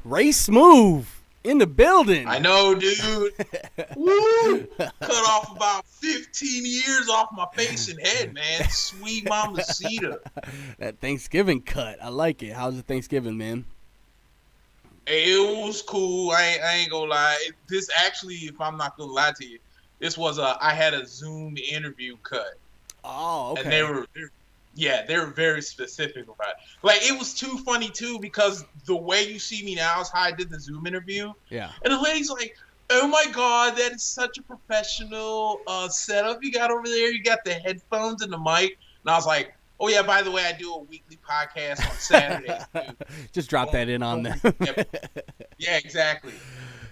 Ray Smooth in the building. I know, dude. Woo! Cut off about 15 years off my face and head, man. Sweet mamacita. That Thanksgiving cut. I like it. How's the Thanksgiving, man? Hey, it was cool. I ain't gonna lie. This actually, if I'm not gonna lie to you, this was I had a Zoom interview cut. Oh, okay. And they were very specific about it. Like, it was too funny, too, because the way you see me now is how I did the Zoom interview. Yeah. And the lady's like, oh, my God, that is such a professional setup you got over there. You got the headphones and the mic. And I was like, oh, yeah, by the way, I do a weekly podcast on Saturdays, dude. Just drop that in on there. Yeah, exactly.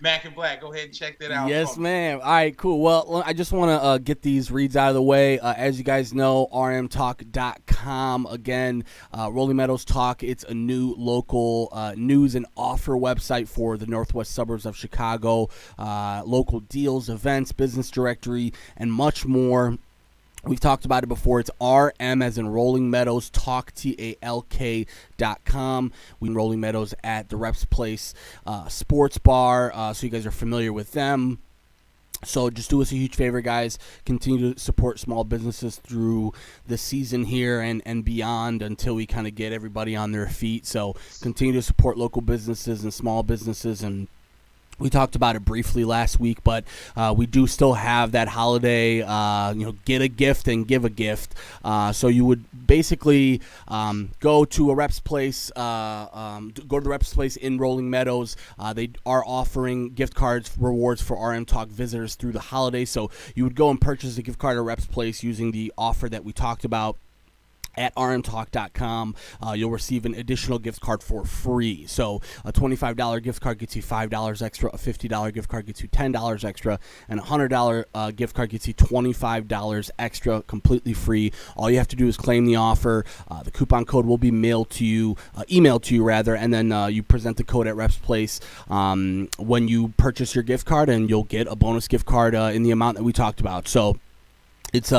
Mac and Black, go ahead and check that out. Yes, ma'am. All right, cool. Well, I just want to get these reads out of the way. As you guys know, rmtalk.com. Again, Rolling Meadows Talk. It's a new local news and offer website for the northwest suburbs of Chicago. Local deals, events, business directory, and much more. We've talked about it before. It's RM as in Rolling Meadows Talk, TALK.com. We in Rolling Meadows at the Reps Place Sports Bar, so you guys are familiar with them. So just do us a huge favor, guys. Continue to support small businesses through the season here and beyond until we kind of get everybody on their feet. So continue to support local businesses and small businesses, and we talked about it briefly last week, but we do still have that holiday, get a gift and give a gift. So you would basically go to a Reps Place, go to the Reps Place in Rolling Meadows. They are offering gift cards, rewards for RM Talk visitors through the holiday. So you would go and purchase a gift card at Reps Place using the offer that we talked about at rmtalk.com. You'll receive an additional gift card for free. So a $25 gift card gets you $5 extra, a $50 gift card gets you $10 extra, and a $100 gift card gets you $25 extra, completely free. All you have to do is claim the offer. The coupon code will be emailed to you, and then you present the code at Reps Place when you purchase your gift card, and you'll get a bonus gift card in the amount that we talked about. So it's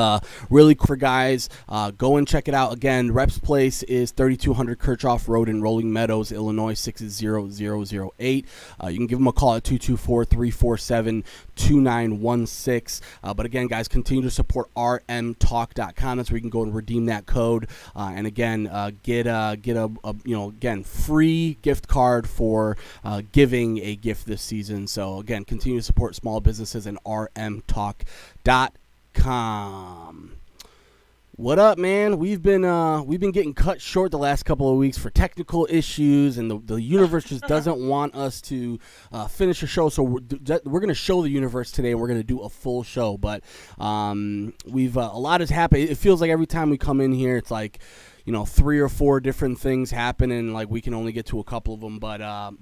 really cool for guys. Go and check it out. Again, Reps Place is 3200 Kirchhoff Road in Rolling Meadows, Illinois, 60008. You can give them a call at 224-347-2916. But again, guys, continue to support rmtalk.com. That's where you can go and redeem that code. And again, get a free gift card for giving a gift this season. So again, continue to support small businesses and rmtalk.com. What up, man? We've been getting cut short the last couple of weeks for technical issues, and the universe just doesn't want us to finish a show. So we're going to show the universe today, and we're going to do a full show. But we've a lot has happened. It feels like every time we come in here, it's like 3 or 4 different things happen, and like we can only get to a couple of them. But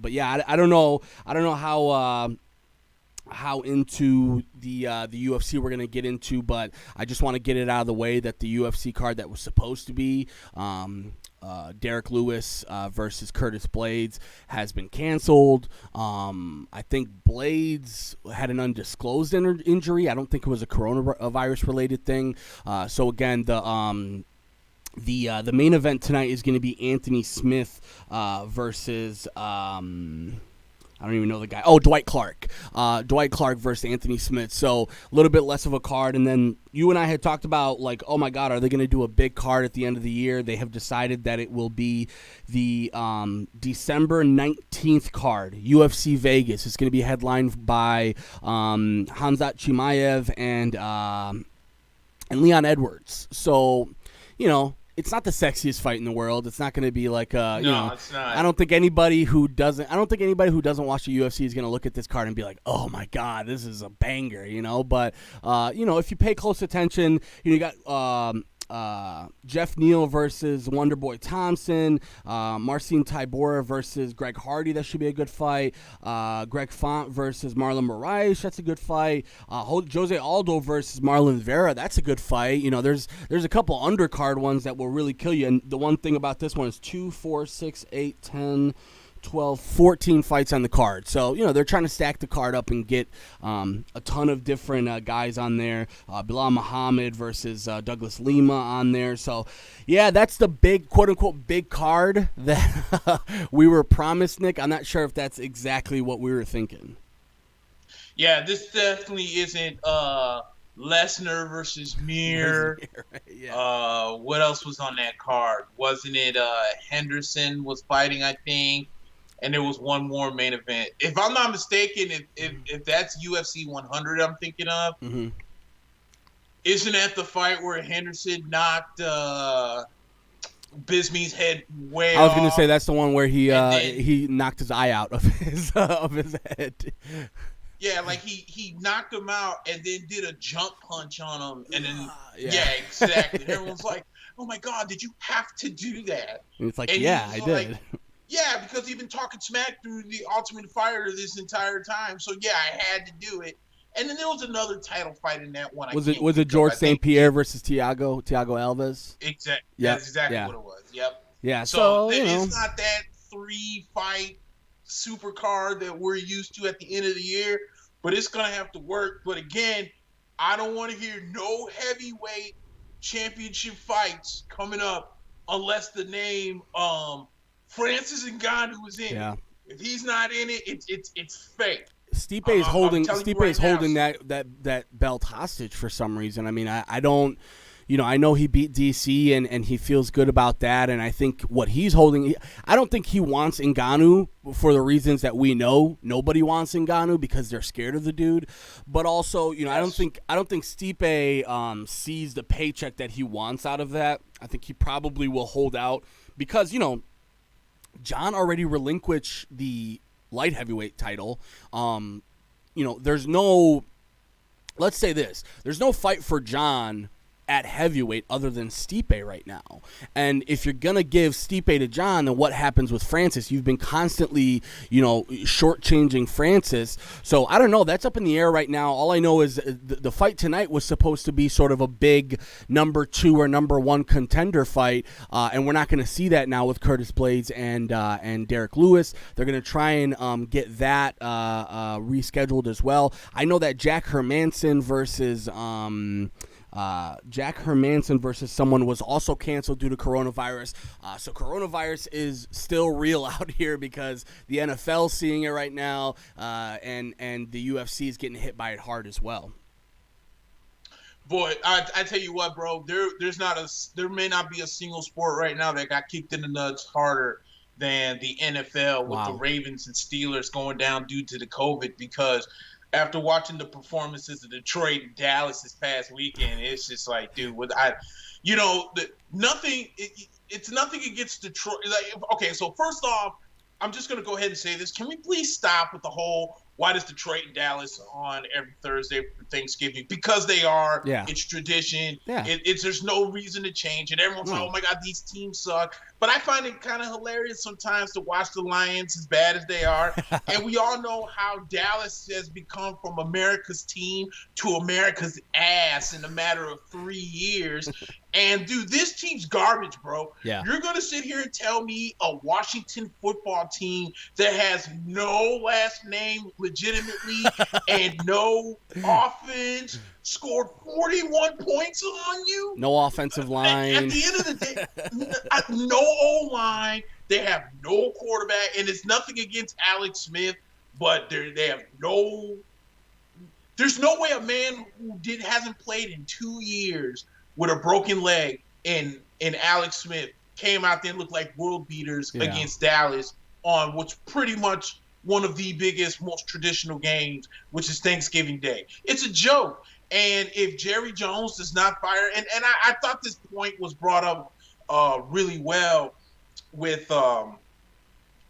yeah, I don't know how into the UFC we're going to get into, but I just want to get it out of the way that the UFC card that was supposed to be Derek Lewis versus Curtis Blades has been canceled. I think Blades had an undisclosed injury. I don't think it was a coronavirus related thing. So again, the main event tonight is going to be Anthony Smith versus I don't even know the guy. Oh, Dwight Clark. Dwight Clark versus Anthony Smith. So a little bit less of a card. And then you and I had talked about, like, oh, my God, are they going to do a big card at the end of the year? They have decided that it will be the December 19th card, UFC Vegas. It's going to be headlined by Hamzat Chimaev and Leon Edwards. So, it's not the sexiest fight in the world. It's not going to be like it's not. I don't think anybody who doesn't watch the UFC is going to look at this card and be like, "Oh my God, this is a banger," But if you pay close attention, you got Jeff Neal versus Wonderboy Thompson, Marcin Tybura versus Greg Hardy. That should be a good fight. Greg Font versus Marlon Moraes. That's a good fight. Jose Aldo versus Marlon Vera. That's a good fight. You know, there's a couple undercard ones that will really kill you. And the one thing about this one is 2, 4, 6, 8, 10, 12, 14 fights on the card. So, you know, they're trying to stack the card up and get a ton of different guys on there. Bilal Muhammad versus Douglas Lima on there. So, yeah, that's the big, quote-unquote, big card that we were promised, Nick. I'm not sure if that's exactly what we were thinking. Yeah, this definitely isn't Lesnar versus Mir. Yeah. What else was on that card? Wasn't it Henderson was fighting, I think? And there was one more main event. If I'm not mistaken, if that's UFC 100 I'm thinking of, isn't that the fight where Henderson knocked Bismee's head way off? I was going to say that's the one where he knocked his eye out of his head. Yeah, like he knocked him out and then did a jump punch on him. And then, yeah exactly. Everyone's like, oh, my God, did you have to do that? And it's like, and yeah, I did. Like, yeah, because he's been talking smack through the Ultimate Fighter this entire time. So, yeah, I had to do it. And then there was another title fight in that one. Was it George St. Pierre versus Thiago Alves? Exactly. Yep. That's exactly what it was. Yep. Yeah, so it's not that 3-fight super card that we're used to at the end of the year, but it's going to have to work. But, again, I don't want to hear no heavyweight championship fights coming up unless the name Francis Ngannou is in it. If he's not in it, it's fake. Stipe is holding that belt hostage for some reason. I mean, I don't, you know, I know he beat DC and he feels good about that. And I think what he's holding, I don't think he wants Ngannou for the reasons that we know. Nobody wants Ngannou because they're scared of the dude. But also, you know, I don't think Stipe sees the paycheck that he wants out of that. I think he probably will hold out because, you know, John already relinquished the light heavyweight title. You know, there's no, let's say this, there's no fight for John at heavyweight other than Stipe right now. And if you're going to give Stipe to John, then what happens with Francis? You've been constantly, you know, shortchanging Francis. So I don't know. That's up in the air right now. All I know is the fight tonight was supposed to be sort of a big number 2 or number 1 contender fight. And we're not going to see that now with Curtis Blades and Derek Lewis. They're going to try and get that rescheduled as well. I know that Jack Hermanson versus someone was also canceled due to coronavirus. So coronavirus is still real out here because the NFL's seeing it right now, and the UFC is getting hit by it hard as well. Boy, I tell you what, bro, there may not be a single sport right now that got kicked in the nuts harder than the NFL with the Ravens and Steelers going down due to the COVID, because after watching the performances of Detroit and Dallas this past weekend, it's just like, dude, nothing against Detroit. Like, okay, so first off, I'm just going to go ahead and say this. Can we please stop with the whole, why does Detroit and Dallas on every Thursday for Thanksgiving? Because they are. Yeah. It's tradition. Yeah. There's no reason to change it. Everyone's like, oh, my God, these teams suck. But I find it kind of hilarious sometimes to watch the Lions, as bad as they are. And we all know how Dallas has become from America's team to America's ass in a matter of 3 years. And, dude, this team's garbage, bro. Yeah. You're going to sit here and tell me a Washington football team that has no last name legitimately and no offense scored 41 points on you? No offensive line. At the end of the day, no O-line. They have no quarterback. And it's nothing against Alex Smith, but they have no – there's no way a man who hasn't played in 2 years with a broken leg and Alex Smith came out there and looked like world beaters against Dallas on what's pretty much one of the biggest, most traditional games, which is Thanksgiving Day. It's a joke. And if Jerry Jones does not fire, and I thought this point was brought up really well with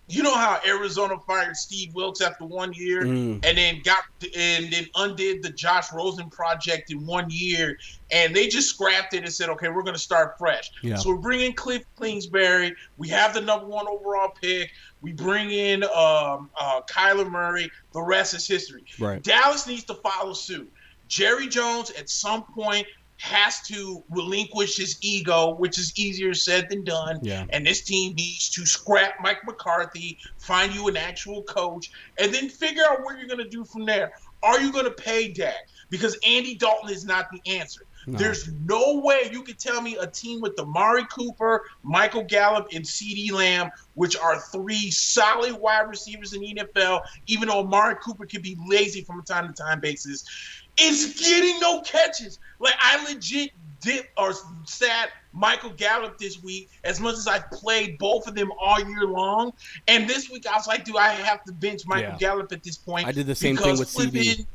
you know how Arizona fired Steve Wilkes after 1 year and then undid the Josh Rosen project in 1 year, and they just scrapped it and said, okay, we're going to start fresh. Yeah. So we're bringing Cliff Kingsbury. We have the number 1 overall pick. We bring in Kyler Murray. The rest is history. Right. Dallas needs to follow suit. Jerry Jones at some point has to relinquish his ego, which is easier said than done. Yeah. And this team needs to scrap Mike McCarthy, find you an actual coach, and then figure out what you're going to do from there. Are you going to pay Dak? Because Andy Dalton is not the answer. No. There's no way you could tell me a team with Amari Cooper, Michael Gallup, and CeeDee Lamb, which are 3 solid wide receivers in the NFL, even though Amari Cooper can be lazy from a time-to-time basis, is getting no catches. Like, I legit sat Michael Gallup this week as much as I've played both of them all year long. And this week I was like, do I have to bench Michael Gallup at this point? I did the same thing with CeeDee.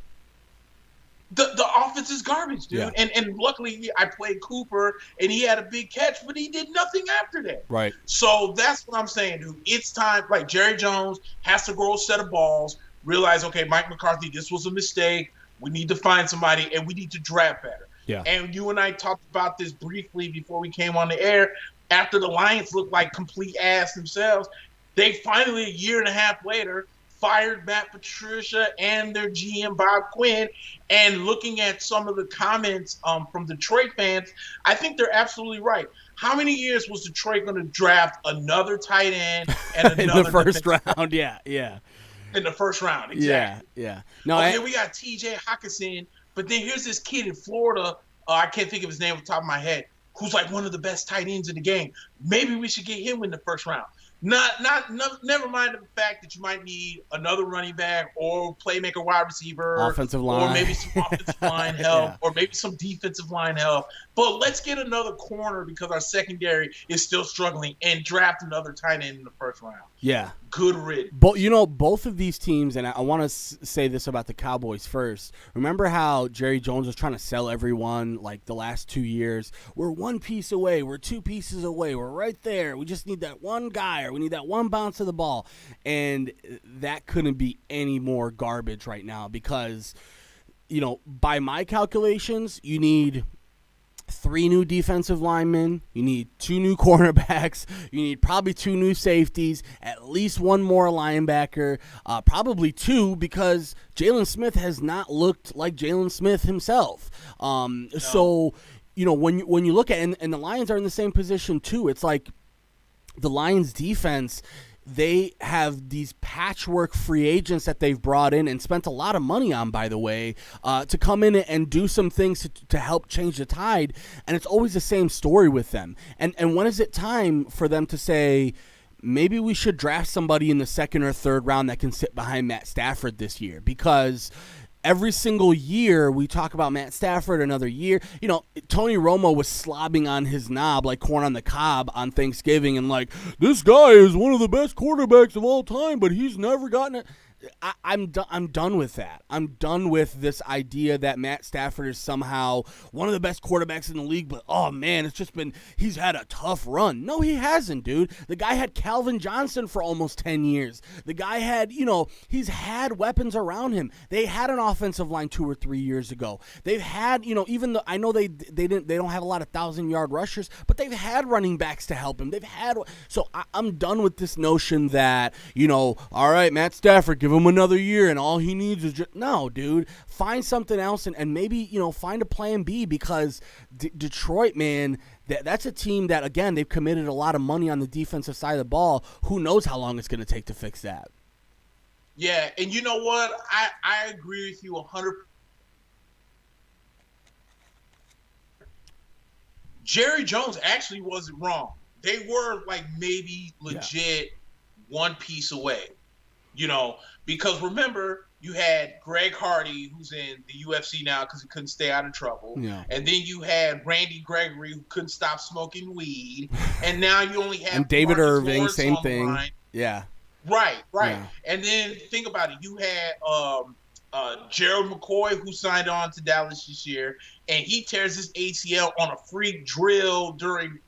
The offense is garbage, dude. Yeah. And luckily I played Cooper and he had a big catch, but he did nothing after that. Right. So that's what I'm saying, dude. It's time. Like, Jerry Jones has to grow a set of balls, realize, okay, Mike McCarthy, this was a mistake. We need to find somebody, and we need to draft better. Yeah. And you and I talked about this briefly before we came on the air. After the Lions looked like complete ass themselves, they finally, a year and a half later, fired Matt Patricia and their GM Bob Quinn. And looking at some of the comments from Detroit fans, I think they're absolutely right. How many years was Detroit going to draft another tight end and another in the first round? Yeah. In the first round, exactly. Yeah. No, okay, we got T.J. Hockenson, but then here's this kid in Florida. I can't think of his name off the top of my head, who's like one of the best tight ends in the game. Maybe we should get him in the first round. Never mind the fact that you might need another running back or playmaker wide receiver, offensive line, or maybe some offensive line help, or maybe some defensive line help. But let's get another corner because our secondary is still struggling, and draft another tight end in the first round. Yeah. Good riddance. But both of these teams, and I want to say this about the Cowboys first. Remember how Jerry Jones was trying to sell everyone like the last 2 years? We're 1 piece away. We're 2 pieces away. We're right there. We just need that one guy, or we need that one bounce of the ball. And that couldn't be any more garbage right now because, by my calculations, you need 3 new defensive linemen, you need 2 new cornerbacks, you need probably 2 new safeties, at least 1 more linebacker, probably 2 because Jalen Smith has not looked like Jalen Smith himself. No. So, when you look at it, and the Lions are in the same position too, it's like the Lions defense, they have these patchwork free agents that they've brought in and spent a lot of money on, by the way, to come in and do some things to help change the tide. And it's always the same story with them. And when is it time for them to say, maybe we should draft somebody in the 2nd or 3rd round that can sit behind Matt Stafford this year? Because every single year we talk about Matt Stafford, another year. Tony Romo was slobbing on his knob like corn on the cob on Thanksgiving and like, this guy is one of the best quarterbacks of all time, but he's never gotten it. I'm done with that. I'm done with this idea that Matt Stafford is somehow one of the best quarterbacks in the league, but oh man, he's had a tough run. No, he hasn't, dude. The guy had Calvin Johnson for almost 10 years. The guy had, he's had weapons around him. They had an offensive line 2 or 3 years ago. They've had, even though I know they don't have a lot of 1,000-yard rushers, but they've had running backs to help him. I'm done with this notion that, all right, Matt Stafford, give him another year and all he needs is no, dude, find something else and maybe find a plan B because Detroit, man, that's a team that, again, they've committed a lot of money on the defensive side of the ball. Who knows how long it's going to take to fix that? Yeah, and you know what, I agree with you 100%. Jerry Jones actually wasn't wrong. They were like maybe legit 1 piece away. Because remember, you had Greg Hardy, who's in the UFC now because he couldn't stay out of trouble. Yeah. And then you had Randy Gregory, who couldn't stop smoking weed. And now you only have and David Marcus Irving, Lawrence same on thing. the line. Yeah. Right. Yeah. And then think about it. You had Gerald McCoy, who signed on to Dallas this year, and he tears his ACL on a freak drill during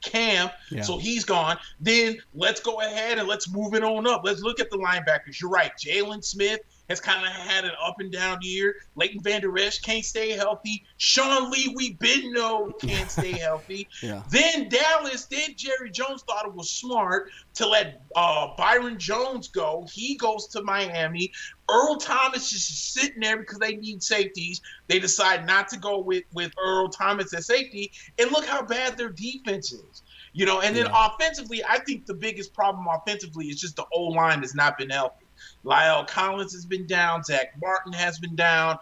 camp, Yeah. so he's gone. Then let's go ahead and let's move it on up. Let's look at the linebackers. You're right. Jalen Smith has kind of had an up and down year. Leighton Vander Esch can't stay healthy. Sean Lee, we been know can't stay healthy. Yeah. Then Dallas, then Jerry Jones thought it was smart to let Byron Jones go. He goes to Miami. Earl Thomas is just sitting there because they need safeties. They decide not to go with Earl Thomas as safety. And look how bad their defense is. And then offensively, I think the biggest problem offensively is just the O-line has not been healthy. Lyle Collins has been down. Zach Martin has been down.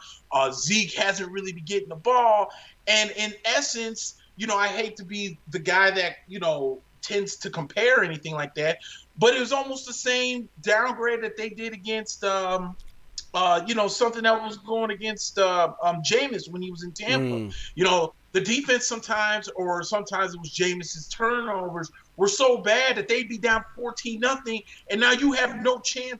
Zeke hasn't really been getting the ball. And in essence, I hate to be the guy that, tends to compare anything like that, but it was almost the same downgrade that they did against, something that was going against Jameis when he was in Tampa. The defense sometimes it was Jameis's turnovers were so bad that they'd be down 14-0, and now you have no choice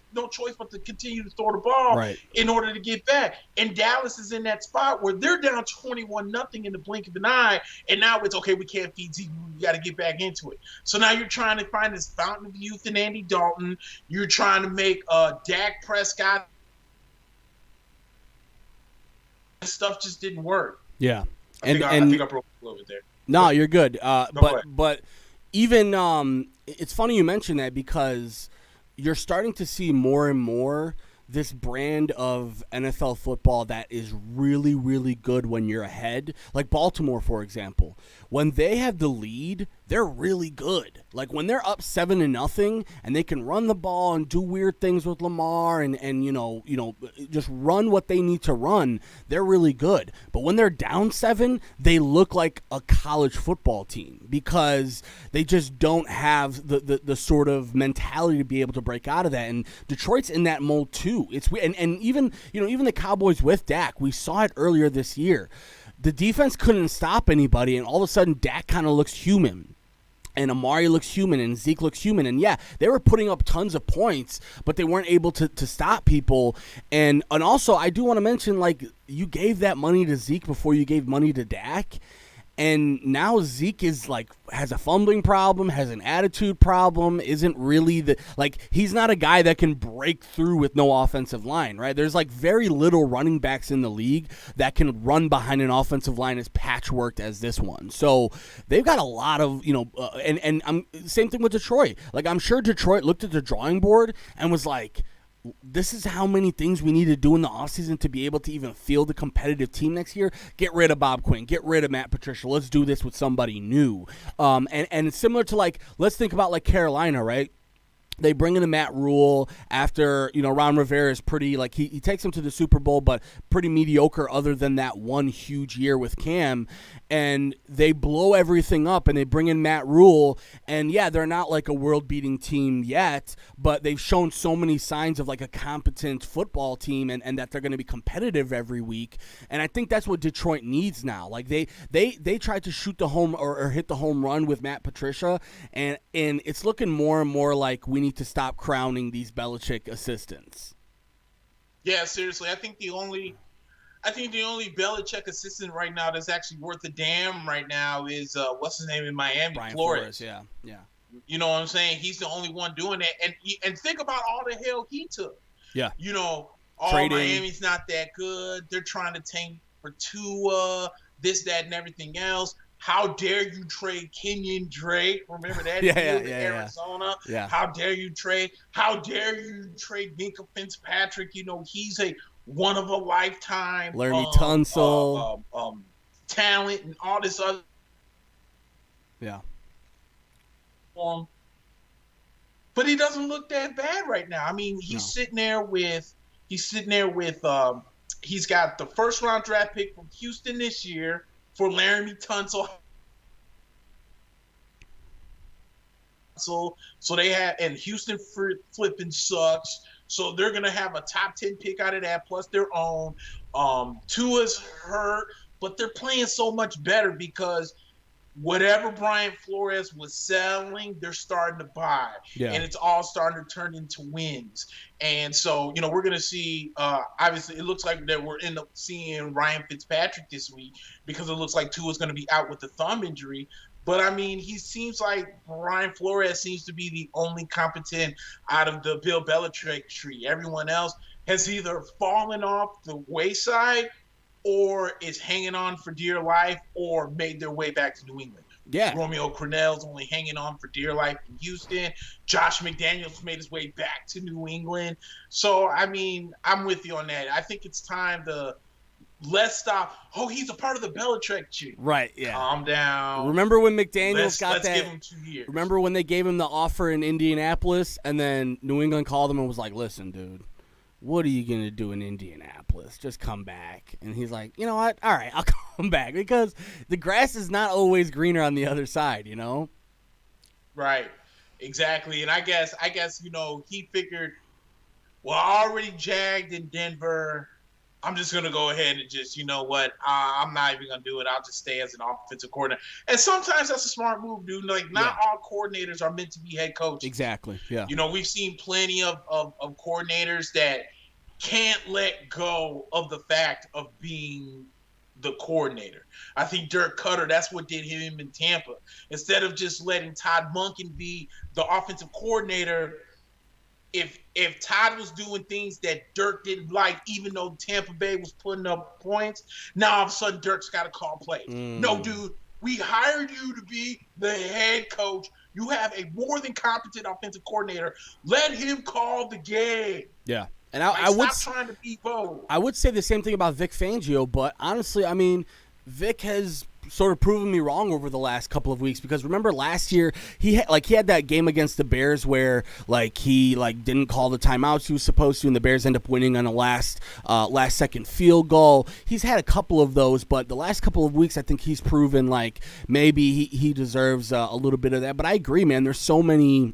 but to continue to throw the ball in order to get back. And Dallas is in that spot where they're down 21-0 in the blink of an eye, and now it's okay. We can't feed Zeke. We got to get back into it. So now you're trying to find this fountain of youth in Andy Dalton. You're trying to make Dak Prescott. This stuff just didn't work. Yeah. I think I broke a little bit there. No, you're good. But even it's funny you mentioned that because you're starting to see more and more this brand of NFL football that is really, really good when you're ahead. Like Baltimore, for example. When they have the lead, they're really good. Like when they're up 7-0 and they can run the ball and do weird things with Lamar and just run what they need to run, they're really good. But when they're down 7, they look like a college football team because they just don't have the sort of mentality to be able to break out of that. And Detroit's in that mold too. It's and even the Cowboys with Dak, we saw it earlier this year. The defense couldn't stop anybody, and all of a sudden Dak kind of looks human. And Amari looks human, and Zeke looks human. And, yeah, they were putting up tons of points, but they weren't able to stop people. And also, I do want to mention, like, you gave that money to Zeke before you gave money to Dak. And now Zeke is has a fumbling problem, has an attitude problem, isn't really he's not a guy that can break through with no offensive line, right? There's very little running backs in the league that can run behind an offensive line as patchworked as this one. So they've got a lot of, and I'm same thing with Detroit. I'm sure Detroit looked at the drawing board and was like, this is how many things we need to do in the offseason to be able to even field a competitive team next year. Get rid of Bob Quinn. Get rid of Matt Patricia. Let's do this with somebody new. And it's similar to let's think about Carolina, right? They bring in a Matt Rule after, Ron Rivera is pretty, he takes them to the Super Bowl, but pretty mediocre other than that one huge year with Cam. And they blow everything up and they bring in Matt Rule. And, yeah, they're not a world-beating team yet, but they've shown so many signs of a competent football team and that they're going to be competitive every week. And I think that's what Detroit needs now. They tried to shoot the home or hit the home run with Matt Patricia, and it's looking more and more like we need to stop crowning these Belichick assistants. Yeah, seriously, I think the only Belichick assistant right now that's actually worth a damn right now is what's his name in Miami, Brian Flores. Yeah. You know what I'm saying? He's the only one doing that, and think about all the hell he took. Yeah. Trading. Miami's not that good. They're trying to tank for Tua, this, that, and everything else. How dare you trade Kenyon Drake? Remember that deal in Arizona? Yeah. How dare you trade? How dare you trade Minkah Fitzpatrick? He's a one of a lifetime Laremy Tunsil talent and all this other. Yeah. But he doesn't look that bad right now. I mean, he's sitting there with he's got the first round draft pick from Houston this year for Laremy Tunsil. So they have, and Houston flipping sucks. So they're going to have a top 10 pick out of that, plus their own. Tua's hurt, but they're playing so much better because whatever Brian Flores was selling, they're starting to buy. Yeah. And it's all starting to turn into wins. And so, we're going to see, obviously, it looks like that we're end up seeing Ryan Fitzpatrick this week because it looks like Tua's going to be out with the thumb injury. But I mean, he seems like Brian Flores seems to be the only competent out of the Bill Belichick tree. Everyone else has either fallen off the wayside or is hanging on for dear life or made their way back to New England. Yeah. Romeo Crennel's only hanging on for dear life in Houston. Josh McDaniels made his way back to New England. So, I mean, I'm with you on that. I think it's time to let's stop. Oh, he's a part of the Belichick tree. Right, yeah. Calm down. Remember when McDaniels let's give him 2 years. Remember when they gave him the offer in Indianapolis and then New England called him and was like, listen, dude, what are you going to do in Indianapolis? Just come back. And he's like, you know what? All right, I'll come back because the grass is not always greener on the other side, you know? Right. Exactly. And I guess, he figured, well, I already jagged in Denver. I'm just going to go ahead and just, you know what? I'm not even going to do it. I'll just stay as an offensive coordinator. And sometimes that's a smart move, dude. Like, not all coordinators are meant to be head coaches. Exactly, yeah. You know, we've seen plenty of coordinators that can't let go of the fact of being the coordinator. I think Dirk Cutter, that's what did him in Tampa. Instead of just letting Todd Monken be the offensive coordinator, if Todd was doing things that Dirk didn't like, even though Tampa Bay was putting up points, now all of a sudden Dirk's got to call plays. No, dude, we hired you to be the head coach. You have a more than competent offensive coordinator. Let him call the game. Yeah. And I would stop trying to be bold. I would say the same thing about Vic Fangio, but honestly, I mean, Vic has sort of proven me wrong over the last couple of weeks because remember last year he had that game against the Bears where he didn't call the timeouts he was supposed to and the Bears end up winning on a last second field goal. He's had a couple of those, but the last couple of weeks I think he's proven like maybe he deserves a little bit of that. But I agree, man. There's so many.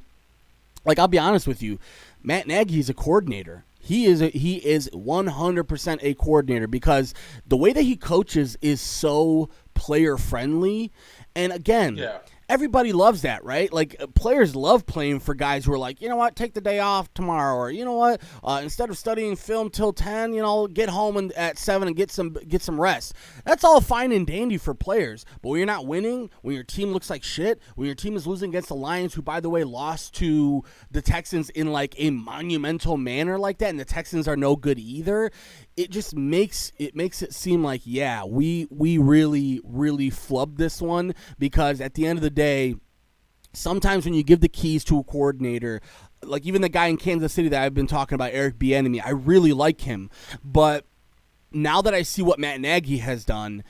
Like, I'll be honest with you, Matt Nagy's a coordinator. He is 100% a coordinator because the way that he coaches is so player friendly. And again, everybody loves that, right? Like, players love playing for guys who are like, you know what, take the day off tomorrow, or you know what, instead of studying film till 10, you know, get home at 7 and get some rest. That's all fine and dandy for players. But when you're not winning, when your team looks like shit, when your team is losing against the Lions, who by the way lost to the Texans in like a monumental manner like that, and the Texans are no good either, it just makes it seem like, yeah, we really, really flubbed this one because at the end of the day, sometimes when you give the keys to a coordinator, like even the guy in Kansas City that I've been talking about, Eric Bieniemy, I really like him. But now that I see what Matt Nagy has done,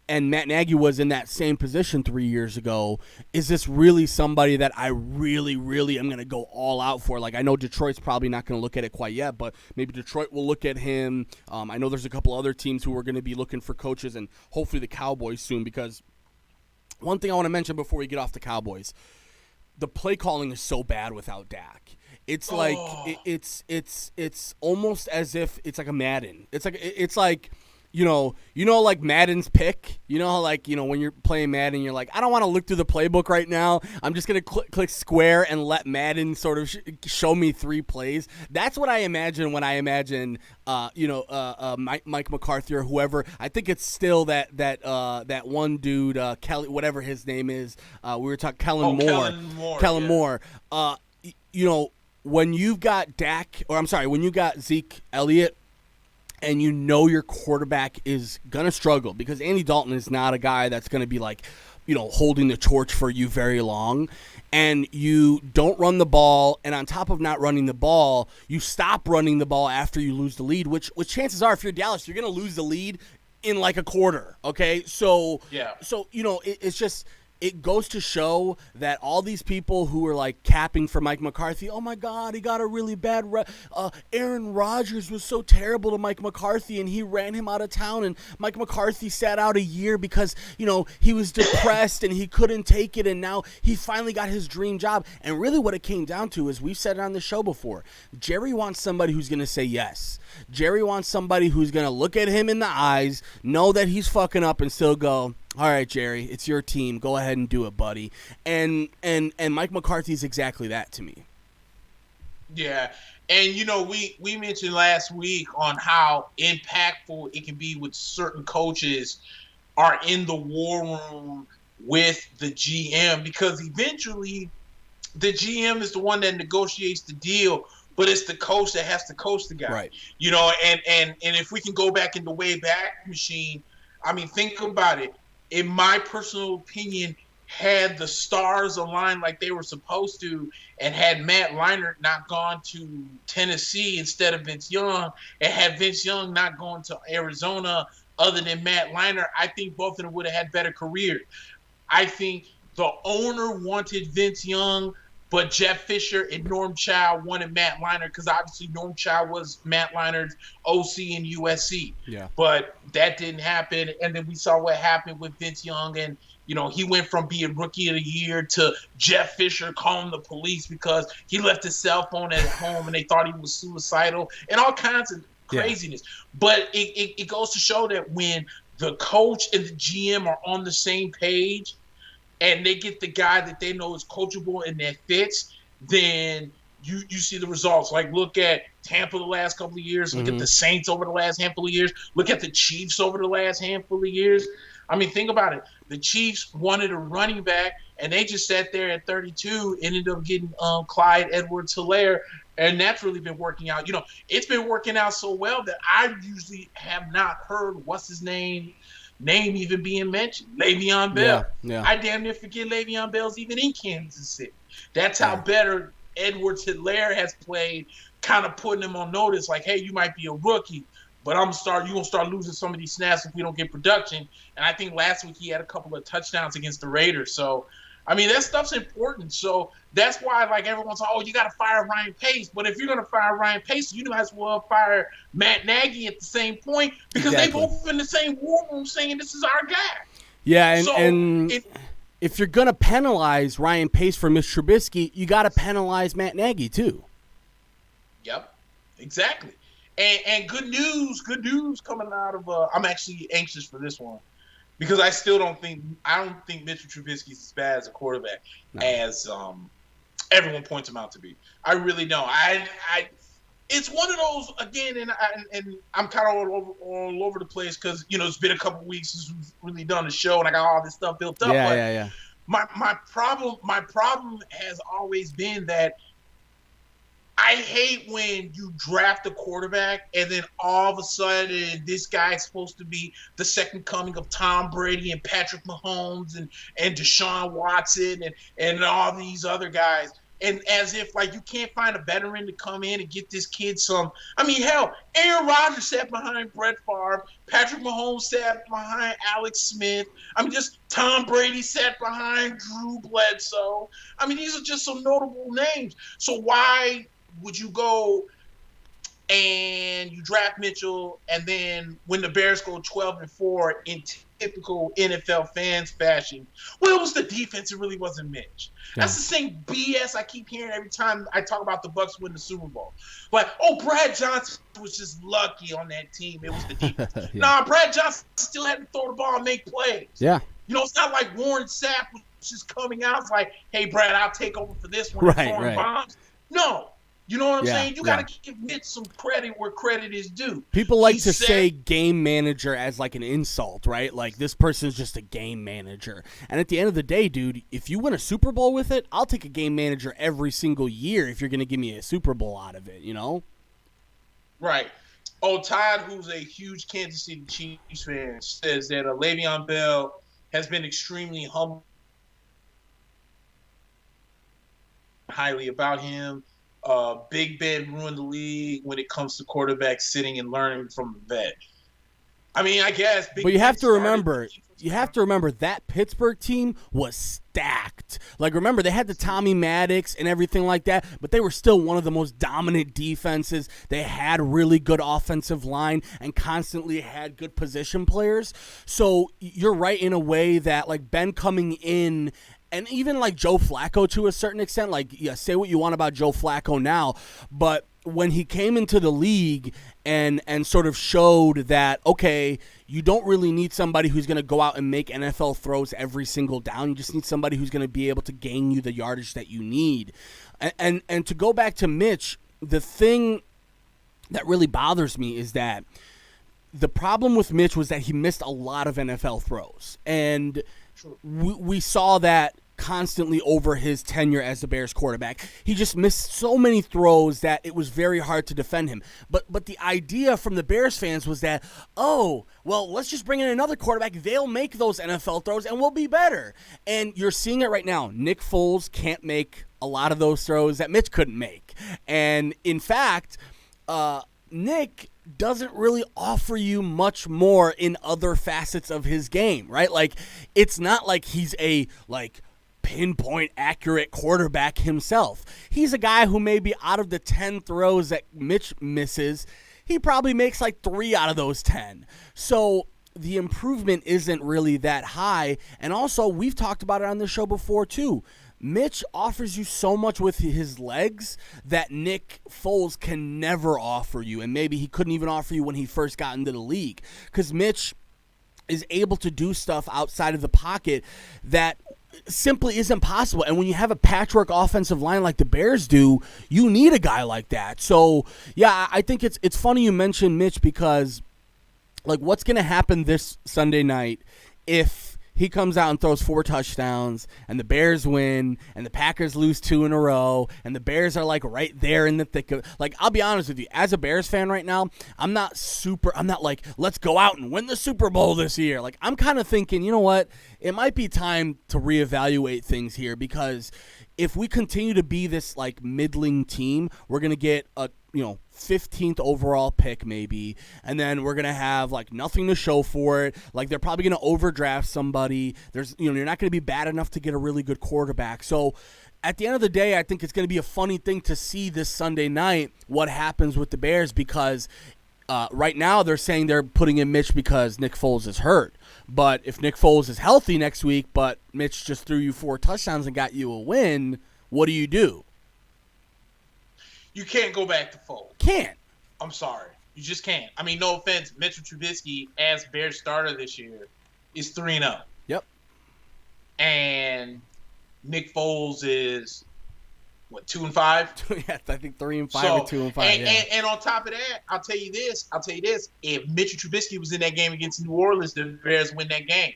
and Matt Nagy was in that same position 3 years ago, is this really somebody that I really, really am going to go all out for? Like, I know Detroit's probably not going to look at it quite yet, but maybe Detroit will look at him. I know there's a couple other teams who are going to be looking for coaches, and hopefully the Cowboys soon, because one thing I want to mention before we get off the Cowboys, the play calling is so bad without Dak. It's like it's almost as if it's like a Madden. It's like you know, like Madden's pick. You know, like, you know, when you're playing Madden, you're like, I don't want to look through the playbook right now. I'm just gonna click square and let Madden sort of show me 3 plays. That's what I imagine when I imagine, Mike McCarthy or whoever. I think it's still that one dude, Kelly, whatever his name is. We were talking Kellen Moore. Kellen Moore. When you've got when you got Zeke Elliott, and you know your quarterback is going to struggle because Andy Dalton is not a guy that's going to be like, you know, holding the torch for you very long, and you don't run the ball, and on top of not running the ball, you stop running the ball after you lose the lead, which chances are if you're Dallas, you're going to lose the lead in like a quarter, okay? So, you know, it's just – it goes to show that all these people who are like capping for Mike McCarthy, oh my God, he got a really bad Aaron Rodgers was so terrible to Mike McCarthy and he ran him out of town, and Mike McCarthy sat out a year because, you know, he was depressed and he couldn't take it, and now he finally got his dream job. And really what it came down to is, we've said it on the show before, Jerry wants somebody who's going to say yes. Jerry wants somebody who's going to look at him in the eyes, know that he's fucking up, and still go, all right, Jerry, it's your team. Go ahead and do it, buddy. And Mike McCarthy's exactly that to me. Yeah. And, you know, we mentioned last week on how impactful it can be with certain coaches are in the war room with the GM, because eventually the GM is the one that negotiates the deal, but it's the coach that has to coach the guy. Right. You know, and if we can go back in the way back machine, I mean, think about it. In my personal opinion, had the stars aligned like they were supposed to, and had Matt Leinart not gone to Tennessee instead of Vince Young, and had Vince Young not gone to Arizona other than Matt Leinart, I think both of them would have had better careers. I think the owner wanted Vince Young, but Jeff Fisher and Norm Chow wanted Matt Leinart, because obviously Norm Chow was Matt Leinart's OC in USC. Yeah. But that didn't happen. And then we saw what happened with Vince Young. And, you know, he went from being rookie of the year to Jeff Fisher calling the police because he left his cell phone at home and they thought he was suicidal and all kinds of craziness. Yeah. But it goes to show that when the coach and the GM are on the same page, and they get the guy that they know is coachable and that fits, then you see the results. Like, look at Tampa the last couple of years. Look at the Saints over the last handful of years. Look at the Chiefs over the last handful of years. I mean, think about it. The Chiefs wanted a running back, and they just sat there at 32 and ended up getting Clyde Edwards-Helaire, and that's really been working out. You know, it's been working out so well that I usually have not heard what's his name even being mentioned. Le'Veon Bell. Yeah. I damn near forget Le'Veon Bell's even in Kansas City. That's how better Edwards-Helaire has played, kind of putting him on notice, like, hey, you might be a rookie, but you're gonna start losing some of these snaps if we don't get production. And I think last week he had a couple of touchdowns against the Raiders. So, I mean, that stuff's important. So that's why, like, everyone's like, oh, you got to fire Ryan Pace. But if you're going to fire Ryan Pace, you might as well fire Matt Nagy at the same point, because they both in the same war room saying this is our guy. Yeah, and if you're going to penalize Ryan Pace for Mitch Trubisky, you got to penalize Matt Nagy too. Yep, exactly. And good news coming out of I'm actually anxious for this one, because I don't think Mitchell Trubisky is as bad as a quarterback as everyone points him out to be. I really don't. It's one of those, again, and I'm kind of all over the place because, you know, it's been a couple weeks since we've really done the show and I got all this stuff built up. Yeah. My problem has always been that I hate when you draft a quarterback and then all of a sudden this guy's supposed to be the second coming of Tom Brady and Patrick Mahomes and Deshaun Watson and all these other guys. And as if, like, you can't find a veteran to come in and get this kid some. I mean, hell, Aaron Rodgers sat behind Brett Favre. Patrick Mahomes sat behind Alex Smith. I mean, just Tom Brady sat behind Drew Bledsoe. I mean, these are just some notable names. So why would you go and you draft Mitchell, and then when the Bears go 12-4 in typical NFL fans fashion, well, it was the defense, it really wasn't Mitch. Yeah. That's the same BS I keep hearing every time I talk about the Bucs win the Super Bowl. Like, oh, Brad Johnson was just lucky on that team. It was the defense. Nah, Brad Johnson still had to throw the ball and make plays. Yeah. You know, it's not like Warren Sapp was just coming out. It's like, hey, Brad, I'll take over for this one. Throwing bombs. No. You know what I'm saying? You got to give Mitch some credit where credit is due. People like to say game manager as like an insult, right? Like, this person's just a game manager. And at the end of the day, dude, if you win a Super Bowl with it, I'll take a game manager every single year if you're going to give me a Super Bowl out of it, you know? Right. Oh, Todd, who's a huge Kansas City Chiefs fan, says that Le'Veon Bell has been extremely humble, highly about him. Big Ben ruined the league when it comes to quarterbacks sitting and learning from the vet. I mean, I guess. But you have to remember that Pittsburgh team was stacked. Like, remember, they had the Tommy Maddox and everything like that, but they were still one of the most dominant defenses. They had really good offensive line and constantly had good position players. So you're right in a way that, like, Ben coming in, and even like Joe Flacco to a certain extent, like, yeah, say what you want about Joe Flacco now, but when he came into the league and sort of showed that, okay, you don't really need somebody who's going to go out and make NFL throws every single down. You just need somebody who's going to be able to gain you the yardage that you need. And to go back to Mitch, the thing that really bothers me is that the problem with Mitch was that he missed a lot of NFL throws. And we saw that constantly over his tenure as the Bears quarterback. He just missed so many throws that it was very hard to defend him. But the idea from the Bears fans was that, oh, well, let's just bring in another quarterback. They'll make those NFL throws and we'll be better. And you're seeing it right now. Nick Foles can't make a lot of those throws that Mitch couldn't make. And in fact, Nick doesn't really offer you much more in other facets of his game, right? Like, it's not like he's a, like, pinpoint accurate quarterback himself. He's a guy who maybe out of the 10 throws that Mitch misses, he probably makes like 3 out of those 10. So the improvement isn't really that high. And also, we've talked about it on the show before too. Mitch offers you so much with his legs that Nick Foles can never offer you. And maybe he couldn't even offer you when he first got into the league. Because Mitch is able to do stuff outside of the pocket that simply isn't possible. And when you have a patchwork offensive line like the Bears do, you need a guy like that. So, yeah, I think it's funny you mentioned Mitch because, like, what's going to happen this Sunday night if he comes out and throws 4 touchdowns and the Bears win and the Packers lose 2 in a row and the Bears are like right there in the thick of, like, I'll be honest with you, as a Bears fan right now, I'm not like, let's go out and win the Super Bowl this year. Like, I'm kind of thinking, you know what, it might be time to reevaluate things here because if we continue to be this like middling team, we're going to get a 15th overall pick maybe, and then we're going to have like nothing to show for it. Like, they're probably going to overdraft somebody. You're not going to be bad enough to get a really good quarterback. So at the end of the day, I think it's going to be a funny thing to see this Sunday night what happens with the Bears because right now they're saying they're putting in Mitch because Nick Foles is hurt. But if Nick Foles is healthy next week, but Mitch just threw you 4 touchdowns and got you a win, what do you do? You can't go back to Foles. Can't. I'm sorry. You just can't. I mean, no offense. Mitchell Trubisky, as Bears starter this year, is 3-0. Yep. And Nick Foles is, what, 2-5? Yeah, I think 3-5 or 2-5. And on top of that, I'll tell you this. If Mitchell Trubisky was in that game against New Orleans, the Bears win that game.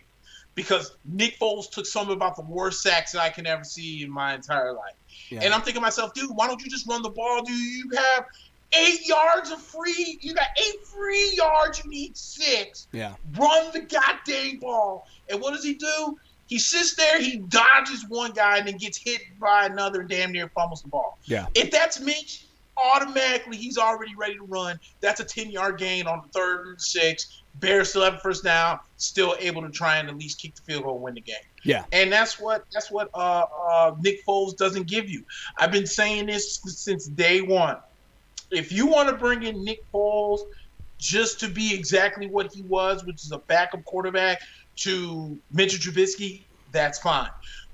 Because Nick Foles took some about the worst sacks that I can ever see in my entire life. Yeah. And I'm thinking to myself, dude, why don't you just run the ball? Dude, you have 8 yards of free. You got 8 free yards. You need 6. Yeah. Run the goddamn ball. And what does he do? He sits there, he dodges one guy, and then gets hit by another and damn near fumbles the ball. Yeah. If that's Mitch, automatically he's already ready to run. That's a 10-yard gain on the 3rd and 6. Bears still have a first down, still able to try and at least kick the field goal and win the game. Yeah. And that's what Nick Foles doesn't give you. I've been saying this since day one. If you want to bring in Nick Foles just to be exactly what he was, which is a backup quarterback to Mitchell Trubisky, that's fine.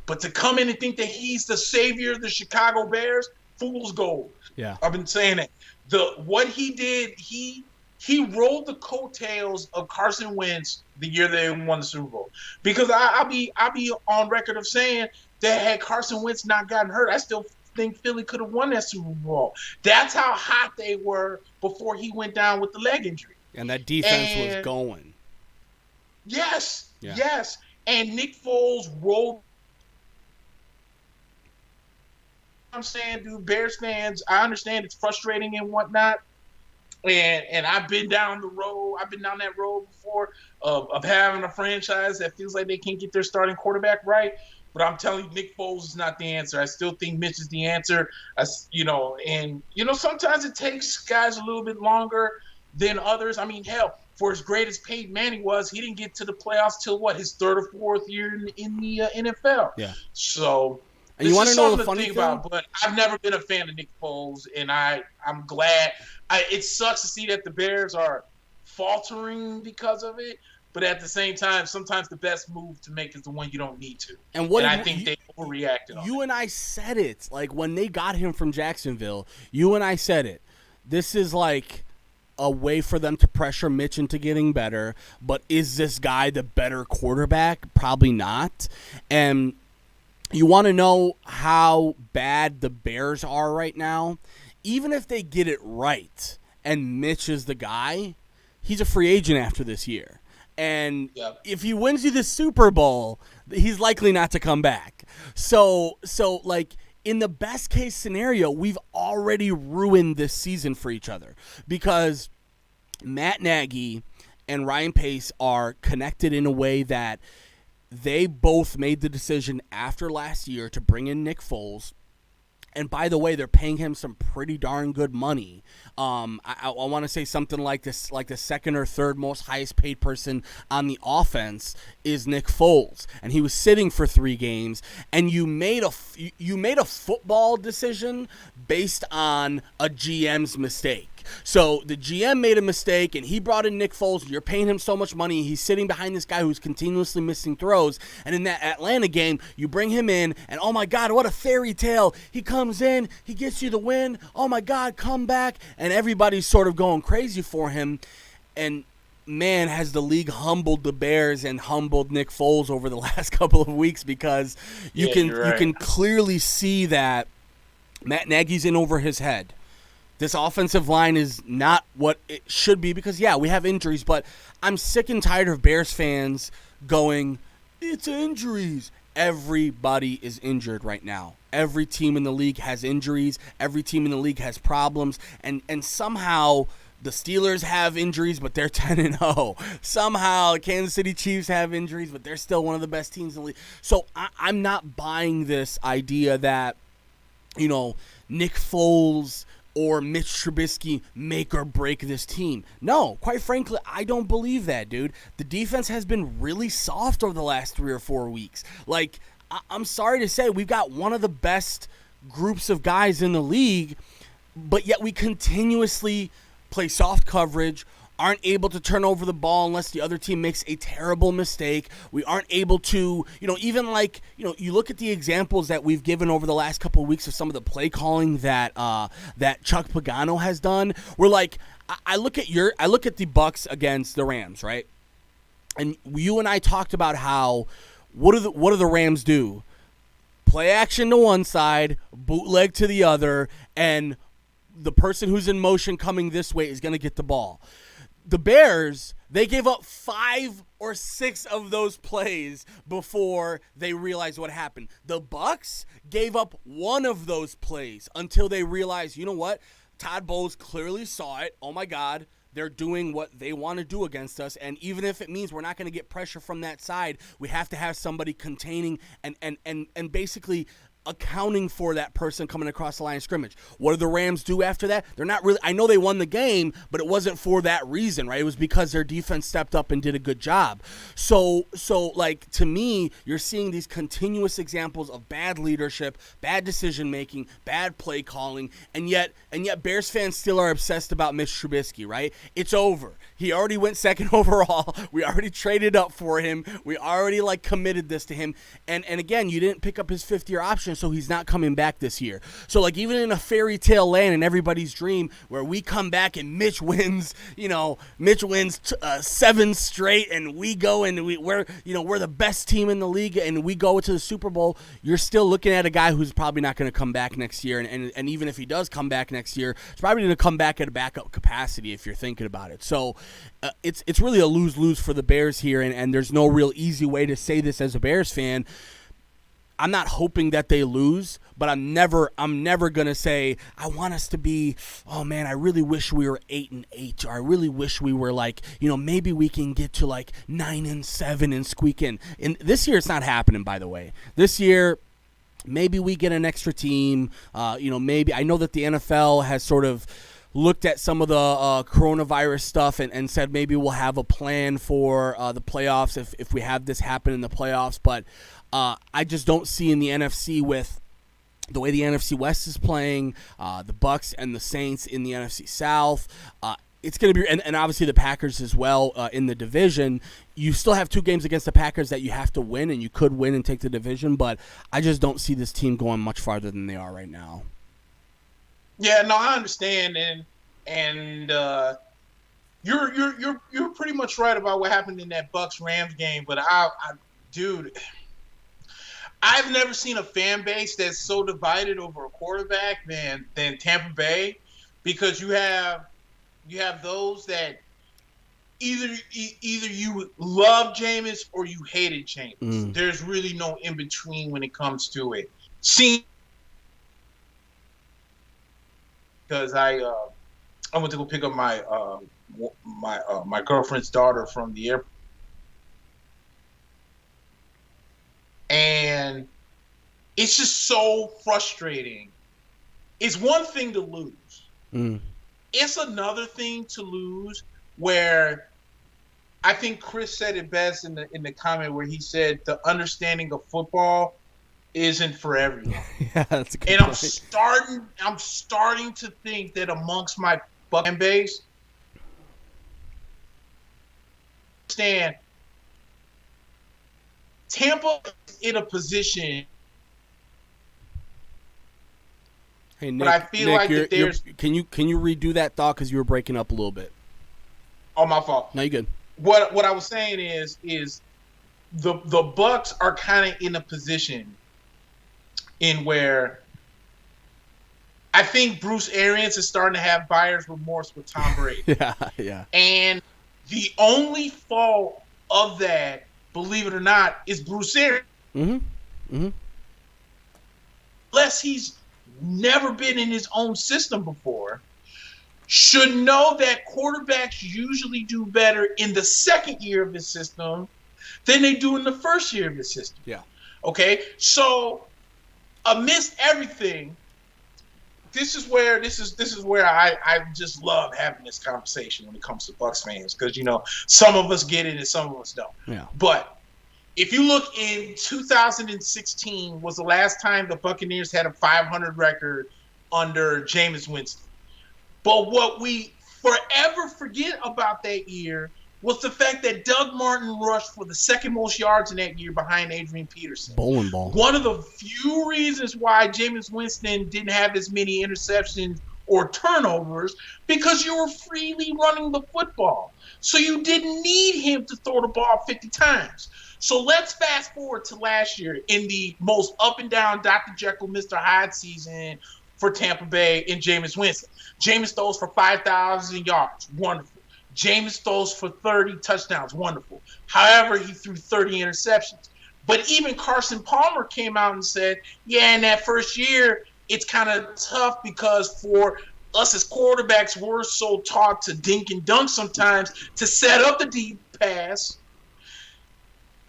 But to come in and think that he's the savior of the Chicago Bears, fool's gold. Yeah. I've been saying it. What he did, he rolled the coattails of Carson Wentz the year they won the Super Bowl. Because I'll be on record of saying that had Carson Wentz not gotten hurt, I still think Philly could have won that Super Bowl. That's how hot they were before he went down with the leg injury. And that defense was going. Yes. Yeah. Yes. And Nick Foles rolled. I'm saying, dude, Bears fans, I understand it's frustrating and whatnot. And I've been down the road. I've been down that road before of having a franchise that feels like they can't get their starting quarterback right. But I'm telling you, Nick Foles is not the answer. I still think Mitch is the answer. Sometimes it takes guys a little bit longer than others. I mean, hell, for as great as Peyton Manning was, he didn't get to the playoffs till his 3rd or 4th year in the NFL. Yeah. So. And you want to know the funny thing? But I've never been a fan of Nick Foles, and I'm glad. It sucks to see that the Bears are faltering because of it, but at the same time, sometimes the best move to make is the one you don't need to. And I think they overreacted on it. You and I said it. Like, when they got him from Jacksonville, you and I said it. This is like a way for them to pressure Mitch into getting better, but is this guy the better quarterback? Probably not. And you want to know how bad the Bears are right now? Even if they get it right and Mitch is the guy, he's a free agent after this year. And if he wins you the Super Bowl, he's likely not to come back. So like, in the best case scenario, we've already ruined this season for each other because Matt Nagy and Ryan Pace are connected in a way that they both made the decision after last year to bring in Nick Foles. And by the way, they're paying him some pretty darn good money. I want to say something like this, like the second or third most highest paid person on the offense is Nick Foles, and he was sitting for 3 games. And you made a football decision based on a GM's mistake. So the GM made a mistake, and he brought in Nick Foles. You're paying him so much money. He's sitting behind this guy who's continuously missing throws. And in that Atlanta game, you bring him in, and oh my God, what a fairy tale. He comes in, he gets you the win. Oh my God, come back. And everybody's sort of going crazy for him. And man, has the league humbled the Bears and humbled Nick Foles over the last couple of weeks, because you can clearly see that Matt Nagy's in over his head. This offensive line is not what it should be because, yeah, we have injuries, but I'm sick and tired of Bears fans going, it's injuries. Everybody is injured right now. Every team in the league has injuries. Every team in the league has problems. And somehow the Steelers have injuries, but they're 10-0. Somehow Kansas City Chiefs have injuries, but they're still one of the best teams in the league. So I'm not buying this idea that, Nick Foles or Mitch Trubisky make or break this team. No, quite frankly, I don't believe that, dude. The defense has been really soft over the last 3 or 4 weeks. Like, I'm sorry to say, we've got one of the best groups of guys in the league, but yet we continuously play soft coverage, aren't able to turn over the ball unless the other team makes a terrible mistake. We aren't able to, even like, you look at the examples that we've given over the last couple of weeks of some of the play calling that Chuck Pagano has done. We're like, I look at the Bucs against the Rams, right? And you and I talked about how, what do the Rams do? Play action to one side, bootleg to the other, and the person who's in motion coming this way is going to get the ball. The Bears, they gave up 5 or 6 of those plays before they realized what happened. The Bucs gave up 1 of those plays until they realized, you know what? Todd Bowles clearly saw it. Oh my God, they're doing what they want to do against us. And even if it means we're not going to get pressure from that side, we have to have somebody containing and basically accounting for that person coming across the line of scrimmage. What did the Rams do after that? They're not really, I know they won the game, but it wasn't for that reason, right? It was because their defense stepped up and did a good job. So like, to me, you're seeing these continuous examples of bad leadership, bad decision making, bad play calling, and yet Bears fans still are obsessed about Mitch Trubisky, right? It's over. He already went 2nd overall. We already traded up for him. We already committed this to him. And again, you didn't pick up his 5th-year option, so he's not coming back this year. So like, even in a fairy tale land in everybody's dream where we come back and Mitch wins 7 straight and we go and we're the best team in the league and we go to the Super Bowl, you're still looking at a guy who's probably not going to come back next year. And even if he does come back next year, it's probably going to come back at a backup capacity if you're thinking about it. So it's really a lose-lose for the Bears here, and there's no real easy way to say this as a Bears fan. I'm not hoping that they lose, but I'm never gonna say I want us to be, oh man, I really wish we were 8-8, or I really wish we were maybe we can get to 9-7 and squeak in. And this year it's not happening, by the way. This year, maybe we get an extra team. Maybe, I know that the NFL has sort of looked at some of the coronavirus stuff and said maybe we'll have a plan for the playoffs if we have this happen in the playoffs, but I just don't see in the NFC, with the way the NFC West is playing, the Bucs and the Saints in the NFC South. It's going to be, and obviously the Packers as well in the division. You still have 2 games against the Packers that you have to win, and you could win and take the division, but I just don't see this team going much farther than they are right now. Yeah, no, I understand, and you're pretty much right about what happened in that Bucs-Rams game, but dude, I've never seen a fan base that's so divided over a quarterback than Tampa Bay, because you have those that either you love Jameis or you hated Jameis. Mm. There's really no in between when it comes to it. See, because I went to go pick up my girlfriend's daughter from the airport, and it's just so frustrating. It's one thing to lose. Mm. It's another thing to lose where I think Chris said it best in the comment where he said the understanding of football isn't for everyone. Yeah, that's a good And point. I'm starting to think that amongst my Buc fan base, understand Tampa is in a position. Hey, But I feel like that there's can you redo that thought because you were breaking up a little bit? Oh, my fault. No, you good. What I was saying is the Bucks are kind of in a position in where I think Bruce Arians is starting to have buyer's remorse with Tom Brady. Yeah. And the only fault of that, believe it or not, is Bruce Arians. Unless he's never been in his own system before, should know that quarterbacks usually do better in the second year of his system than they do in the first year of his system. Yeah. Okay? So amidst everything, this is where I just love having this conversation when it comes to Bucs fans, because some of us get it and some of us don't. Yeah. But if you look in 2016 was the last time the Buccaneers had a 500 record under Jameis Winston. But what we forever forget about that year was the fact that Doug Martin rushed for the second most yards in that year behind Adrian Peterson. Bowling ball. One of the few reasons why Jameis Winston didn't have as many interceptions or turnovers, because you were freely running the football. So you didn't need him to throw the ball 50 times. So let's fast forward to last year in the most up and down Dr. Jekyll, Mr. Hyde season for Tampa Bay and Jameis Winston. Jameis throws for 5,000 yards. Wonderful. Jameis throws for 30 touchdowns. Wonderful. However, he threw 30 interceptions. But even Carson Palmer came out and said, yeah, in that first year, it's kind of tough because for us as quarterbacks, we're so taught to dink and dunk sometimes to set up the deep pass.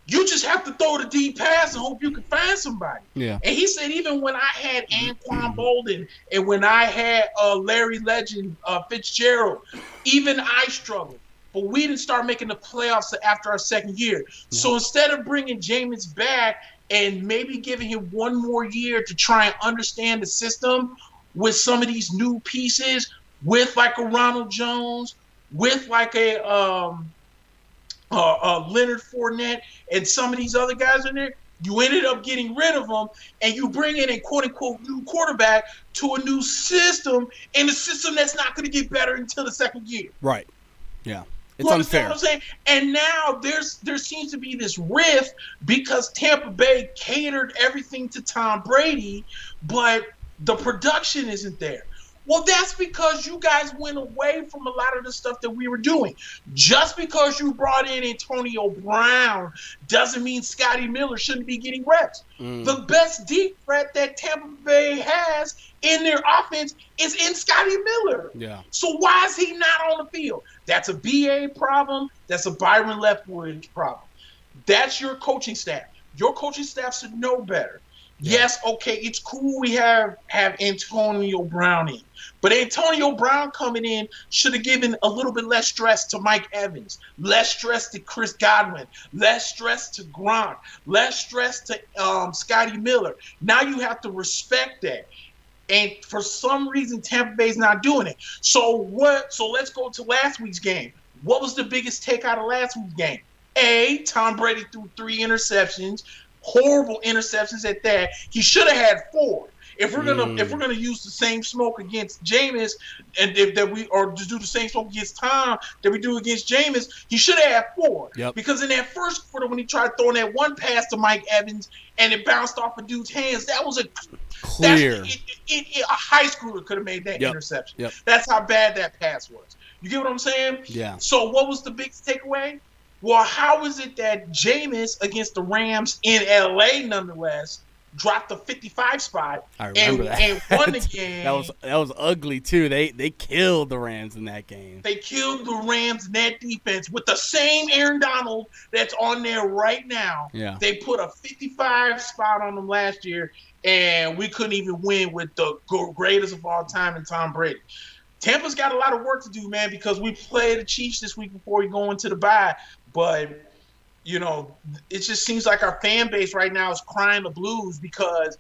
You just have to throw the deep pass and hope you can find somebody. Yeah. And he said even when I had Anquan Bolden and when I had Larry Legend, Fitzgerald, even I struggled. But we didn't start making the playoffs after our second year. Yeah. So instead of bringing Jameis back and maybe giving him one more year to try and understand the system with some of these new pieces, with like a Ronald Jones, with like a Leonard Fournette, and some of these other guys in there, you ended up getting rid of them, and you bring in a quote-unquote new quarterback to a new system, and a system that's not going to get better until the second year. Right. Yeah. It's you unfair. What I'm saying? And now there seems to be this rift because Tampa Bay catered everything to Tom Brady, but the production isn't there. Well, that's because you guys went away from a lot of the stuff that we were doing. Just because you brought in Antonio Brown doesn't mean Scotty Miller shouldn't be getting reps. The best deep threat that Tampa Bay has in their offense is in Scotty Miller. Yeah. So why is he not on the field? That's a BA problem. That's a Byron Leftwich problem. That's your coaching staff. Your coaching staff should know better. Yeah. Yes, okay, it's cool we have Antonio Brown in. But Antonio Brown coming in should have given a little bit less stress to Mike Evans, less stress to Chris Godwin, less stress to Gronk, less stress to Scotty Miller. Now you have to respect that. And for some reason, Tampa Bay's not doing it. So let's go to last week's game. What was the biggest take out of last week's game? Tom Brady threw 3 interceptions. Horrible interceptions at that. He should have had 4. If we're gonna use the same smoke against Jameis, and just do the same smoke against Tom that we do against Jameis, he should have had 4. Yep. Because in that first quarter, when he tried throwing that one pass to Mike Evans and it bounced off a dude's hands, that was a clear. A high schooler could have made that interception. Yep. That's how bad that pass was. You get what I'm saying? Yeah. So what was the biggest takeaway? Well, how is it that Jameis against the Rams in LA nonetheless dropped the 55 spot I remember and won the game? that was ugly too. They killed the Rams in that game. They killed the Rams in that defense with the same Aaron Donald that's on there right now. Yeah. They put a 55 spot on them last year, and we couldn't even win with the greatest of all time in Tom Brady. Tampa's got a lot of work to do, man, because we play the Chiefs this week before we go into the bye. But, you know, it just seems like our fan base right now is crying the blues because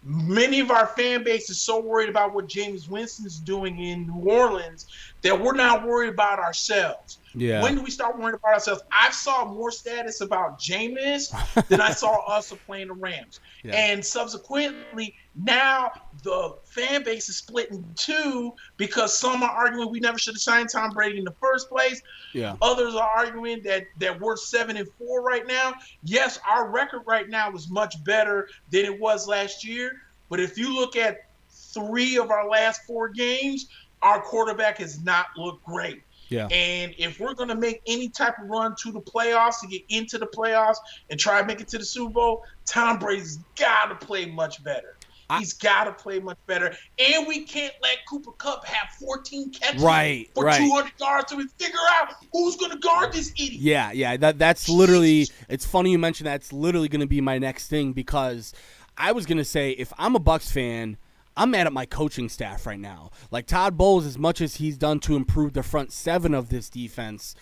many of our fan base is so worried about what Jameis Winston's doing in New Orleans that we're not worried about ourselves. Yeah. When do we start worrying about ourselves? I saw more status about Jameis than I saw us playing the Rams. Yeah. And subsequently, now the fan base is split in two because some are arguing we never should have signed Tom Brady in the first place. Yeah. Others are arguing that we're 7-4 right now. Yes, our record right now is much better than it was last year. But if you look at 3 of our last 4 games, our quarterback has not looked great. Yeah. And if we're going to make any type of run to the playoffs, to get into the playoffs and try to make it to the Super Bowl, Tom Brady's got to play much better. He's got to play much better. And we can't let Cooper Kupp have 14 catches for 200 yards so we figure out who's going to guard this idiot. Yeah. That's literally – it's funny you mentioned that. It's literally going to be my next thing because I was going to say if I'm a Bucs fan – I'm mad at my coaching staff right now. Like Todd Bowles, as much as he's done to improve the front 7 of this defense,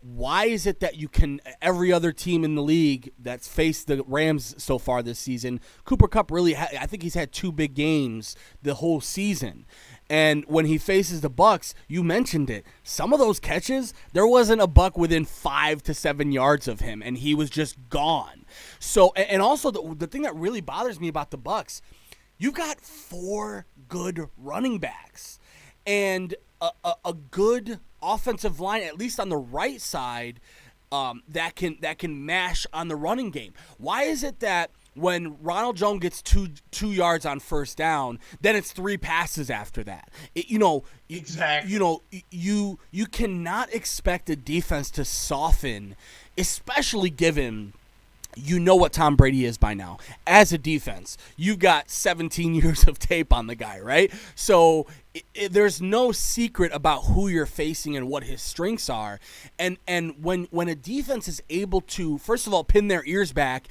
why is it that you can every other team in the league that's faced the Rams so far this season, Cooper Kupp really I think he's had 2 big games the whole season. And when he faces the Bucs, you mentioned it. Some of those catches, there wasn't a Buck within 5 to 7 yards of him, and he was just gone. So, and also the thing that really bothers me about the Bucs, you've got 4 good running backs and a good offensive line, at least on the right side, that can mash on the running game. Why is it that when Ronald Jones gets two yards on first down, then it's 3 passes after that? Exactly. You cannot expect a defense to soften, especially given you know what Tom Brady is by now. As a defense, you've got 17 years of tape on the guy, right? So there's no secret about who you're facing and what his strengths are. And when a defense is able to, first of all, pin their ears back,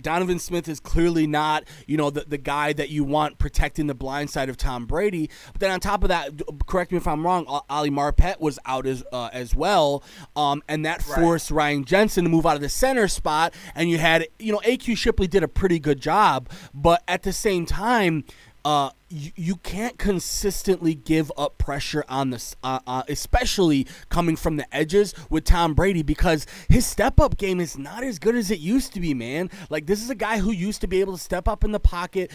Donovan Smith is clearly not, the guy that you want protecting the blind side of Tom Brady. But then on top of that, correct me if I'm wrong, Ali Marpet was out as well, and that forced Ryan Jensen to move out of the center spot. And you had, A.Q. Shipley did a pretty good job, but at the same time, you can't consistently give up pressure on this, especially coming from the edges with Tom Brady, because his step-up game is not as good as it used to be, man. Like, this is a guy who used to be able to step up in the pocket,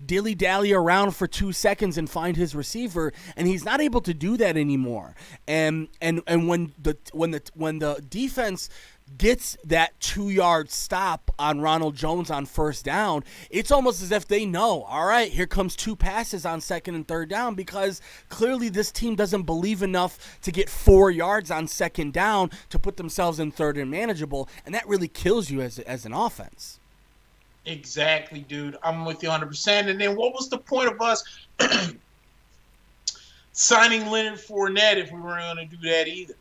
dilly-dally around for 2 seconds and find his receiver, and he's not able to do that anymore. And when the defense gets that 2-yard stop on Ronald Jones on first down, it's almost as if they know, all right, here comes 2 passes on second and third down, because clearly this team doesn't believe enough to get 4 yards on second down to put themselves in third and manageable, and that really kills you as an offense. Exactly, dude. I'm with you 100%. And then what was the point of us signing Leonard Fournette if we weren't going to do that either?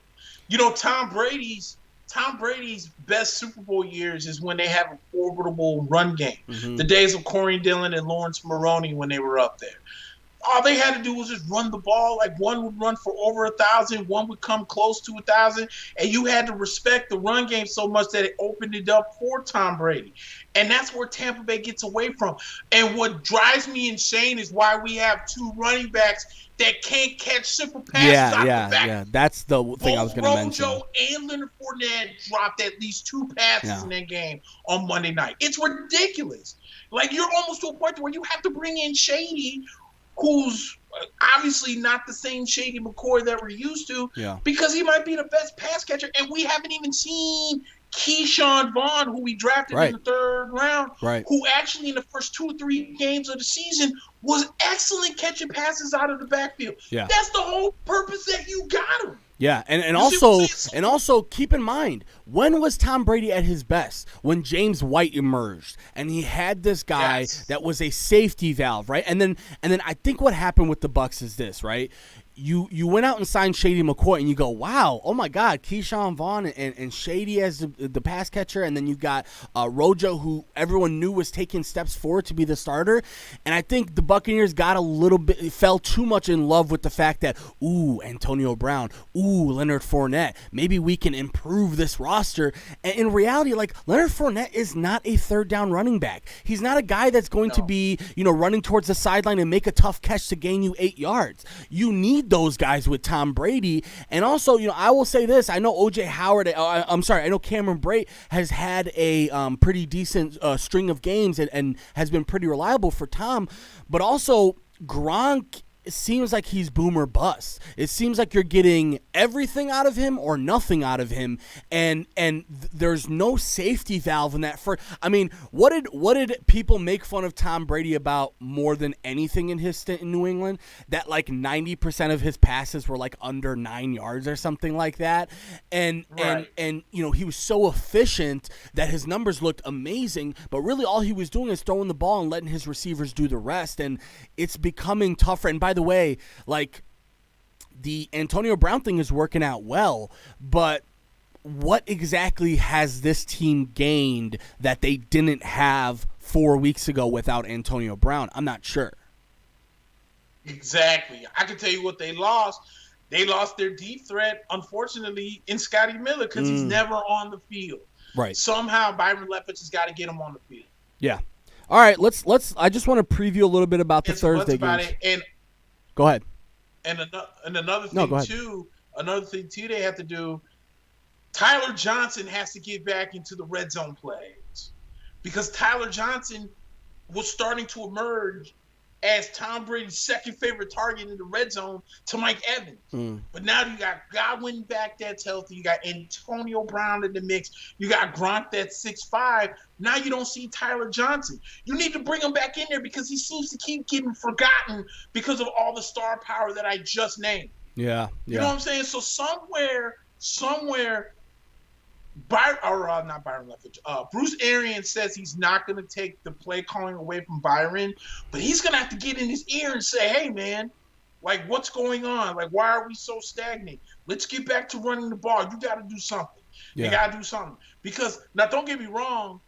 Tom Brady's best Super Bowl years is when they have a formidable run game. Mm-hmm. The days of Corey Dillon and Lawrence Maroney when they were up there. All they had to do was just run the ball. Like, one would run for over 1,000, one would come close to 1,000, and you had to respect the run game so much that it opened it up for Tom Brady. And that's where Tampa Bay gets away from. And what drives me insane is why we have 2 running backs that can't catch simple passes out the back. Yeah, that's the thing I was going to mention. Rojo and Leonard Fournette dropped at least 2 passes in that game on Monday night. It's ridiculous. Like, you're almost to a point where you have to bring in Shady, who's obviously not the same Shady McCoy that we're used to, because he might be the best pass catcher, and we haven't even seen Keyshawn Vaughn, who we drafted in the 3rd round, who actually in the first 2 or 3 games of the season was excellent catching passes out of the backfield. Yeah. That's the whole purpose that you got him. Yeah, and also keep in mind, when was Tom Brady at his best? When James White emerged and he had this guy that was a safety valve, right? And then I think what happened with the Bucs is this, right? You went out and signed Shady McCoy, and you go, wow, oh my God, Keyshawn Vaughn and Shady as the pass catcher, and then you got Rojo, who everyone knew was taking steps forward to be the starter. And I think the Buccaneers fell too much in love with the fact that, ooh, Antonio Brown, ooh, Leonard Fournette, maybe we can improve this roster. And in reality, like, Leonard Fournette is not a 3rd down running back. He's not a guy that's going to be, running towards the sideline and make a tough catch to gain you 8 yards. You need those guys with Tom Brady. And also, I will say this. I know O.J. Howard, I know Cameron Brate has had a pretty decent string of games and has been pretty reliable for Tom. But also, Gronk, it seems like he's boom or bust. It seems like you're getting everything out of him or nothing out of him, and there's no safety valve in that. What did people make fun of Tom Brady about more than anything in his stint in New England? That like 90% of his passes were like under 9 yards or something like that, and he was so efficient that his numbers looked amazing, but really all he was doing is throwing the ball and letting his receivers do the rest, and it's becoming tougher. And by the way, like, the Antonio Brown thing is working out well, but what exactly has this team gained that they didn't have 4 weeks ago without Antonio Brown? I'm not sure. Exactly. I can tell you what they lost. They lost their deep threat, unfortunately, in Scotty Miller because he's never on the field. Right. Somehow Byron Leftwich has got to get him on the field. Yeah. All right, let's I just want to preview a little bit about the Thursday games. Go ahead. And another thing too they have to do, Tyler Johnson has to get back into the red zone plays because Tyler Johnson was starting to emerge as Tom Brady's 2nd favorite target in the red zone to Mike Evans. But now you got Godwin back that's healthy. You got Antonio Brown in the mix. You got Gronk that's 6'5". Now you don't see Tyler Johnson. You need to bring him back in there because he seems to keep getting forgotten because of all the star power that I just named. Yeah. You know what I'm saying? So somewhere, not Byron Leftwich. Bruce Arians says he's not going to take the play calling away from Byron, but he's going to have to get in his ear and say, hey, man, like, what's going on? Like, why are we so stagnant? Let's get back to running the ball. You got to do something. Yeah. You got to do something. Because, now, don't get me wrong,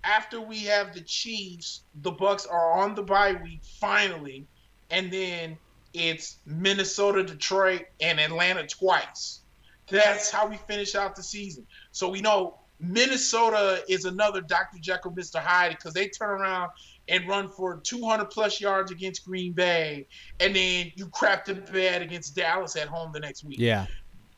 after we have the Chiefs, the Bucs are on the bye week, finally, and then it's Minnesota, Detroit, and Atlanta twice. That's how we finish out the season. So we know Minnesota is another Dr. Jekyll, Mr. Hyde, because they turn around and run for 200-plus yards against Green Bay, and then you crap the bed against Dallas at home the next week. Yeah.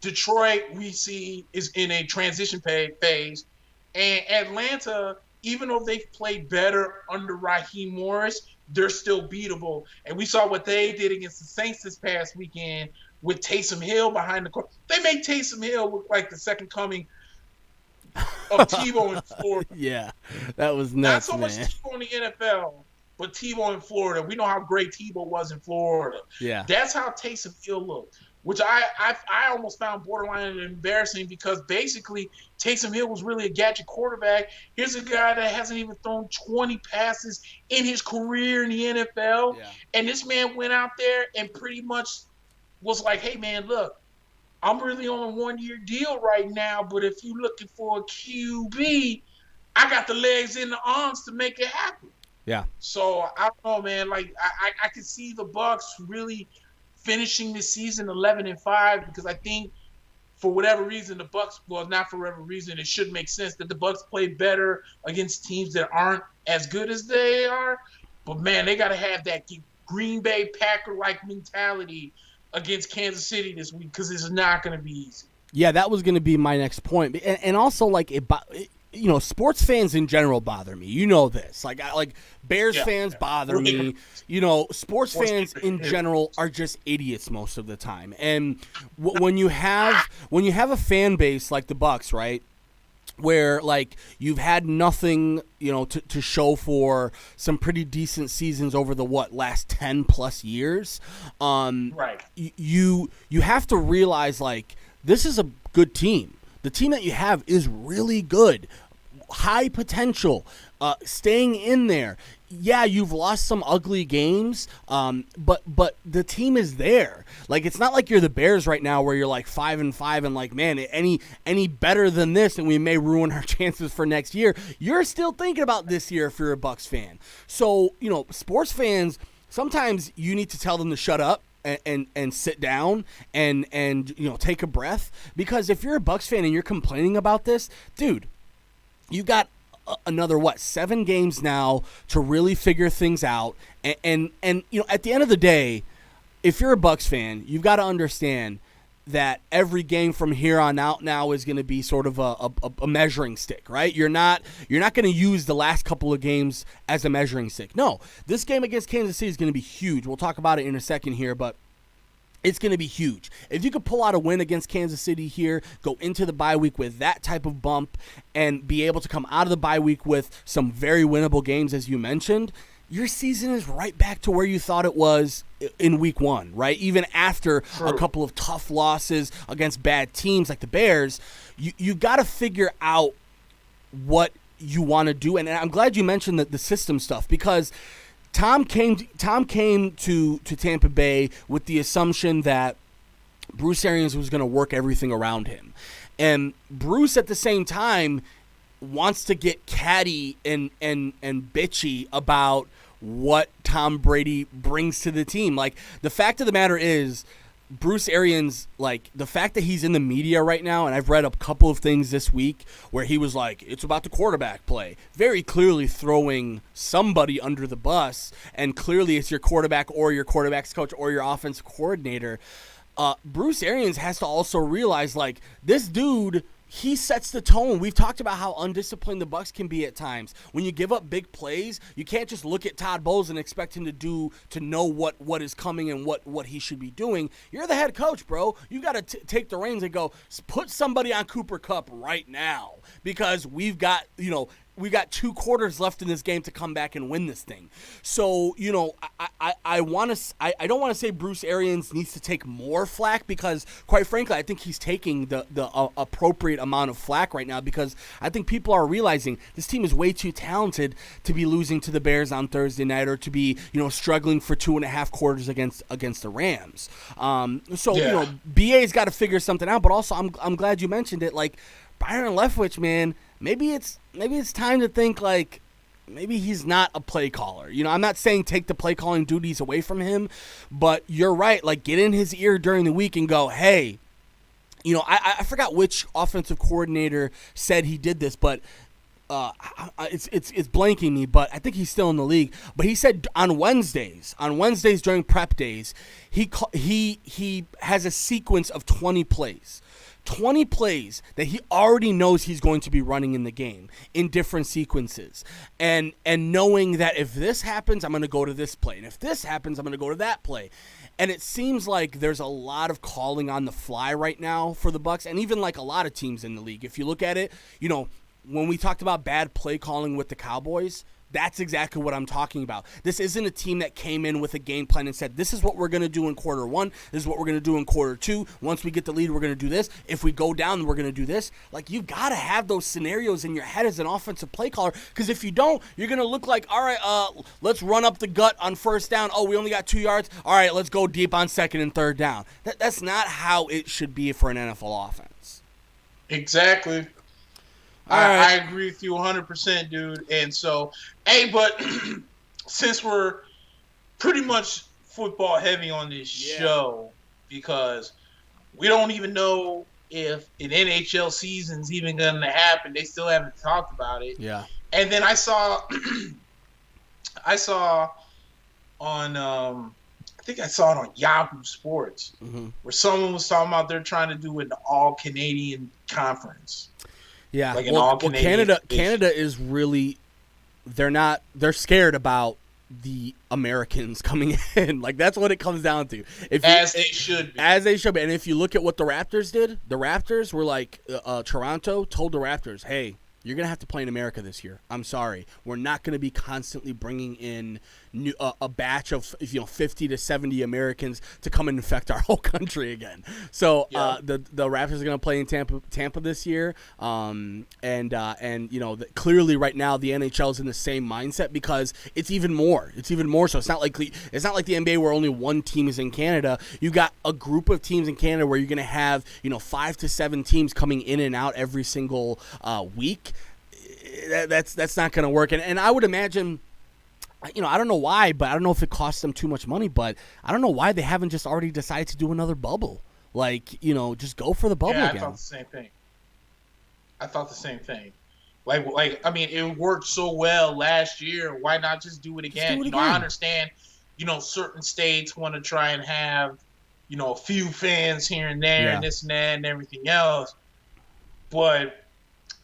Detroit, we see, is in a transition phase. And Atlanta, even though they've played better under Raheem Morris, they're still beatable. And we saw what they did against the Saints this past weekend with Taysom Hill behind the court. They made Taysom Hill look like the second coming of Tebow in Florida. Yeah, that was nuts, Not so much Tebow in the NFL, but Tebow in Florida. We know how great Tebow was in Florida. Yeah. That's how Taysom Hill looked, which I almost found borderline embarrassing because basically Taysom Hill was really a gadget quarterback. Here's a guy that hasn't even thrown 20 passes in his career in the NFL. Yeah. And this man went out there and pretty much was like, hey, man, look, I'm really on a 1-year deal right now, but if you're looking for a QB, I got the legs and the arms to make it happen. Yeah. So, I don't know, man. Like, I can see the Bucs really finishing the season 11-5 because I think for whatever reason, the Bucs, well, not for whatever reason, it should make sense that the Bucs play better against teams that aren't as good as they are. But, man, they got to have that Green Bay Packer-like mentality against Kansas City this week because it's not going to be easy. Yeah, that was going to be my next point. And also, like, sports fans in general bother me. You know this. Like Bears fans bother me. Sports fans in general are just idiots most of the time. And when you have a fan base like the Bucs, right? where like you've had nothing, to show for some pretty decent seasons over the last 10 plus years. Right. You have to realize like this is a good team. The team that you have is really good, high potential, staying in there. Yeah, you've lost some ugly games, but the team is there. Like, it's not like you're the Bears right now where you're like 5-5 and like, man, any better than this and we may ruin our chances for next year. You're still thinking about this year if you're a Bucs fan. So, sports fans, sometimes you need to tell them to shut up and sit down and take a breath, because if you're a Bucs fan and you're complaining about this, dude, you got another 7 games now to really figure things out, and at the end of the day, if you're a Bucs fan, you've got to understand that every game from here on out now is going to be sort of a measuring stick, right? You're not going to use the last couple of games as a measuring stick. No, this game against Kansas City is going to be huge. We'll talk about it in a second here, but it's going to be huge. If you could pull out a win against Kansas City here, go into the bye week with that type of bump, and be able to come out of the bye week with some very winnable games, as you mentioned, your season is right back to where you thought it was in week 1, right? Even after a couple of tough losses against bad teams like the Bears, you got to figure out what you want to do. And I'm glad you mentioned the system stuff, because Tom came to Tampa Bay with the assumption that Bruce Arians was going to work everything around him. And Bruce, at the same time, wants to get catty and bitchy about what Tom Brady brings to the team. Like, the fact of the matter is, Bruce Arians, like, the fact that he's in the media right now, and I've read a couple of things this week where he was like, it's about the quarterback play, very clearly throwing somebody under the bus, and clearly it's your quarterback or your quarterback's coach or your offensive coordinator. Bruce Arians has to also realize, like, this dude, he sets the tone. We've talked about how undisciplined the Bucs can be at times. When you give up big plays, you can't just look at Todd Bowles and expect him to know what is coming and what he should be doing. You're the head coach, bro. You got to take the reins and go, put somebody on Cooper Kupp right now, because we've got 2 quarters left in this game to come back and win this thing. So, I don't want to say Bruce Arians needs to take more flack, because quite frankly, I think he's taking the appropriate amount of flack right now, because I think people are realizing this team is way too talented to be losing to the Bears on Thursday night, or to be, struggling for 2.5 quarters against the Rams. BA's got to figure something out, but also I'm glad you mentioned it. Like, Byron Leftwich, man, maybe it's time to think, like, maybe he's not a play caller. I'm not saying take the play calling duties away from him, but you're right. Like, get in his ear during the week and go, hey, I forgot which offensive coordinator said he did this, but it's blanking me, but I think he's still in the league. But he said on Wednesdays during prep days, he has a sequence of 20 plays that he already knows he's going to be running in the game in different sequences, and knowing that if this happens, I'm going to go to this play, and if this happens, I'm going to go to that play. And it seems like there's a lot of calling on the fly right now for the Bucs, and even like a lot of teams in the league. If you look at it, when we talked about bad play calling with the Cowboys, that's exactly what I'm talking about. This isn't a team that came in with a game plan and said, this is what we're going to do in quarter 1. This is what we're going to do in quarter 2. Once we get the lead, we're going to do this. If we go down, we're going to do this. Like, you've got to have those scenarios in your head as an offensive play caller, because if you don't, you're going to look like, all right, let's run up the gut on first down. Oh, we only got 2 yards. All right, let's go deep on second and third down. That's not how it should be for an NFL offense. Exactly. I agree with you 100%, dude. And so, but since we're pretty much football heavy on this show, because we don't even know if an NHL season's even going to happen. They still haven't talked about it. Yeah. And then I saw on, I think I saw it on Yahoo Sports, where someone was talking about they're trying to do an all-Canadian conference. Yeah, Canada is really, they're scared about the Americans coming in. Like, that's what it comes down to. As they should be. As they should be. And if you look at what the Raptors did, the Raptors were like, Toronto told the Raptors, hey, you're going to have to play in America this year. I'm sorry. We're not going to be constantly bringing in a batch of 50 to 70 Americans to come and infect our whole country again. So the Raptors are going to play in Tampa this year. Clearly right now the NHL is in the same mindset because it's even more. It's even more so. It's not like the NBA where only one team is in Canada. You got a group of teams in Canada where you're going to have 5 to 7 teams coming in and out every single week. That's not going to work. And I would imagine, I don't know why, but I don't know if it costs them too much money, but I don't know why they haven't just already decided to do another bubble. Like, just go for the bubble again. I thought the same thing. Like I mean, it worked so well last year. Why not just do it again? I understand, certain states want to try and have, a few fans here and there and this and that and everything else. But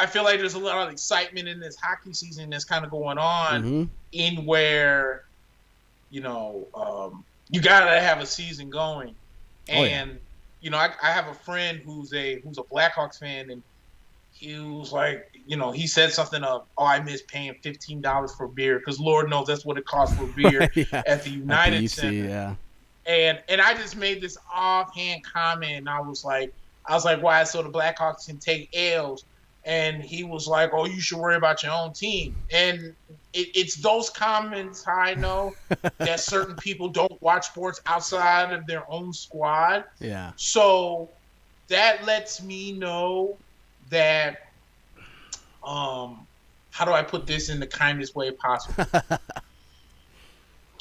I feel like there's a lot of excitement in this hockey season that's kind of going on in where, you gotta have a season going. And, I have a friend who's a Blackhawks fan, and he was like, he said something of, I miss paying $15 for beer, because Lord knows that's what it costs for beer at the United Center. Yeah. And I just made this offhand comment, and I was like, why? So the Blackhawks can take L's. And he was like, oh, you should worry about your own team. And it's those comments I know that certain people don't watch sports outside of their own squad. Yeah. So that lets me know that, how do I put this in the kindest way possible?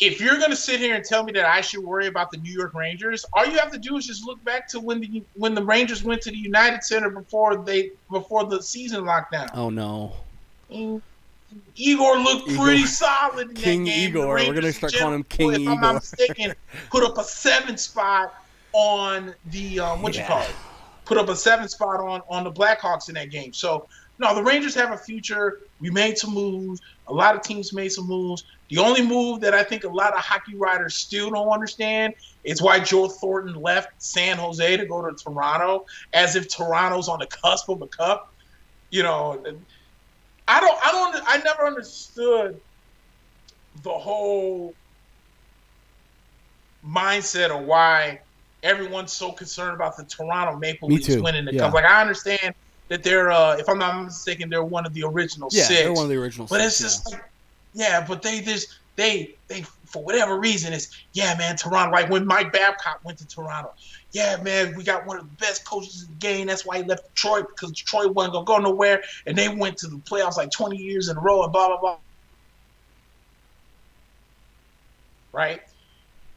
If you're going to sit here and tell me that I should worry about the New York Rangers, all you have to do is just look back to when the Rangers went to the United Center before the season lockdown. Oh no! Igor looked pretty solid in King that game. Igor. We're going to start calling him King Igor. If I'm not mistaken, put up a 7 spot on the Put up a 7 spot on the Blackhawks in that game. So no, the Rangers have a future. We made some moves. A lot of teams made some moves. The only move that I think a lot of hockey writers still don't understand is why Joe Thornton left San Jose to go to Toronto, as if Toronto's on the cusp of a cup. I never understood the whole mindset of why everyone's so concerned about the Toronto Maple Leafs winning the cup. Like, I understand that they're, if I'm not mistaken, they're one of the original 6. Yeah, they're one of the original 6. But it's just like, but they for whatever reason, it's, man, Toronto. Like when Mike Babcock went to Toronto, man, we got one of the best coaches in the game. That's why he left Detroit, because Detroit wasn't going to go nowhere. And they went to the playoffs like 20 years in a row and blah, blah, blah. Right?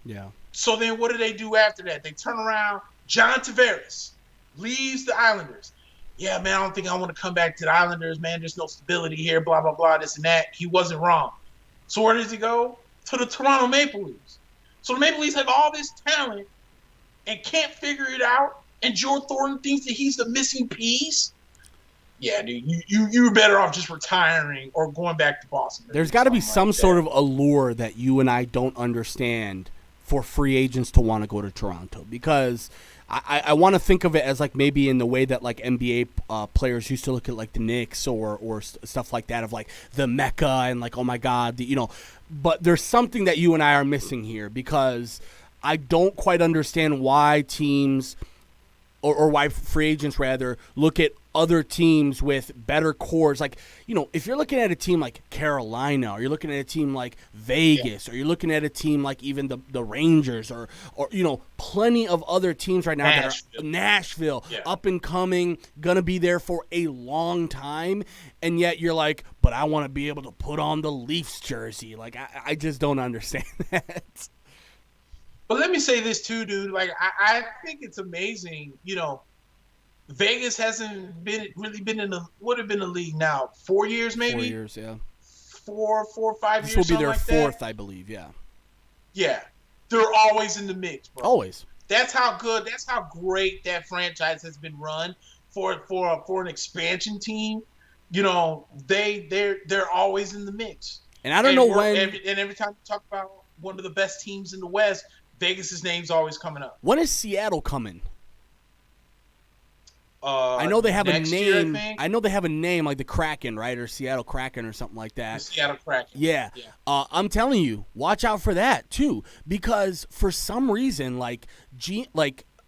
Yeah. So then what do they do after that? They turn around. John Tavares leaves the Islanders. Yeah, man, I don't think I want to come back to the Islanders, man. There's no stability here, blah, blah, blah, this and that. He wasn't wrong. So where does he go? To the Toronto Maple Leafs. So the Maple Leafs have all this talent and can't figure it out, and Joe Thornton thinks that he's the missing piece? Yeah, dude, you're better off just retiring or going back to Boston. There's got to be some sort of allure that you and I don't understand for free agents to want to go to Toronto, because I want to think of it as like maybe in the way that like NBA players used to look at like the Knicks or stuff like that, of like the Mecca and like, oh my God, but there's something that you and I are missing here, because I don't quite understand why teams or why free agents rather look at other teams with better cores. Like, if you're looking at a team like Carolina, or you're looking at a team like Vegas, or you're looking at a team like even the Rangers, or plenty of other teams right now that are Nashville, up and coming, gonna be there for a long time, and yet you're like, but I want to be able to put on the Leafs jersey. Like, I just don't understand that. But let me say this too, dude. Like, I think it's amazing, Vegas hasn't been in the league now 4 years, maybe 4 years, yeah, 4 or 5 years. This will be their like 4th, that. I believe. Yeah, they're always in the mix, bro. Always. That's how great that franchise has been run for an expansion team. They're always in the mix. And I don't know when. Every time you talk about one of the best teams in the West, Vegas's name's always coming up. When is Seattle coming? I know they have a name. Year, I know they have a name like the Kraken, right, or Seattle Kraken or something like that. The Seattle Kraken. Yeah. I'm telling you, watch out for that too, because for some reason,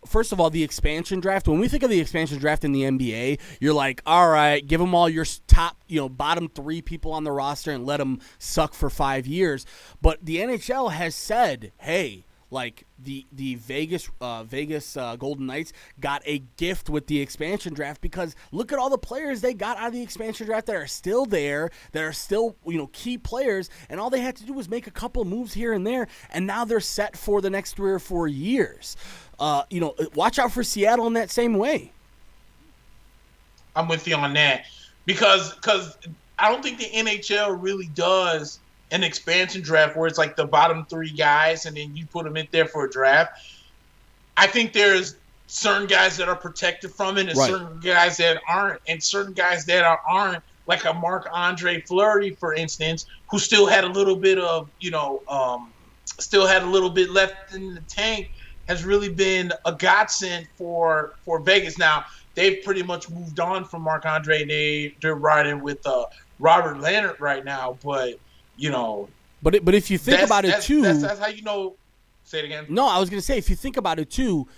first of all, the expansion draft. When we think of the expansion draft in the NBA, you're like, all right, give them all your top, bottom 3 people on the roster and let them suck for 5 years. But the NHL has said, hey. Like the Vegas Golden Knights got a gift with the expansion draft, because look at all the players they got out of the expansion draft that are still there, that are still key players, and all they had to do was make a couple moves here and there, and now they're set for the next 3 or 4 years. Watch out for Seattle in that same way. I'm with you on that, because I don't think the NHL really does an expansion draft where it's like the bottom 3 guys and then you put them in there for a draft. I think there's certain guys that are protected from it and certain guys that aren't, and certain guys that aren't, like a Marc-Andre Fleury, for instance, who still had a little bit of, still had a little bit left in the tank, has really been a godsend for Vegas. Now, they've pretty much moved on from Marc-Andre. They're riding with Robert Leonard right now, but But if you think about it too, that's how you know. Say it again. No, I was gonna say, if you think about it too,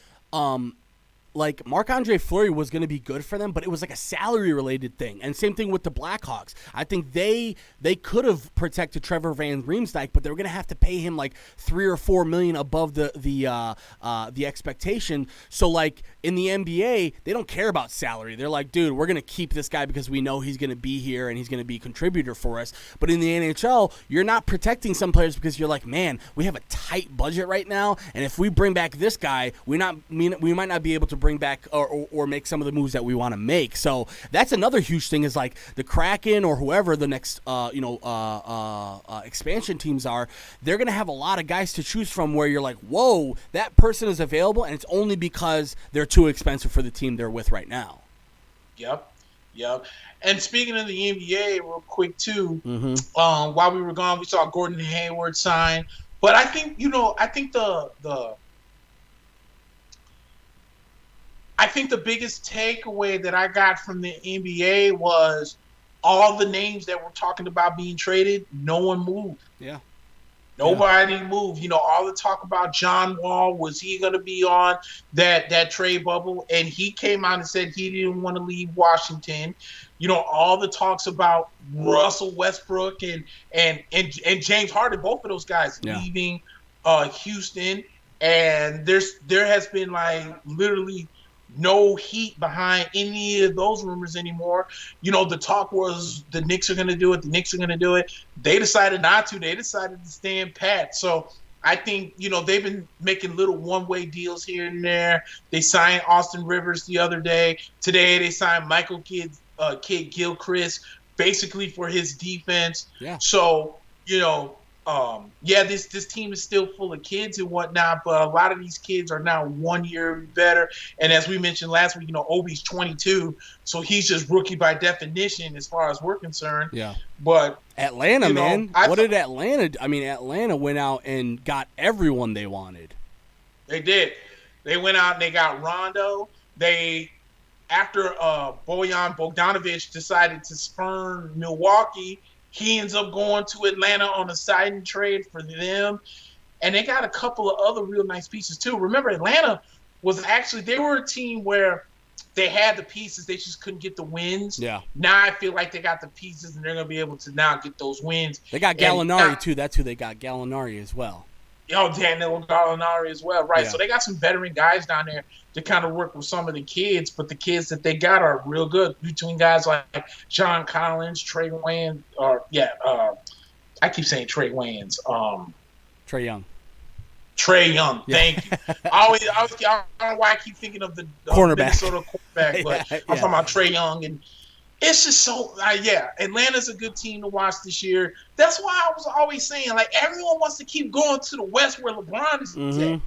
like Marc-Andre Fleury was going to be good for them, but it was like a salary-related thing. And same thing with the Blackhawks. I think they could have protected Trevor Van Riemsdyk, but they were going to have to pay him like $3 or $4 million above the expectation. So like in the NBA, they don't care about salary. They're like, dude, we're going to keep this guy because we know he's going to be here and he's going to be a contributor for us. But in the NHL, you're not protecting some players because you're like, man, we have a tight budget right now, and if we bring back this guy, we might not be able to bring back or make some of the moves that we want to make. So that's another huge thing, is like the Kraken or whoever the next expansion teams are, they're going to have a lot of guys to choose from where you're like, whoa, that person is available, and it's only because they're too expensive for the team they're with right now. Yep. And speaking of the NBA, real quick too, while we were gone, we saw Gordon Hayward sign. But I think the biggest takeaway that I got from the NBA was all the names that were talking about being traded, no one moved. Yeah. Nobody moved. All the talk about John Wall, was he going to be on that trade bubble? And he came out and said he didn't want to leave Washington. All the talks about Russell Westbrook and James Harden, both of those guys leaving Houston. And there has been like literally no heat behind any of those rumors anymore. The talk was the Knicks are going to do it. They decided not to. They decided to stand pat. So I think, they've been making little one-way deals here and there. They signed Austin Rivers the other day. Today they signed Michael Kidd Gilchrist, basically for his defense. Yeah. So, this team is still full of kids and whatnot, but a lot of these kids are now 1 year better. And as we mentioned last week, Obi's 22, so he's just rookie by definition as far as we're concerned. Yeah. But Atlanta, man, what did Atlanta? I mean, Atlanta went out and got everyone they wanted. They did. They went out and they got Rondo. After Bojan Bogdanovic decided to spurn Milwaukee, he ends up going to Atlanta on a signing trade for them. And they got a couple of other real nice pieces, too. Remember, Atlanta they were a team where they had the pieces. They just couldn't get the wins. Yeah. Now I feel like they got the pieces, and they're going to be able to now get those wins. They got Gallinari, too. That's who they got, Gallinari as well. Daniel Gallinari as well. Right. Yeah. So they got some veteran guys down there to kind of work with some of the kids, but the kids that they got are real good, between guys like John Collins, Trey Wayne, I keep saying Trey Wayans. Trey Young. Yeah. Thank you. I don't know why I keep thinking of the cornerback. Minnesota quarterback, but I'm talking about Trey Young, and it's just so Atlanta's a good team to watch this year. That's why I was always saying, like, everyone wants to keep going to the West where LeBron is at.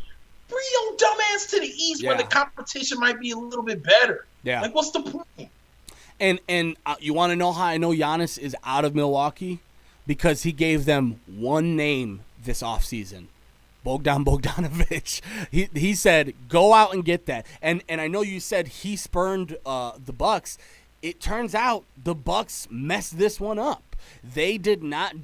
Bring your dumb ass to the East where the competition might be a little bit better. Yeah. Like, what's the point? And you want to know how I know Giannis is out of Milwaukee? because he gave them one name this offseason. Bogdanovich. He said, go out and get that. And I know you said he spurned the Bucks. It turns out the Bucks messed this one up. They did not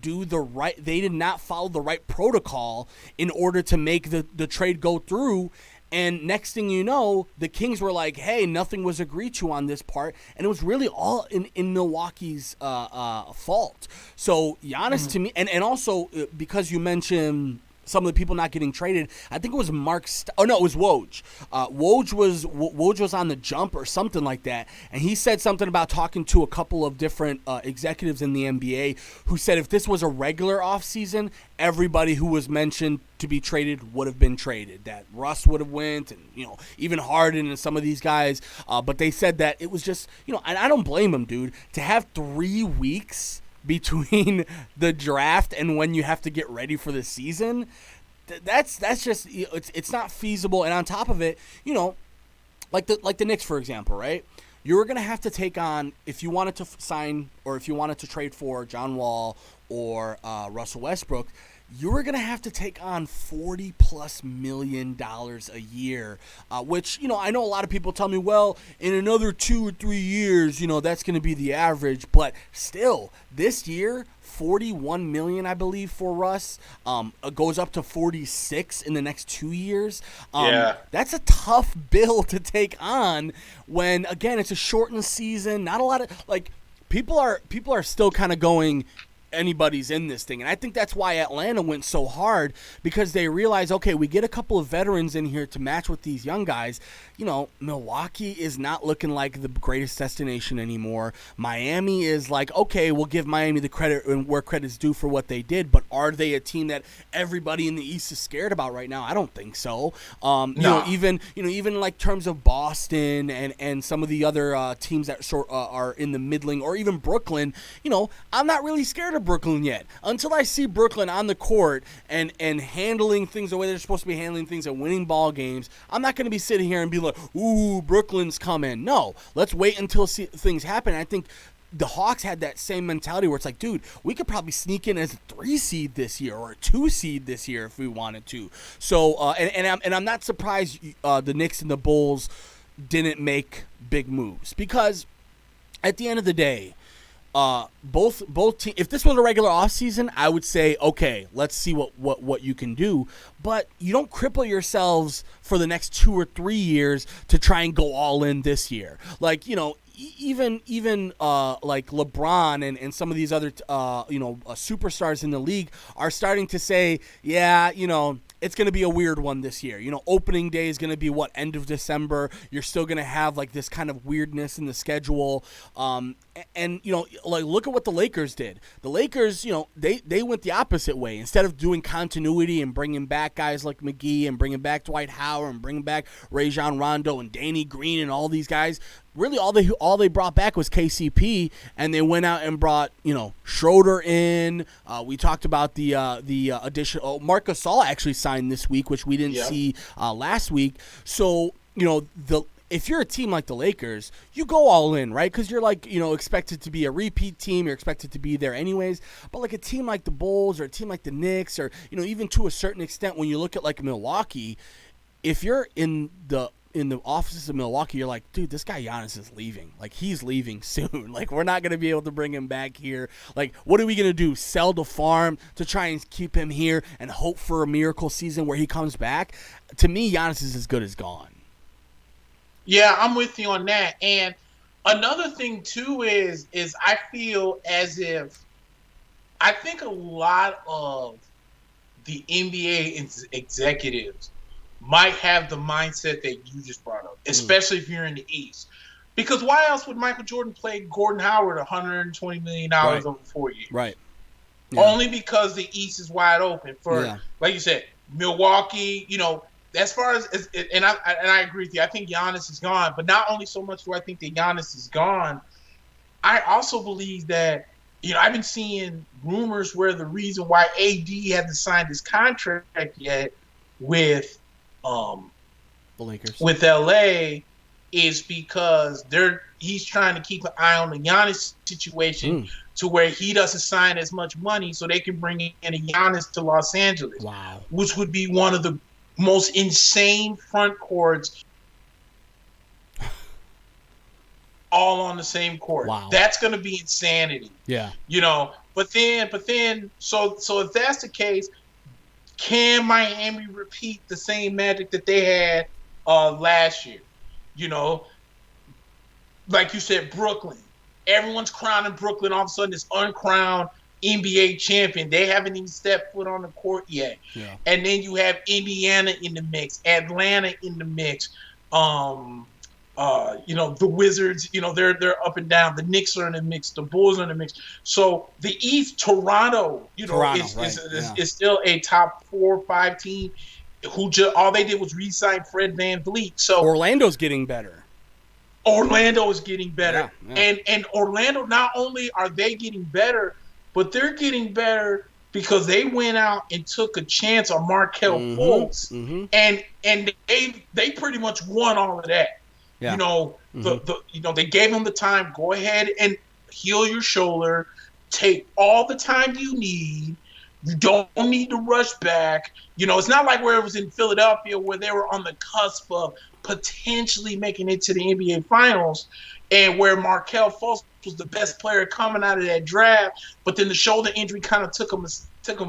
follow the right protocol in order to make the trade go through. And next thing you know, the Kings were like, hey, nothing was agreed to on this part. And it was really all in Milwaukee's fault. So Giannis to me, and also because you mentioned some of the people not getting traded, I think it was it was Woj. Woj was on the jump or something like that, and he said something about talking to a couple of different executives in the NBA who said if this was a regular offseason, everybody who was mentioned to be traded would have been traded. That Russ would have went, and even Harden and some of these guys. But they said that it was just and I don't blame them, dude, to have 3 weeks between the draft and when you have to get ready for the season. That's just it's not feasible. And on top of it, like the Knicks, for example, right? You were gonna have to take on, if you wanted to sign or if you wanted to trade for John Wall or Russell Westbrook, you were going to have to take on $40+ million a year, which, I know a lot of people tell me, well, in another 2 or 3 years, that's going to be the average. But still, this year, $41 million, I believe, for Russ. Goes up to 46 in the next 2 years. That's a tough bill to take on when, again, it's a shortened season. Not a lot of, people are still kind of going, anybody's in this thing. And I think that's why Atlanta went so hard, because they realized, okay, we get a couple of veterans in here to match with these young guys. Milwaukee is not looking like the greatest destination anymore. Miami is like, okay, we'll give Miami the credit and where credit's due for what they did, but are they a team that everybody in the East is scared about right now? I don't think so. No. Even like terms of Boston and some of the other teams that are in the middling, or even Brooklyn, I'm not really scared of Brooklyn yet until I see Brooklyn on the court and handling things the way they're supposed to be handling things and winning ball games. I'm not going to be sitting here and be like, ooh, Brooklyn's coming. No, let's wait until things happen. I think the Hawks had that same mentality where it's like, dude, we could probably sneak in as a 3 seed this year or a 2 seed this year if we wanted to. So, I'm not surprised the Knicks and the Bulls didn't make big moves, because at the end of the day, both teams, if this was a regular offseason, I would say, okay, let's see what you can do. But you don't cripple yourselves for the next 2 or 3 years to try and go all in this year. Like, even like LeBron and some of these other superstars in the league are starting to say, yeah, it's going to be a weird one this year. Opening day is going to be end of December. You're still going to have like this kind of weirdness in the schedule. And look at what the Lakers did. The Lakers, they went the opposite way. Instead of doing continuity and bringing back guys like McGee and bringing back Dwight Howard and bringing back Rajon Rondo and Danny Green and all these guys, really all they brought back was KCP, and they went out and brought Schroeder in. We talked about the addition. Marc Gasol actually signed this week, which we didn't see last week. So if you're a team like the Lakers, you go all in, right? Because you're expected to be a repeat team. You're expected to be there anyways. But like a team like the Bulls or a team like the Knicks, or even to a certain extent when you look at like Milwaukee, if you're in the offices of Milwaukee, you're like, dude, this guy Giannis is leaving. Like, he's leaving soon. Like, we're not going to be able to bring him back here. Like, what are we going to do? Sell the farm to try and keep him here and hope for a miracle season where he comes back? To me, Giannis is as good as gone. Yeah, I'm with you on that. And another thing too is I feel as if I think a lot of the NBA executives might have the mindset that you just brought up, especially if you're in the East. Because why else would Michael Jordan play Gordon Howard $120 million over 4 years? Right. Yeah. Only because the East is wide open for, like you said, Milwaukee. As far as and I agree with you. I think Giannis is gone, but not only so much do I think that Giannis is gone, I also believe that I've been seeing rumors where the reason why AD hasn't signed his contract yet with the Lakers, with LA, is because he's trying to keep an eye on the Giannis situation to where he doesn't sign as much money so they can bring in a Giannis to Los Angeles. Wow. Which would be one of the most insane front courts all on the same court. Wow. That's going to be insanity. Yeah. But then, so if that's the case, can Miami repeat the same magic that they had last year? Like you said, Brooklyn. Everyone's crowning Brooklyn. All of a sudden, this uncrowned NBA champion. They haven't even stepped foot on the court yet. Yeah. And then you have Indiana in the mix, Atlanta in the mix. The Wizards, they're up and down. The Knicks are in the mix. The Bulls are in the mix. So the East, Toronto, is still a top 4 or 5 team who all they did was re-sign Fred VanVleet. So Orlando's getting better. Orlando is getting better. Yeah. And Orlando, not only are they getting better, but they're getting better because they went out and took a chance on Markelle Fultz. Mm-hmm. And they pretty much won all of that. Yeah. They gave him the time. Go ahead and heal your shoulder. Take all the time you need. You don't need to rush back. It's not like where it was in Philadelphia where they were on the cusp of potentially making it to the NBA Finals, and where Markelle Fultz was the best player coming out of that draft, but then the shoulder injury kind of took him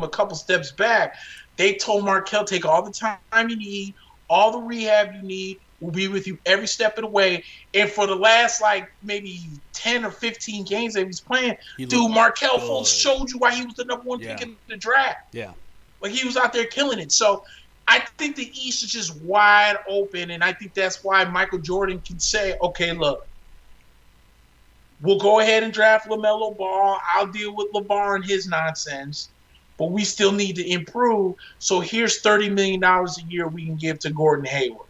a couple steps back. They told Markelle, take all the time you need, all the rehab you need. We'll be with you every step of the way. And for the last, maybe 10 or 15 games that he's playing, Markelle Fultz showed you why he was the number 1 pick in the draft. Yeah. He was out there killing it. So I think the East is just wide open, and I think that's why Michael Jordan can say, okay, look, we'll go ahead and draft LaMelo Ball. I'll deal with LeVar and his nonsense, but we still need to improve. So here's $30 million a year we can give to Gordon Hayward.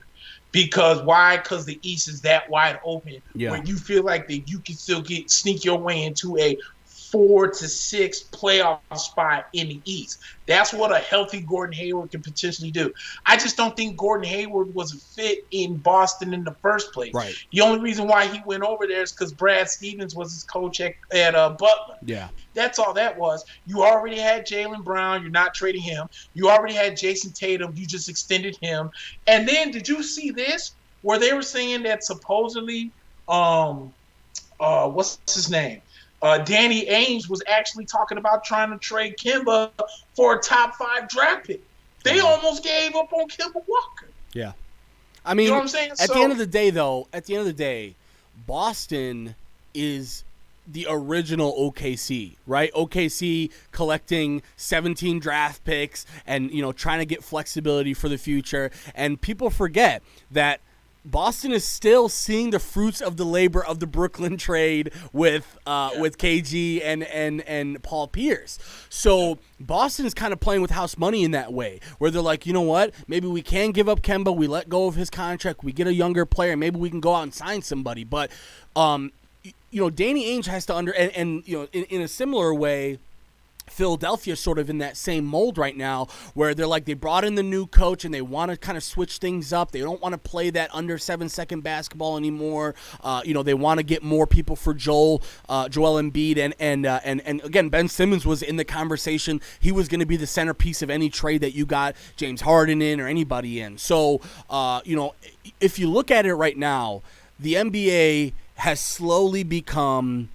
Because why? Because the East is that wide open where you feel like that you can still sneak your way into a 4 to 6 playoff spot in the East. That's what a healthy Gordon Hayward can potentially do. I just don't think Gordon Hayward was a fit in Boston in the first place. Right. The only reason why he went over there is because Brad Stevens was his coach at Butler. Yeah. That's all that was. You already had Jaylen Brown. You're not trading him. You already had Jason Tatum. You just extended him. And then did you see this where they were saying that supposedly, what's his name? Danny Ainge was actually talking about trying to trade Kemba for a top 5 draft pick. They almost gave up on Kemba Walker. Yeah. I mean, you know what I'm saying? At the end of the day, Boston is the original OKC, right? OKC collecting 17 draft picks and, trying to get flexibility for the future. And people forget that Boston is still seeing the fruits of the labor of the Brooklyn trade with KG and Paul Pierce. So Boston is kind of playing with house money in that way, where they're like, you know what? Maybe we can give up Kemba. We let go of his contract. We get a younger player. Maybe we can go out and sign somebody. But, Danny Ainge has to in a similar way, Philadelphia is sort of in that same mold right now where they're like, they brought in the new coach and they want to kind of switch things up. They don't want to play that under 7-second basketball anymore. They want to get more people for Joel Embiid and again, Ben Simmons was in the conversation. He was going to be the centerpiece of any trade that you got James Harden in or anybody in. So, if you look at it right now, the NBA has slowly become,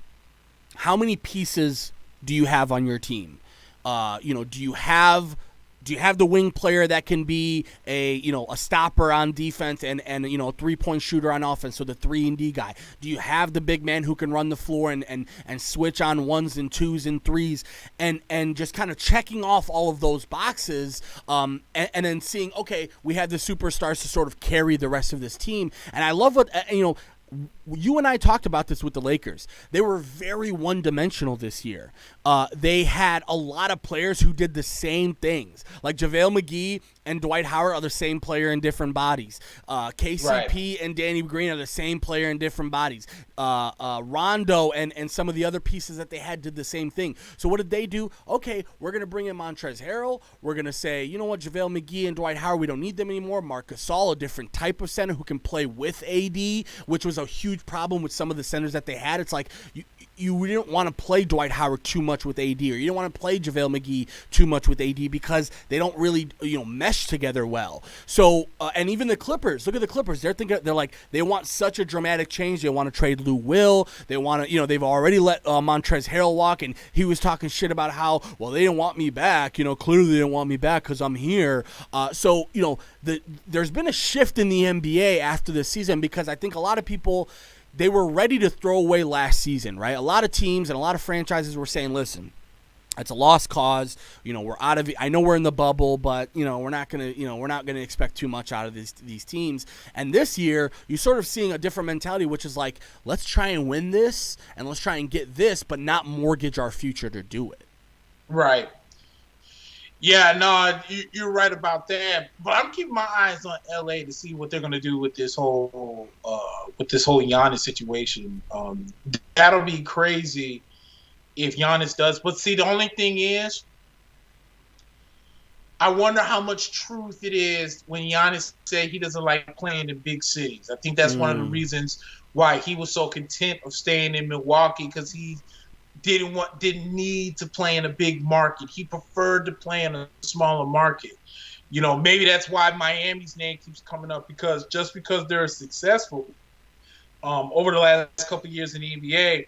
how many pieces do you have on your team? Do you have the wing player that can be a stopper on defense and a 3-point shooter on offense, so the 3-and-D guy? Do you have the big man who can run the floor and switch on 1s and 2s and 3s and just kind of checking off all of those boxes and then seeing, okay, we have the superstars to sort of carry the rest of this team. And I love what you and I talked about this with the Lakers. They were very one-dimensional this year. They had a lot of players who did the same things. Like JaVale McGee and Dwight Howard are the same player in different bodies. KCP and Danny Green are the same player in different bodies. Rondo and some of the other pieces that they had did the same thing. So what did they do? Okay, we're going to bring in Montrezl Harrell. We're going to say, you know what, JaVale McGee and Dwight Howard, we don't need them anymore. Marc Gasol, a different type of center who can play with AD, which was a huge problem with some of the centers that they had. It's like you didn't want to play Dwight Howard too much with AD, or you didn't want to play JaVale McGee too much with AD because they don't really, mesh together well. So, and even the Clippers, look at the Clippers. They want such a dramatic change. They want to trade Lou Will. They want to, they've already let Montrezl Harrell walk, and he was talking shit about how, well, they didn't want me back. Clearly they didn't want me back because I'm here. So, there's been a shift in the NBA after this season because I think a lot of people, they were ready to throw away last season, right? A lot of teams and a lot of franchises were saying, listen, it's a lost cause. We're out of it. I know we're in the bubble, but we're not gonna expect too much out of these teams. And this year, you're sort of seeing a different mentality, which is like, let's try and win this, and let's try and get this, but not mortgage our future to do it. Right. Yeah, no, you're right about that. But I'm keeping my eyes on LA to see what they're going to do with this whole Giannis situation. That'll be crazy if Giannis does. But see, the only thing is, I wonder how much truth it is when Giannis said he doesn't like playing in big cities. I think that's one of the reasons why he was so content of staying in Milwaukee, because he didn't need to play in a big market. He preferred to play in a smaller market. Maybe that's why Miami's name keeps coming up, because just because they're successful over the last couple of years in the NBA,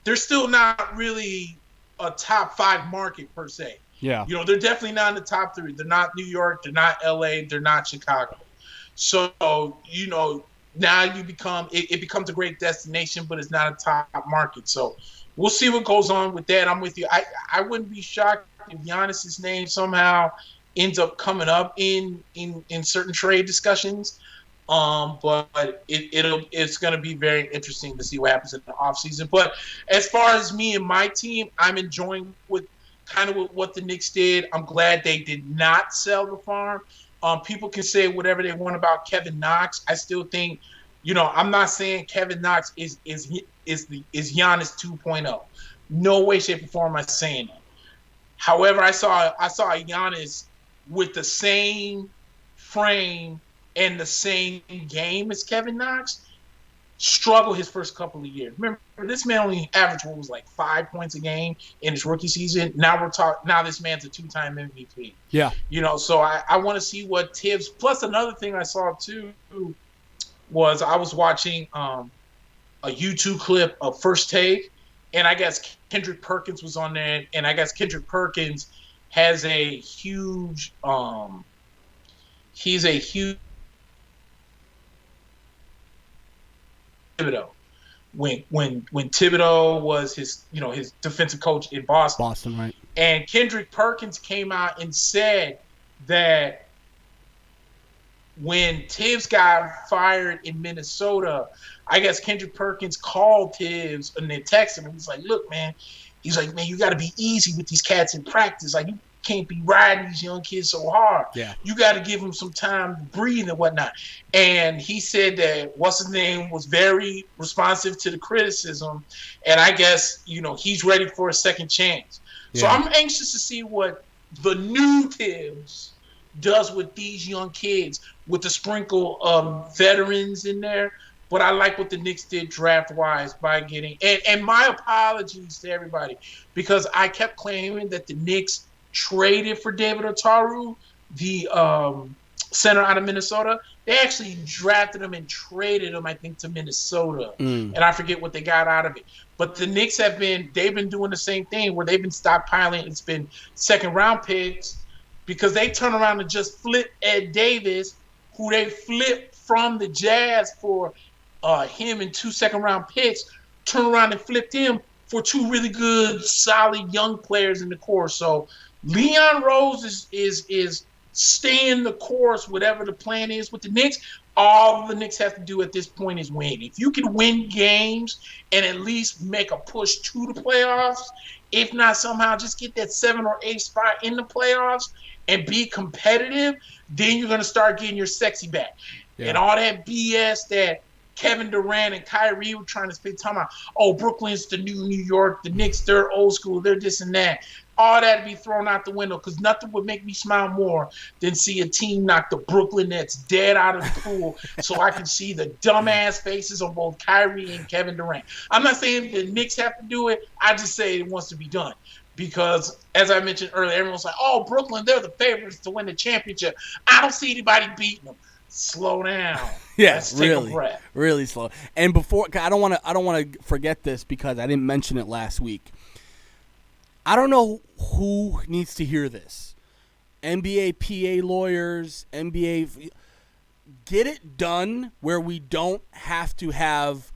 they're still not really a top 5 market per se. Yeah. They're definitely not in the top 3. They're not New York. They're not LA. They're not Chicago. So, now it becomes a great destination, but it's not a top market. So, we'll see what goes on with that. I'm with you. I wouldn't be shocked if Giannis's name somehow ends up coming up in certain trade discussions. But it's going to be very interesting to see what happens in the offseason. But as far as me and my team, I'm enjoying what the Knicks did. I'm glad they did not sell the farm. People can say whatever they want about Kevin Knox. I still think, I'm not saying Kevin Knox is Giannis 2.0. No way, shape, or form am I saying that. However, I saw Giannis with the same frame and the same game as Kevin Knox struggle his first couple of years. Remember, this man only averaged what was like 5 points a game in his rookie season. Now this man's a 2-time MVP. Yeah. So I want to see what Tibbs. Plus, another thing I saw too was I was watching a YouTube clip of First Take, and I guess Kendrick Perkins was on there, and I guess Kendrick Perkins has a huge Thibodeau. When Thibodeau was his defensive coach in Boston, right? And Kendrick Perkins came out and said that when Tibbs got fired in Minnesota, I guess Kendrick Perkins called Tibbs and then texted him. He's like, look, man. He's like, man, you got to be easy with these cats in practice. Like, you can't be riding these young kids so hard. Yeah. You got to give them some time to breathe and whatnot. And he said that what's his name was very responsive to the criticism. And I guess, he's ready for a second chance. Yeah. So I'm anxious to see what the new Tibbs does with these young kids with the sprinkle of veterans in there. But I like what the Knicks did draft-wise by getting – and my apologies to everybody, because I kept claiming that the Knicks traded for David Otaru, the center out of Minnesota. They actually drafted him and traded him, I think, to Minnesota. And I forget what they got out of it. But the Knicks they've been doing the same thing where they've been stockpiling. It's been second-round picks because they turn around and just flip Ed Davis, who they flipped from the Jazz for him and 2 second-round picks, turn around and flipped him for 2 really good, solid young players in the core. So Leon Rose is staying the course, whatever the plan is with the Knicks. All the Knicks have to do at this point is win. If you can win games and at least make a push to the playoffs, if not somehow just get that 7 or 8 spot in the playoffs and be competitive, then you're going to start getting your sexy back. Yeah. And all that BS that Kevin Durant and Kyrie were trying to spend time on, oh, Brooklyn's the new New York, the Knicks, they're old school, they're this and that. all that to be thrown out the window, because nothing would make me smile more than see a team knock the Brooklyn Nets dead out of the pool so I can see the dumbass faces of both Kyrie and Kevin Durant. I'm not saying the Knicks have to do it. I just say it wants to be done. Because, as I mentioned earlier, everyone's like, oh, Brooklyn, they're the favorites to win the championship. I don't see anybody beating them. Slow down. Yeah, Let's take a breath. Really slow. And before, I don't want to forget this because I didn't mention it last week. I don't know who needs to hear this. NBA PA lawyers, NBA, get it done where we don't have to have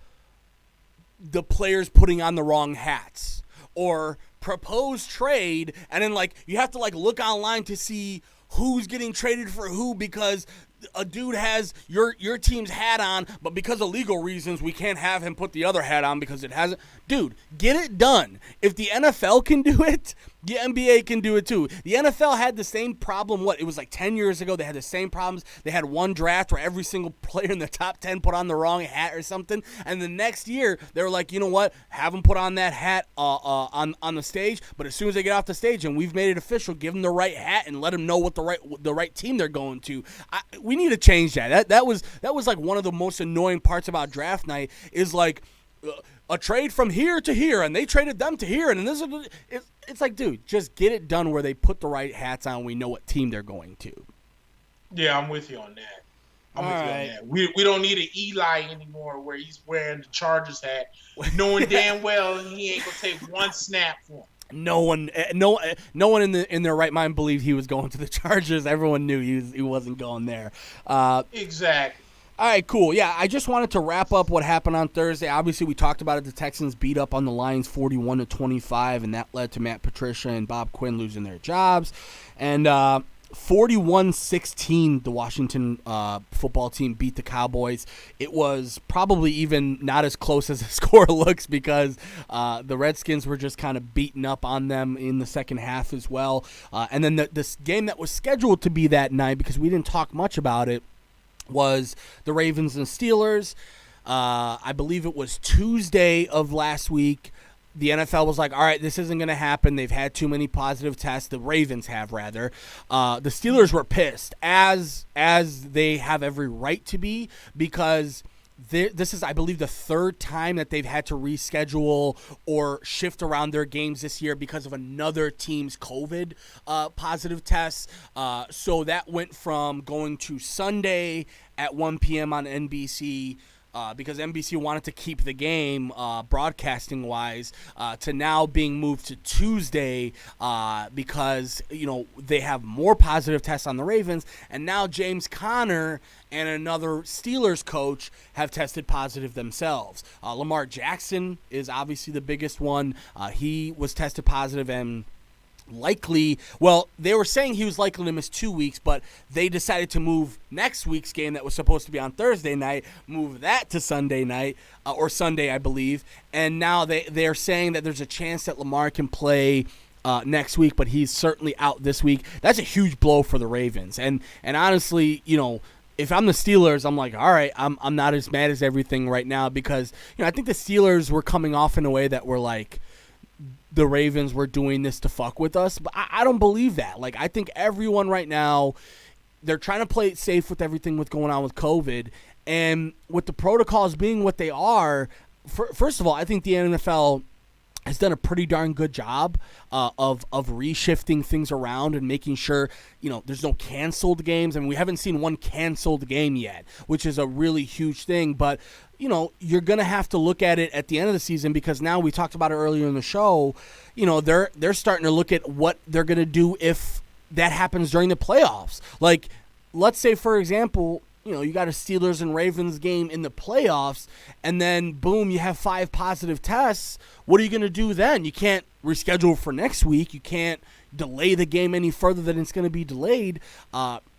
the players putting on the wrong hats or propose trade, and then you have to look online to see who's getting traded for who because a dude has your team's hat on, but because of legal reasons we can't have him put the other hat on because it hasn't. Dude, get it done. If the NFL can do it, the NBA can do it too. The NFL had the same problem, it was 10 years ago. They had the same problems. They had one draft where every single player in the top 10 put on the wrong hat or something, and the next year they were like, you know what, have them put on that hat on the stage, but as soon as they get off the stage and we've made it official, give them the right hat and let them know what the right team they're going to. We need to change that. That was one of the most annoying parts about draft night is a trade from here to here, and they traded them to here, and this is it's dude, just get it done where they put the right hats on. We know what team they're going to. Yeah, I'm with you on that. We don't need an Eli anymore where he's wearing the Chargers hat, knowing damn well he ain't gonna take one snap for him. No one in their right mind believed he was going to the Chargers. Everyone knew he wasn't going there. Exactly. All right, cool. Yeah, I just wanted to wrap up what happened on Thursday. Obviously, we talked about it. The Texans beat up on the Lions 41-25, and that led to Matt Patricia and Bob Quinn losing their jobs. And 41-16, the Washington football team beat the Cowboys. It was probably even not as close as the score looks because the Redskins were just kind of beating up on them in the second half as well. And then this game that was scheduled to be that night, because we didn't talk much about it, was the Ravens and Steelers. I believe it was Tuesday of last week. The NFL was like, all right, this isn't going to happen. They've had too many positive tests. The Ravens have, rather. The Steelers were pissed, as they have every right to be, because this is, I believe, the third time that they've had to reschedule or shift around their games this year because of another team's COVID positive tests. So that went from going to Sunday at 1 p.m. on NBC because NBC wanted to keep the game broadcasting-wise to now being moved to Tuesday because, they have more positive tests on the Ravens, and now James Conner and another Steelers coach have tested positive themselves. Lamar Jackson is obviously the biggest one. He was tested positive and likely, they were saying he was likely to miss 2 weeks, but they decided to move next week's game that was supposed to be on Thursday night, move that to Sunday night, or Sunday, I believe, and now they're saying that there's a chance that Lamar can play next week, but he's certainly out this week. That's a huge blow for the Ravens, and honestly, if I'm the Steelers, I'm like, all right, I'm not as mad as everything right now because, I think the Steelers were coming off in a way that were like, the Ravens were doing this to fuck with us, but I don't believe that. I think everyone right now, they're trying to play it safe with everything what's going on with COVID, and with the protocols being what they are, first of all, I think the NFL has done a pretty darn good job of reshifting things around and making sure, there's no canceled games. I mean, we haven't seen one canceled game yet, which is a really huge thing. But, you're going to have to look at it at the end of the season because now we talked about it earlier in the show, they're starting to look at what they're going to do if that happens during the playoffs. Let's say, for example, you got a Steelers and Ravens game in the playoffs, and then, boom, you have 5 positive tests. What are you going to do then? You can't reschedule for next week. You can't delay the game any further than it's going to be delayed.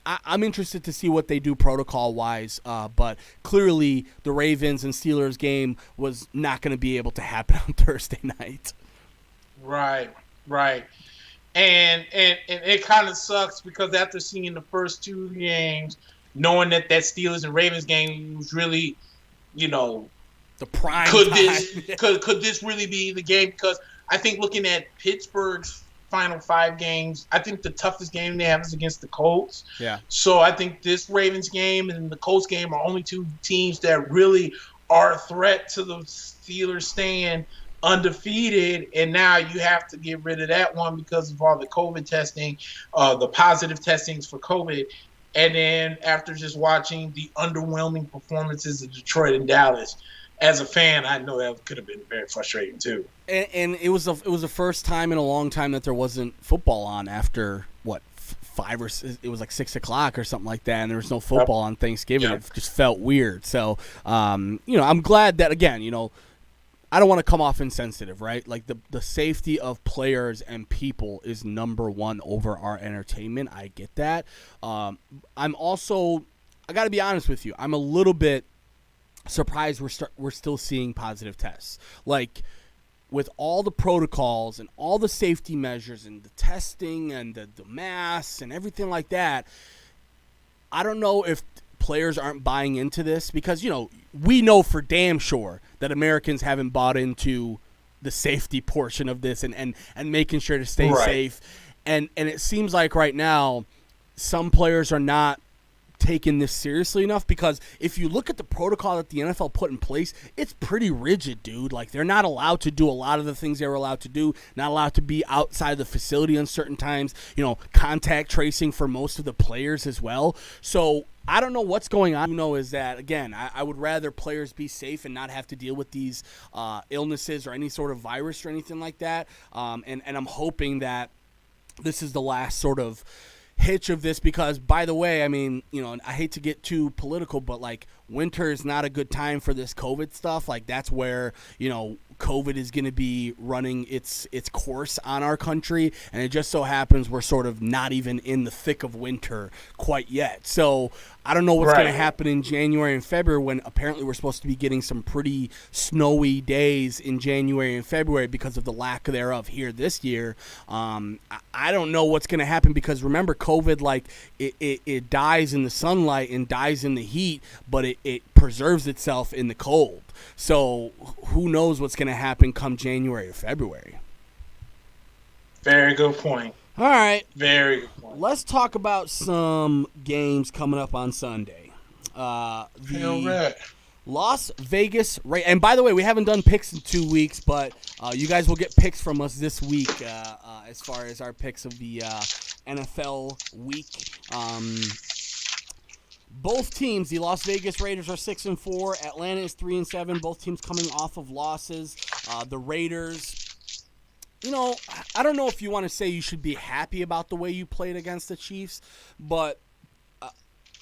I'm interested to see what they do protocol-wise, but clearly the Ravens and Steelers game was not going to be able to happen on Thursday night. Right. And it kind of sucks because after seeing the first 2 games, knowing that Steelers and Ravens game was really, the prime could time. this really be the game? Because I think looking at Pittsburgh's final 5 games. I think the toughest game they have is against the Colts. Yeah. So I think this Ravens game and the Colts game are only 2 teams that really are a threat to the Steelers staying undefeated. And now you have to get rid of that one because of all the COVID testing, the positive testings for COVID. And then after just watching the underwhelming performances of Detroit and Dallas, as a fan, I know that could have been very frustrating too. And it was the first time in a long time that there wasn't football on after what 5 or it was like 6 o'clock or something like that, and there was no football on Thanksgiving. It just felt weird. So I'm glad that again, I don't want to come off insensitive, right? Like the safety of players and people is number one over our entertainment. I get that. I got to be honest with you. I'm a little bit surprised we're still seeing positive tests. Like with all the protocols and all the safety measures and the testing and the masks and everything like that, I don't know if players aren't buying into this because, we know for damn sure that Americans haven't bought into the safety portion of this and making sure to stay safe. And it seems like right now some players are not taking this seriously enough because if you look at the protocol that the NFL put in place, it's pretty rigid, dude. Like they're not allowed to do a lot of the things they were allowed to do, not allowed to be outside the facility on certain times, contact tracing for most of the players as well. So I don't know what's going on. Is that, again, I would rather players be safe and not have to deal with these illnesses or any sort of virus or anything like that. And I'm hoping that this is the last sort of hitch of this because, by the way, I mean, I hate to get too political, but like winter is not a good time for this COVID stuff. Like that's where, COVID is going to be running its course on our country, and it just so happens we're sort of not even in the thick of winter quite yet. So I don't know what's going to happen in January and February when apparently we're supposed to be getting some pretty snowy days in January and February because of the lack thereof here this year. I don't know what's going to happen because remember COVID, like it dies in the sunlight and dies in the heat, but it preserves itself in the cold. So who knows what's going to happen come January or February. Very good point. All right. Very good point. Let's talk about some games coming up on Sunday. The Las Vegas Raiders. And by the way, we haven't done picks in 2 weeks, but you guys will get picks from us this week as far as our picks of the NFL week. Both teams, the Las Vegas Raiders are 6-4. Atlanta is 3-7. Both teams coming off of losses. The Raiders, I don't know if you want to say you should be happy about the way you played against the Chiefs, but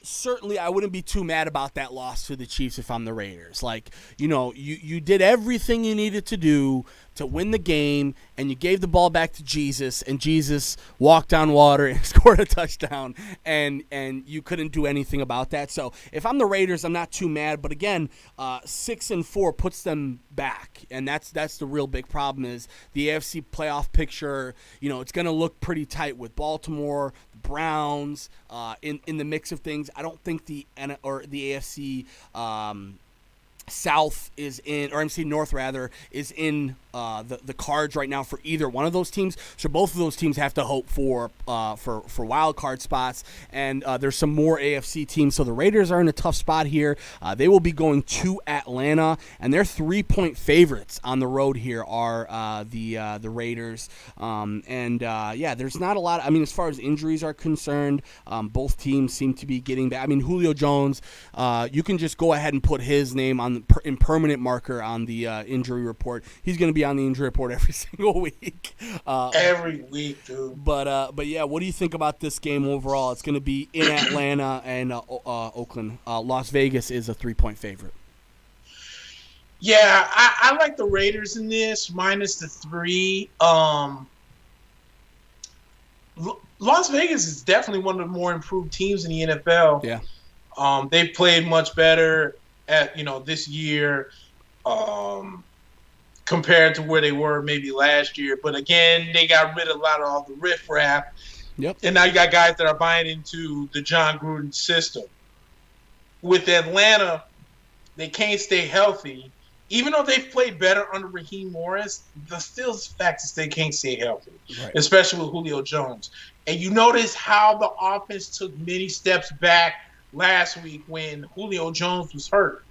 certainly I wouldn't be too mad about that loss to the Chiefs if I'm the Raiders. Like, you did everything you needed to do to win the game, and you gave the ball back to Jesus, and Jesus walked on water and scored a touchdown, and you couldn't do anything about that. So if I'm the Raiders, I'm not too mad. But again, 6-4 puts them back, and that's the real big problem is the AFC playoff picture. It's going to look pretty tight with Baltimore, the Browns in the mix of things. I don't think the AFC South is in, or MC North rather, is in the cards right now for either one of those teams. So both of those teams have to hope for wild card spots. And there's some more AFC teams. So the Raiders are in a tough spot here. They will be going to Atlanta, and their 3-point favorites on the road here are the Raiders. There's not a lot. I mean, as far as injuries are concerned, both teams seem to be getting back. I mean, Julio Jones, you can just go ahead and put his name on the permanent marker on the injury report. He's going to be on the injury report every single week. Every week, dude. But yeah, what do you think about this game overall? It's going to be in Atlanta and Oakland. Las Vegas is a 3-point favorite. Yeah, I like the Raiders in this, minus the 3. Las Vegas is definitely one of the more improved teams in the NFL. Yeah. They played much better at this year compared to where they were maybe last year. But again, they got rid of a lot of all the riffraff. Yep. And now you got guys that are buying into the John Gruden system. With Atlanta, they can't stay healthy. even though they've played better under Raheem Morris, the still fact is they can't stay healthy, Right. especially with Julio Jones. And you notice how the offense took many steps back last week when Julio Jones was hurt,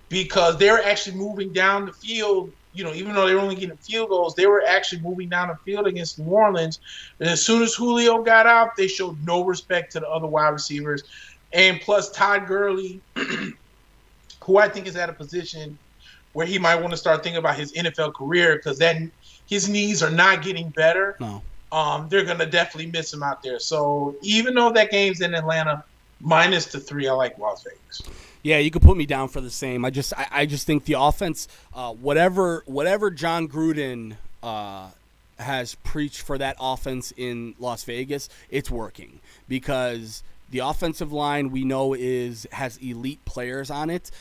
because they're actually moving down the field. Even though they were only getting field goals, they were actually moving down the field against New Orleans. And as soon as Julio got out, they showed no respect to the other wide receivers. And plus, Todd Gurley, who I think is at a position where he might want to start thinking about his NFL career, because then his knees are not getting better. No. They're going to definitely miss him out there. So even though that game's in Atlanta, minus the 3, I like Las Vegas. Yeah, you could put me down for the same. I just think the offense, whatever John Gruden has preached for that offense in Las Vegas, it's working, because the offensive line we know has elite players on it.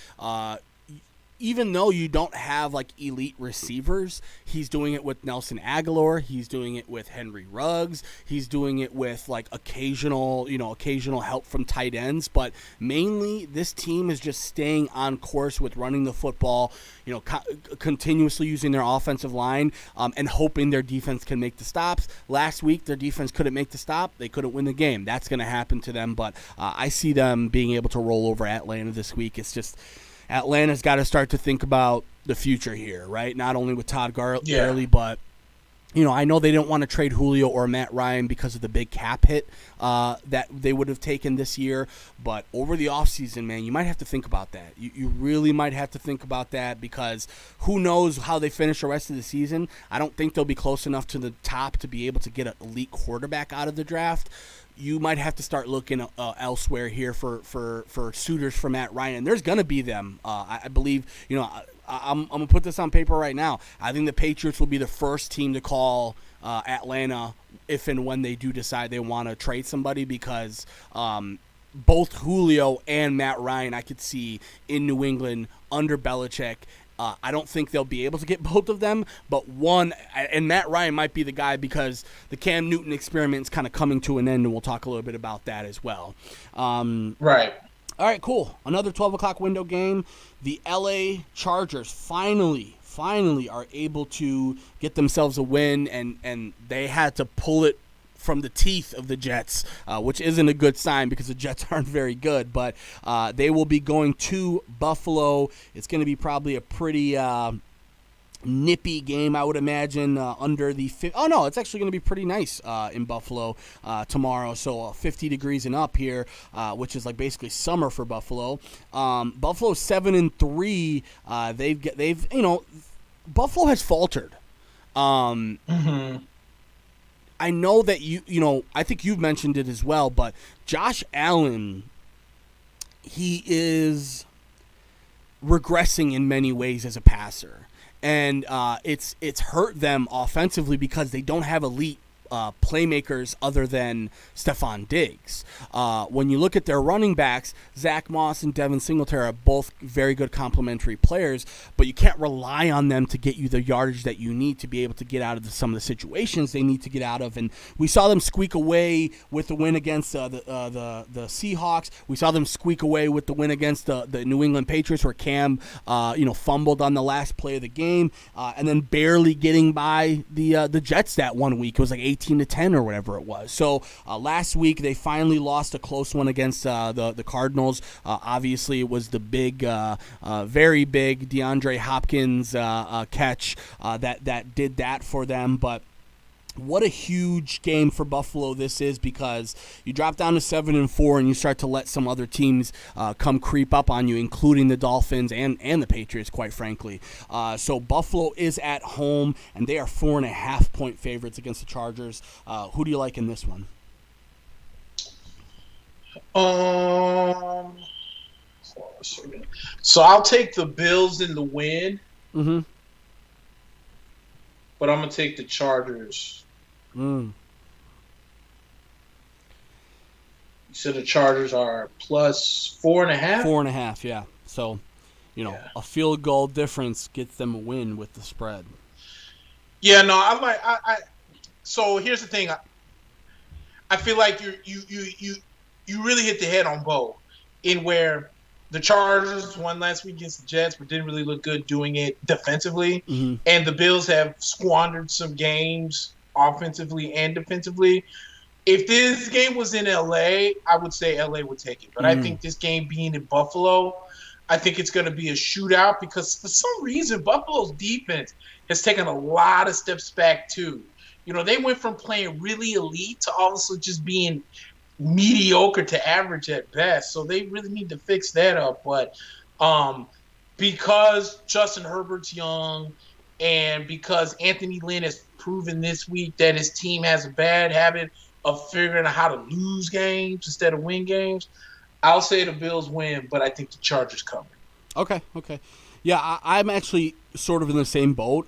Even though you don't have like elite receivers, he's doing it with Nelson Aguilar. He's doing it with Henry Ruggs. He's doing it with like occasional help from tight ends. But mainly, this team is just staying on course with running the football, continuously using their offensive line and hoping their defense can make the stops. Last week, their defense couldn't make the stop. They couldn't win the game. That's going to happen to them. But I see them being able to roll over Atlanta this week. It's just Atlanta's got to start to think about the future here, right? Not only with Todd Gurley, but I know they didn't want to trade Julio or Matt Ryan because of the big cap hit that they would have taken this year. But over the offseason, man, you might have to think about that. You really might have to think about that, because who knows how they finish the rest of the season. I don't think they'll be close enough to the top to be able to get an elite quarterback out of the draft. You might have to start looking elsewhere here for suitors for Matt Ryan. And there's going to be them. I believe, I'm going to put this on paper right now. I think the Patriots will be the first team to call Atlanta if and when they do decide they want to trade somebody, because both Julio and Matt Ryan I could see in New England under Belichick. I don't think they'll be able to get both of them, but one, and Matt Ryan might be the guy, because the Cam Newton experiment is kind of coming to an end, and we'll talk a little bit about that as well. Right. All right, cool. Another 12 o'clock window game. The LA Chargers finally are able to get themselves a win, and they had to pull it from the teeth of the Jets, which isn't a good sign because the Jets aren't very good. But they will be going to Buffalo. It's going to be probably a pretty nippy game, I would imagine, under the it's actually going to be pretty nice in Buffalo tomorrow. So 50 degrees and up here, which is like basically summer for Buffalo. Buffalo 7-3. They've Buffalo has faltered. I know that I think you've mentioned it as well, but Josh Allen, he is regressing in many ways as a passer. And it's hurt them offensively because they don't have elite playmakers other than Stephon Diggs. When you look at their running backs, Zach Moss and Devin Singletary are both very good complementary players, but you can't rely on them to get you the yardage that you need to be able to get out of some of the situations they need to get out of. And we saw them squeak away with the win against the Seahawks. We saw them squeak away with the win against the New England Patriots, where Cam fumbled on the last play of the game, and then barely getting by the Jets that one week. It was like 18-10 or whatever it was. So last week they finally lost a close one against the Cardinals. Obviously, it was the big, very big DeAndre Hopkins catch that did that for them. But what a huge game for Buffalo this is, because you drop down to 7-4 and you start to let some other teams come creep up on you, including the Dolphins and the Patriots, quite frankly. So Buffalo is at home, and they are 4.5-point favorites against the Chargers. Who do you like in this one? So I'll take the Bills in the win. Mm-hmm. But I'm going to take the Chargers. You said the Chargers are plus 4.5? 4.5, yeah. So, a field goal difference gets them a win with the spread. Yeah, no, I so here's the thing. I feel like you really hit the head on both, in where the Chargers won last week against the Jets, but didn't really look good doing it defensively. Mm-hmm. And the Bills have squandered some games offensively and defensively. If this game was in LA, I would say LA would take it. But I think this game being in Buffalo, I think it's going to be a shootout because for some reason Buffalo's defense has taken a lot of steps back too. You know, they went from playing really elite to also just being mediocre to average at best. So they really need to fix that up. But because Justin Herbert's young and because Anthony Lynn has proven this week that his team has a bad habit of figuring out how to lose games instead of win games, I'll say the Bills win, but I think the Chargers cover. Okay. Yeah, I'm actually sort of in the same boat.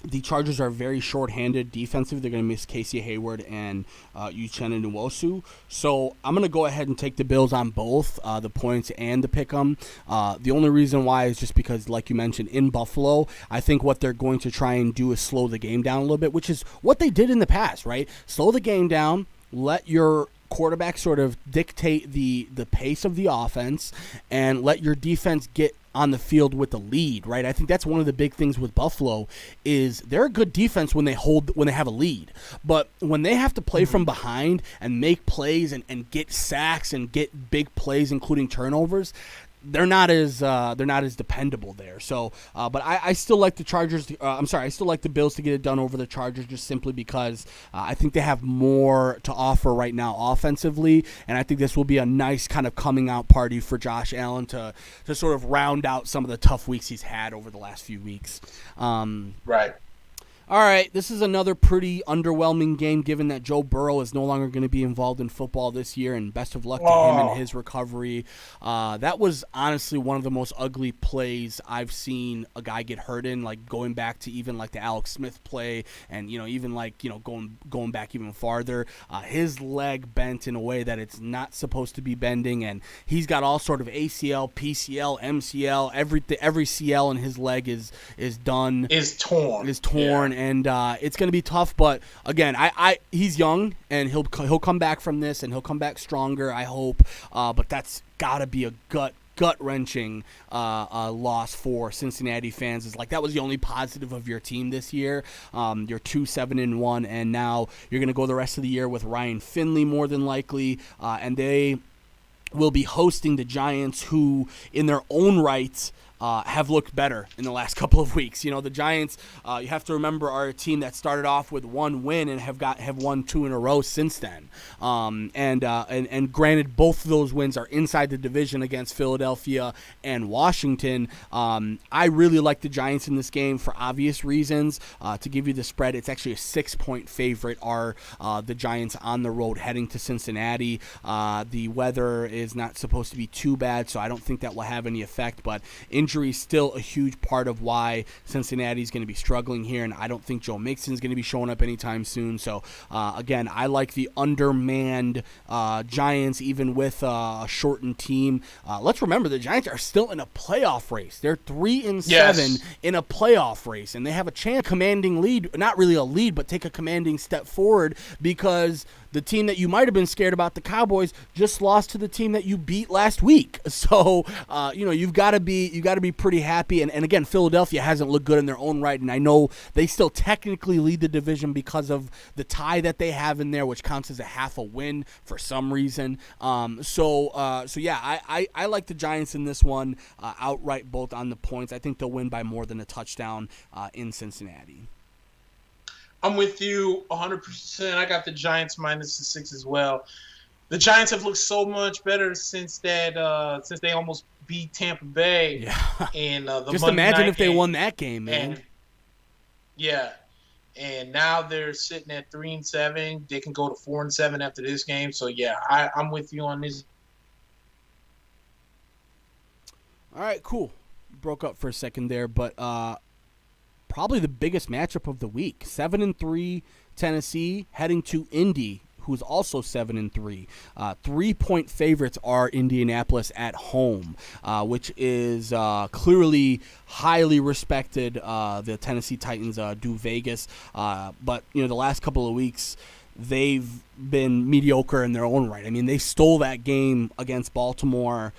The Chargers are very short-handed defensively. They're going to miss Casey Hayward and Uchenna Nwosu. So I'm going to go ahead and take the Bills on both the points and the pick 'em. The only reason why is just because, like you mentioned, in Buffalo, I think what they're going to try and do is slow the game down a little bit, which is what they did in the past, right? Slow the game down, let your quarterback sort of dictate the pace of the offense, and let your defense get on the field with the lead, right? I think that's one of the big things with Buffalo is they're a good defense when they have a lead. But when they have to play from behind and make plays and get sacks and get big plays, including turnovers, they're not as dependable there. So, but I still like the Chargers. I still like the Bills to get it done over the Chargers, just simply because I think they have more to offer right now offensively, and I think this will be a nice kind of coming out party for Josh Allen to sort of round out some of the tough weeks he's had over the last few weeks. Right. All right, this is another pretty underwhelming game given that Joe Burrow is no longer going to be involved in football this year, and best of luck to him in his recovery. That was honestly one of the most ugly plays I've seen a guy get hurt in, like going back to even like the Alex Smith play and, even like, going back even farther. His leg bent in a way that it's not supposed to be bending, and he's got all sort of ACL, PCL, MCL, every CL in his leg is done. Is torn. Yeah. And it's going to be tough, but again, he's young, and he'll come back from this, and he'll come back stronger, I hope. But that's got to be a gut-wrenching loss for Cincinnati fans. It's like that was the only positive of your team this year. You're 2-7-1, and now you're going to go the rest of the year with Ryan Finley more than likely, and they will be hosting the Giants, who in their own right have looked better in the last couple of weeks. The Giants, you have to remember, are a team that started off with one win and have won 2 in a row since then. And granted, both of those wins are inside the division against Philadelphia and Washington. I really like the Giants in this game for obvious reasons. To give you the spread, it's actually a 6-point favorite. Are the Giants on the road heading to Cincinnati? The weather is not supposed to be too bad, so I don't think that will have any effect. But injury is still a huge part of why Cincinnati is going to be struggling here, and I don't think Joe Mixon is going to be showing up anytime soon. So, again, I like the undermanned Giants, even with a shortened team. Let's remember, the Giants are still in a playoff race. They're 3-7 in a playoff race, and they have a chance commanding lead, not really a lead, but take a commanding step forward, because the team that you might have been scared about, the Cowboys, just lost to the team that you beat last week. So, you've got to be pretty happy. And again, Philadelphia hasn't looked good in their own right, and I know they still technically lead the division because of the tie that they have in there, which counts as a half a win for some reason. So yeah, I like the Giants in this one outright, both on the points. I think they'll win by more than a touchdown in Cincinnati. I'm with you 100%. I got the Giants -6 as well. The Giants have looked so much better since they almost beat Tampa Bay. Yeah. And the just Monday imagine night if they game. won that game, man. And now they're sitting at 3-7. They can go to 4-7 after this game. So yeah, I'm with you on this. All right, cool. Broke up for a second there, but probably the biggest matchup of the week. 7-3 Tennessee heading to Indy, who's also 7-3. 3-point favorites are Indianapolis at home, which is clearly highly respected. The Tennessee Titans do Vegas, but the last couple of weeks, they've been mediocre in their own right. I mean, they stole that game against Baltimore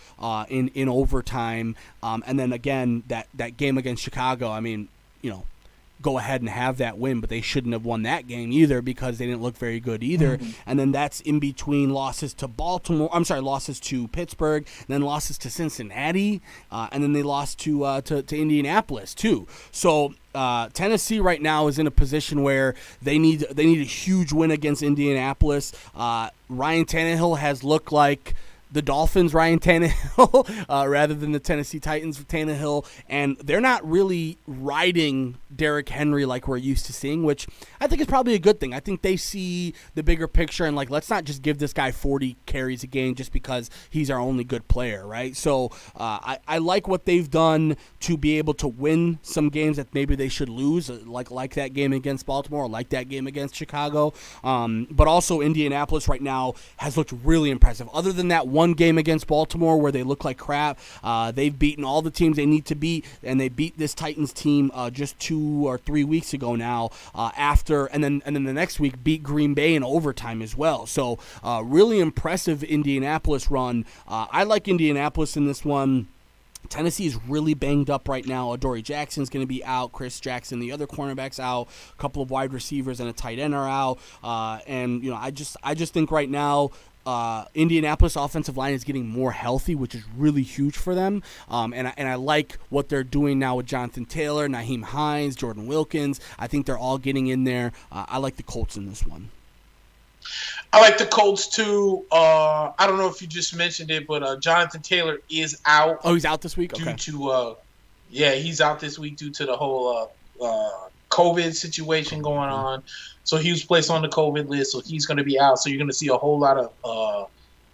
in overtime, and then again that game against Chicago. I mean, go ahead and have that win, but they shouldn't have won that game either because they didn't look very good either. Mm-hmm. And then that's in between losses to losses to Pittsburgh, and then losses to Cincinnati, and then they lost to Indianapolis too. So Tennessee right now is in a position where they need a huge win against Indianapolis. Ryan Tannehill has looked like the Dolphins' Ryan Tannehill rather than the Tennessee Titans' Tannehill, and they're not really riding Derrick Henry like we're used to seeing, which I think is probably a good thing. I think they see the bigger picture and let's not just give this guy 40 carries a game just because he's our only good player, right? So I like what they've done to be able to win some games that maybe they should lose, like that game against Baltimore, or like that game against Chicago. But also Indianapolis right now has looked really impressive. Other than that one game against Baltimore where they look like crap, they've beaten all the teams they need to beat, and they beat this Titans team just 2 or 3 weeks ago now. And then the next week beat Green Bay in overtime as well. So really impressive Indianapolis run. I like Indianapolis in this one. Tennessee is really banged up right now. Adoree Jackson's going to be out. Chris Jackson, the other cornerback's out. A couple of wide receivers and a tight end are out. And I just think right now Indianapolis offensive line is getting more healthy, which is really huge for them. And I like what they're doing now with Jonathan Taylor, Nyheim Hines, Jordan Wilkins. I think they're all getting in there. I like the Colts in this one. I like the Colts too. I don't know if you just mentioned it, but Jonathan Taylor is out. Oh, he's out this week? Okay. He's out this week due to the whole COVID situation going on. So he was placed on the COVID list, so he's going to be out. So you're going to see a whole lot of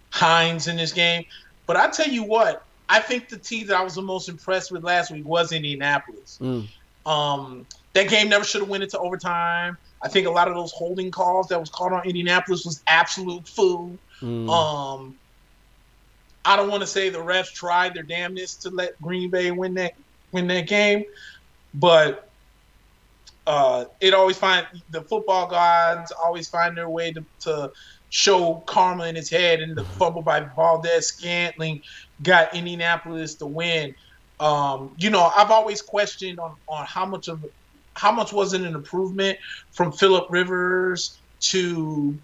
Hines in this game. But I tell you what, I think the team that I was the most impressed with last week was Indianapolis. That game never should have went into overtime. I think a lot of those holding calls that was called on Indianapolis was absolute fool. I don't want to say the refs tried their damnedest to let Green Bay win that game, but the football gods always find their way to show karma in his head, and the fumble by Valdez-Scantling got Indianapolis the win. I've always questioned on how much was it an improvement from Phillip Rivers from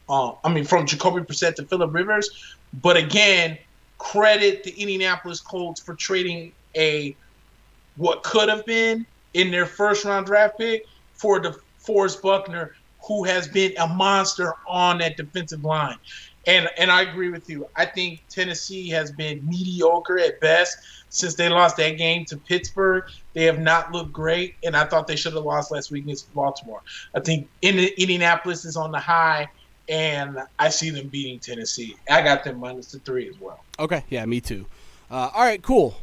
Jacoby Brissett to Phillip Rivers. But again, credit the Indianapolis Colts for trading what could have been in their first round draft pick for DeForest Buckner, who has been a monster on that defensive line. And I agree with you. I think Tennessee has been mediocre at best since they lost that game to Pittsburgh. They have not looked great, and I thought they should have lost last week against Baltimore. I think Indianapolis is on the high, and I see them beating Tennessee. I got them -3 as well. Okay, yeah, me too. All right, cool.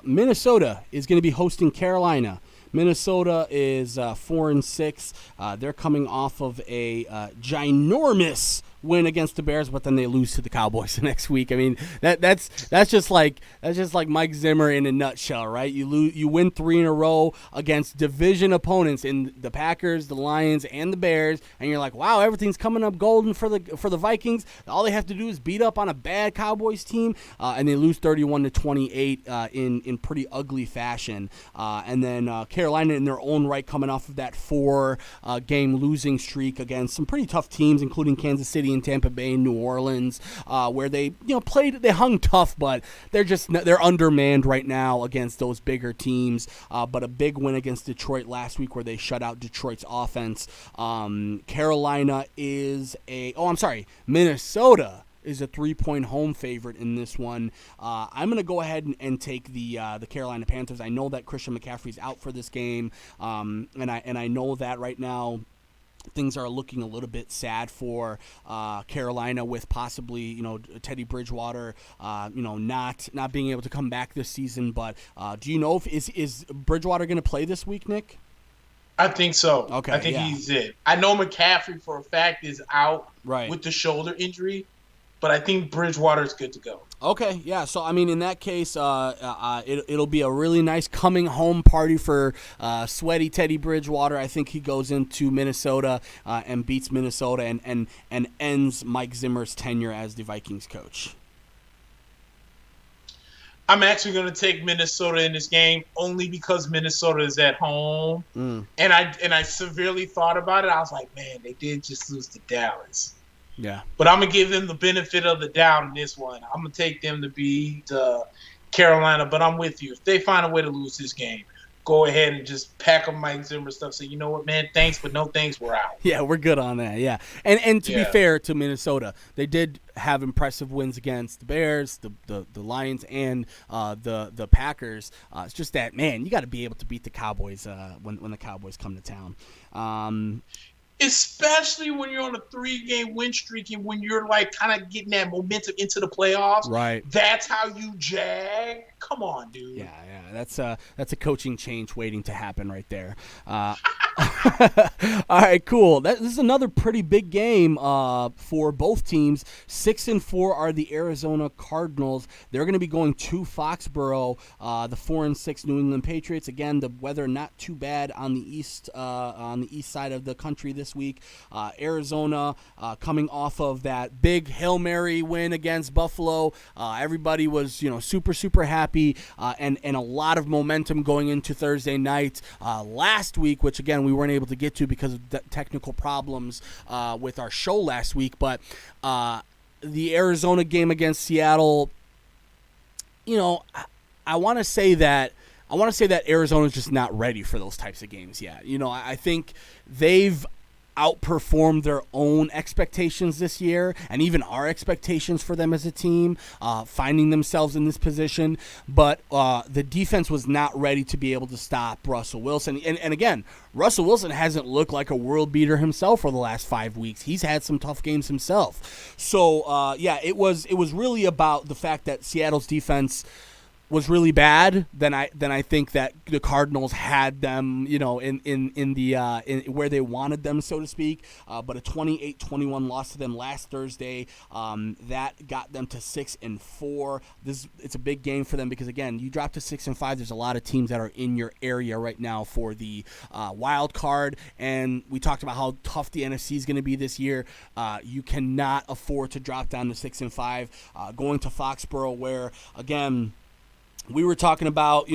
Minnesota is going to be hosting Carolina. Minnesota is 4-6. They're coming off of a ginormous win against the Bears, but then they lose to the Cowboys the next week. I mean, that's just like Mike Zimmer in a nutshell, right? You win 3 in a row against division opponents in the Packers, the Lions, and the Bears, and you're like, wow, everything's coming up golden for the Vikings. All they have to do is beat up on a bad Cowboys team, and they lose 31-28 in pretty ugly fashion. And then Carolina in their own right coming off of that 4-game losing streak against some pretty tough teams, including Kansas City and Tampa Bay and New Orleans, where they they hung tough, but they're undermanned right now against those bigger teams. But a big win against Detroit last week where they shut out Detroit's offense. Minnesota is a 3-point home favorite in this one. I'm going to go ahead and take the Carolina Panthers. I know that Christian McCaffrey's out for this game, and I know that right now things are looking a little bit sad for Carolina with possibly Teddy Bridgewater not being able to come back this season. But do you know if is Bridgewater going to play this week, Nick? I think so. Okay, I think he's it. I know McCaffrey for a fact is out with the shoulder injury. but I think Bridgewater is good to go. Okay, yeah. So I mean, in that case, it'll be a really nice coming home party for sweaty Teddy Bridgewater. I think he goes into Minnesota and beats Minnesota and ends Mike Zimmer's tenure as the Vikings coach. I'm actually going to take Minnesota in this game only because Minnesota is at home, and I severely thought about it. I was like, man, they did just lose to Dallas. Yeah. But I'm going to give them the benefit of the doubt in this one. I'm going to take them to beat Carolina, but I'm with you. If they find a way to lose this game, go ahead and just pack up Mike Zimmer stuff. Say, you know what, man, thanks, but no thanks, we're out. Yeah, we're good on that, yeah. And to be fair to Minnesota, they did have impressive wins against the Bears, the Lions, and the Packers. It's just that, man, you got to be able to beat the Cowboys when the Cowboys come to town. Especially when you're on a 3-game win streak and when you're like kind of getting that momentum into the playoffs. Right. That's how you jag. Come on, dude. Yeah. That's a coaching change waiting to happen right there. All right, cool. This is another pretty big game for both teams. 6-4 are the Arizona Cardinals. They're going to be going to Foxborough. The 4-6 New England Patriots. Again, the weather not too bad on the east side of the country this week. Arizona coming off of that big Hail Mary win against Buffalo. Everybody was super happy and a lot of momentum going into Thursday night. Last week, which again we weren't able to get to because of the technical problems with our show last week, but the Arizona game against Seattle, I want to say that Arizona's just not ready for those types of games yet. I think they've outperformed their own expectations this year and even our expectations for them as a team, finding themselves in this position. But the defense was not ready to be able to stop Russell Wilson. And again, Russell Wilson hasn't looked like a world beater himself for the last 5 weeks. He's had some tough games himself. So, it was really about the fact that Seattle's defense was really bad. Then I think that the Cardinals had them, in where they wanted them, so to speak. But a 28-21 loss to them last Thursday, that got them to 6-4. It's a big game for them because again, you drop to 6-5. There's a lot of teams that are in your area right now for the wild card, and we talked about how tough the NFC is going to be this year. You cannot afford to drop down to 6-5. Going to Foxborough, where again, we were talking about,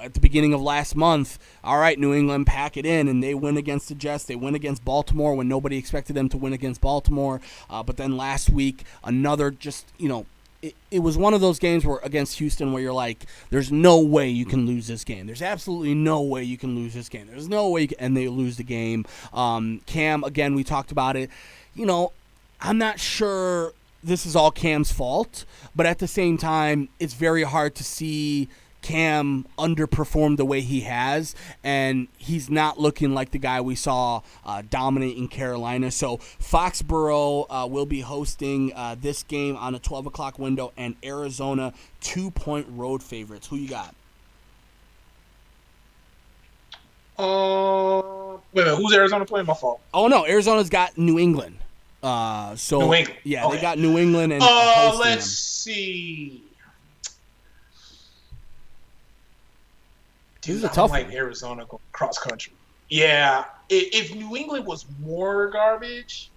at the beginning of last month, all right, New England, pack it in, and they win against the Jets. They win against Baltimore when nobody expected them to win against Baltimore. But then last week, another just, it was one of those games where against Houston where you're like, there's no way you can lose this game. There's absolutely no way you can lose this game. There's no way and they lose the game. Cam, again, we talked about it. I'm not sure this is all Cam's fault, but at the same time, it's very hard to see Cam underperform the way he has, and he's not looking like the guy we saw dominate in Carolina. So Foxborough will be hosting this game on a 12 o'clock window, and Arizona 2-point road favorites. Who you got? Wait a minute, who's Arizona playing? My fault. Oh, no, Arizona's got New England. New England. Yeah, okay. They got New England and let's see. Dude, this is a tough one. Arizona going cross country. Yeah, if New England was more garbage,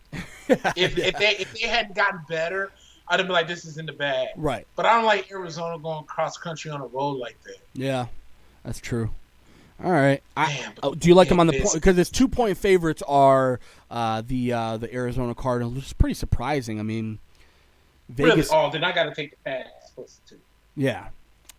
if they hadn't gotten better, I'd have been like, this is in the bag. Right. But I don't like Arizona going cross country on a road like that. Yeah, that's true. All right. Damn, do you like them on the point? Because its 2-point favorites are the Arizona Cardinals, which is pretty surprising. I mean, Vegas. Really? Oh, then I got to take the pass. Yeah.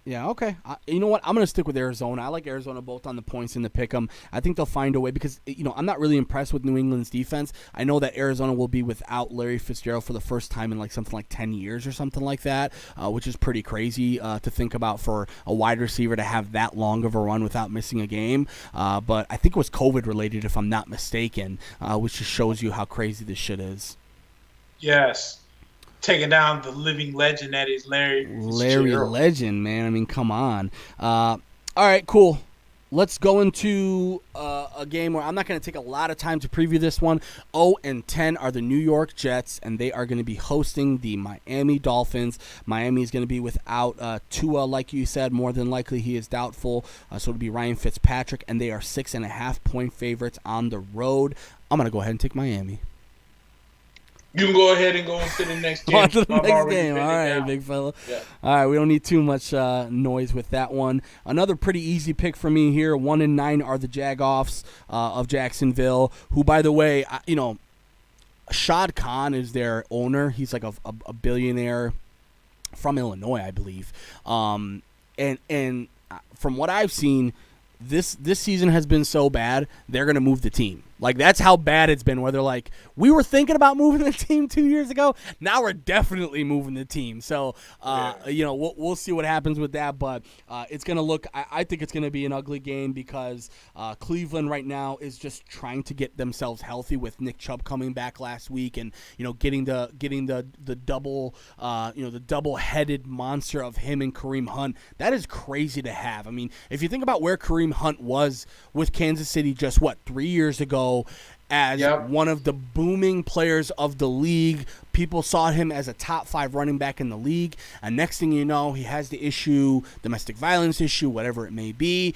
Yeah, okay. You know what? I'm going to stick with Arizona. I like Arizona both on the points and the pick 'em. I think they'll find a way because, I'm not really impressed with New England's defense. I know that Arizona will be without Larry Fitzgerald for the first time in something like 10 years or something like that, which is pretty crazy to think about for a wide receiver to have that long of a run without missing a game. But I think it was COVID related, if I'm not mistaken, which just shows you how crazy this shit is. Yes. Taking down the living legend that is Larry Legend, man. I mean, come on. All right, cool. let's go into a game where I'm not going to take a lot of time to preview this one. 0-10 are the New York Jets, and they are going to be hosting the Miami Dolphins. Miami is going to be without Tua, like you said. More than likely, he is doubtful. So it'll be Ryan Fitzpatrick, and they are 6.5-point favorites on the road. I'm going to go ahead and take Miami. You can go ahead and go into the next game. On to the next game. All right, big fella. Yeah. All right, we don't need too much noise with that one. Another pretty easy pick for me here. 1-9 are the Jagoffs of Jacksonville, who, by the way, Shad Khan is their owner. He's like a billionaire from Illinois, I believe. And from what I've seen, this season has been so bad, they're going to move the team. Like, that's how bad it's been, where they're like, we were thinking about moving the team 2 years ago. Now we're definitely moving the team. So, we'll see what happens with that. But it's going to look – I think it's going to be an ugly game because Cleveland right now is just trying to get themselves healthy with Nick Chubb coming back last week and, getting the double the double-headed monster of him and Kareem Hunt. That is crazy to have. I mean, if you think about where Kareem Hunt was with Kansas City just, 3 years ago, as one of the booming players of the league. People saw him as a top 5 running back in the league. And next thing you know, he has the issue, domestic violence issue, whatever it may be.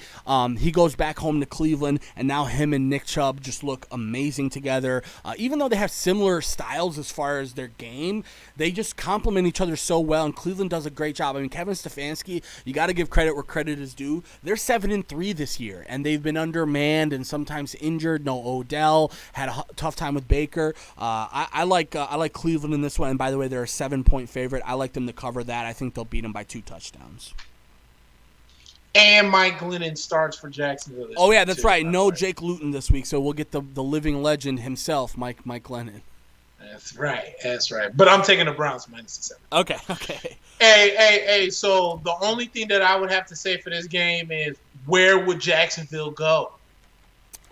He goes back home to Cleveland, and now him and Nick Chubb just look amazing together. Even though they have similar styles as far as their game, they just complement each other so well, and Cleveland does a great job. I mean, Kevin Stefanski, you got to give credit where credit is due. They're 7-3 this year, and they've been undermanned and sometimes injured. No Odell, had a tough time with Baker. I like Cleveland in this one, and by the way, they're a 7-point favorite. I like them to cover that. I think they'll beat them by 2 touchdowns. And Mike Glennon starts for Jacksonville. Oh yeah, that's right. No Jake Luton this week, so we'll get the living legend himself, Mike Glennon. That's right. But I'm taking the Browns -7. Okay. Hey. So the only thing that I would have to say for this game is, where would Jacksonville go?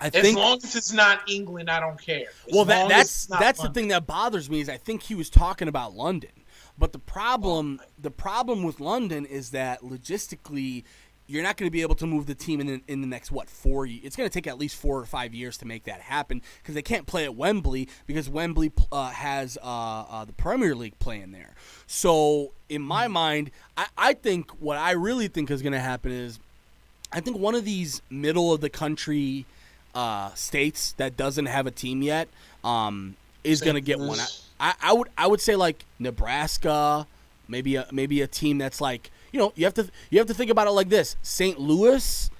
As long as it's not England, I don't care. That's the thing that bothers me is I think he was talking about London. But the problem with London is that logistically, you're not going to be able to move the team in the next 4 years. It's going to take at least 4 or 5 years to make that happen because they can't play at Wembley because Wembley has the Premier League playing there. So in my mind, I think what I really think is going to happen is I think one of these middle of the country states that doesn't have a team yet is going to get one. I would say like Nebraska, maybe a team that's like, you have to think about it like this. St. Louis,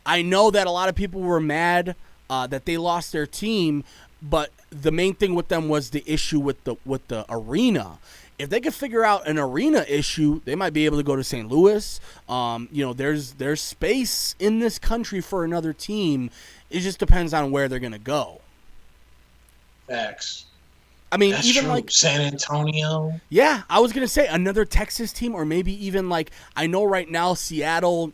I know that a lot of people were mad that they lost their team, but the main thing with them was the issue with the arena. If they could figure out an arena issue, they might be able to go to St. Louis. There's space in this country for another team. It just depends on where they're going to go. Facts. I mean, that's even true. like San Antonio. Yeah, I was going to say another Texas team, or maybe even like, I know right now Seattle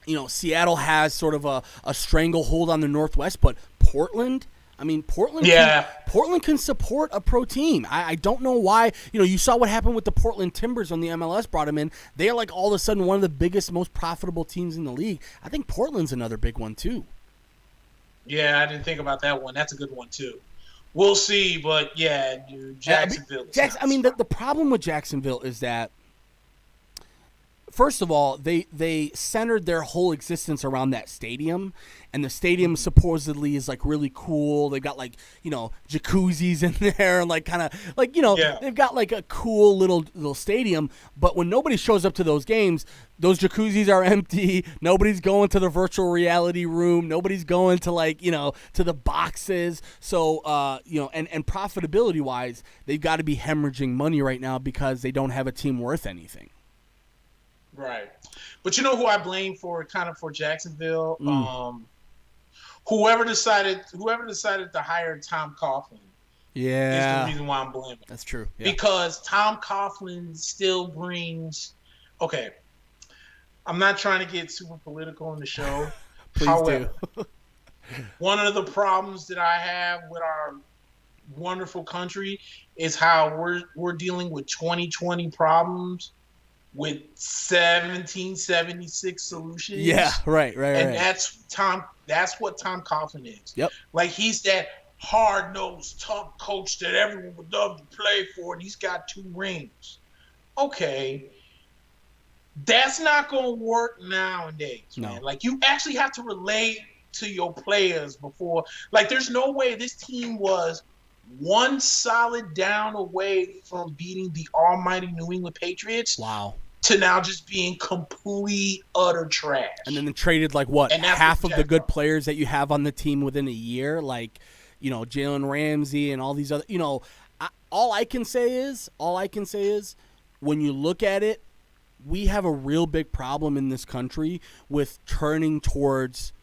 has sort of a stranglehold on the Northwest, but Portland can support a pro team. I don't know why. You saw what happened with the Portland Timbers when the MLS brought them in. They are like all of a sudden one of the biggest, most profitable teams in the league. I think Portland's another big one too. Yeah, I didn't think about that one. That's a good one too. We'll see, but yeah, dude, Jacksonville. The problem with Jacksonville is that, first of all, they centered their whole existence around that stadium, and the stadium supposedly is like really cool. They've got like jacuzzis in there, and like kind of like they've got like a cool little stadium. But when nobody shows up to those games, those jacuzzis are empty. Nobody's going to the virtual reality room. Nobody's going to to the boxes. So and profitability wise, they've got to be hemorrhaging money right now because they don't have a team worth anything. Right. But you know who I blame for Jacksonville? Whoever decided to hire Tom Coughlin. Yeah. Is the reason why I'm blaming. That's true. Yeah. Because Tom Coughlin still brings – okay, I'm not trying to get super political on the show. Please However, do. One of the problems that I have with our wonderful country is how we're dealing with 2020 problems with 1776 solutions. Yeah, right. And that's what Tom Coughlin is. Yep. Like, he's that hard-nosed, tough coach that everyone would love to play for, and he's got 2 rings. Okay. That's not going to work nowadays, man. Like, you actually have to relate to your players before. Like, there's no way this team was one solid down away from beating the almighty New England Patriots. Wow. To now just being complete, utter trash. And then they traded, like, half of the good players that you have on the team within a year? Like, Jalen Ramsey and all these other, all I can say is, when you look at it, we have a real big problem in this country with turning towards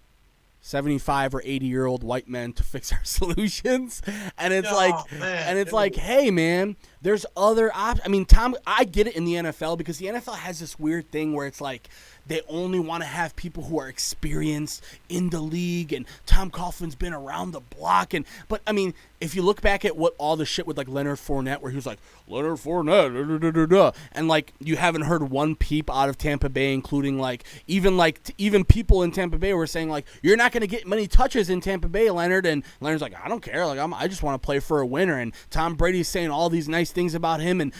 75 or 80-year-old white men to fix our solutions. And it's like, hey, man, there's other options. I mean, Tom, I get it in the NFL because the NFL has this weird thing where it's like they only want to have people who are experienced in the league, and Tom Coughlin's been around the block. But I mean, if you look back at what all the shit with like Leonard Fournette, where he was like, Leonard Fournette, and like you haven't heard one peep out of Tampa Bay, including even people in Tampa Bay were saying like, you're not going to get many touches in Tampa Bay, Leonard. And Leonard's like, I don't care, like I just want to play for a winner. And Tom Brady's saying all these nice things about him, and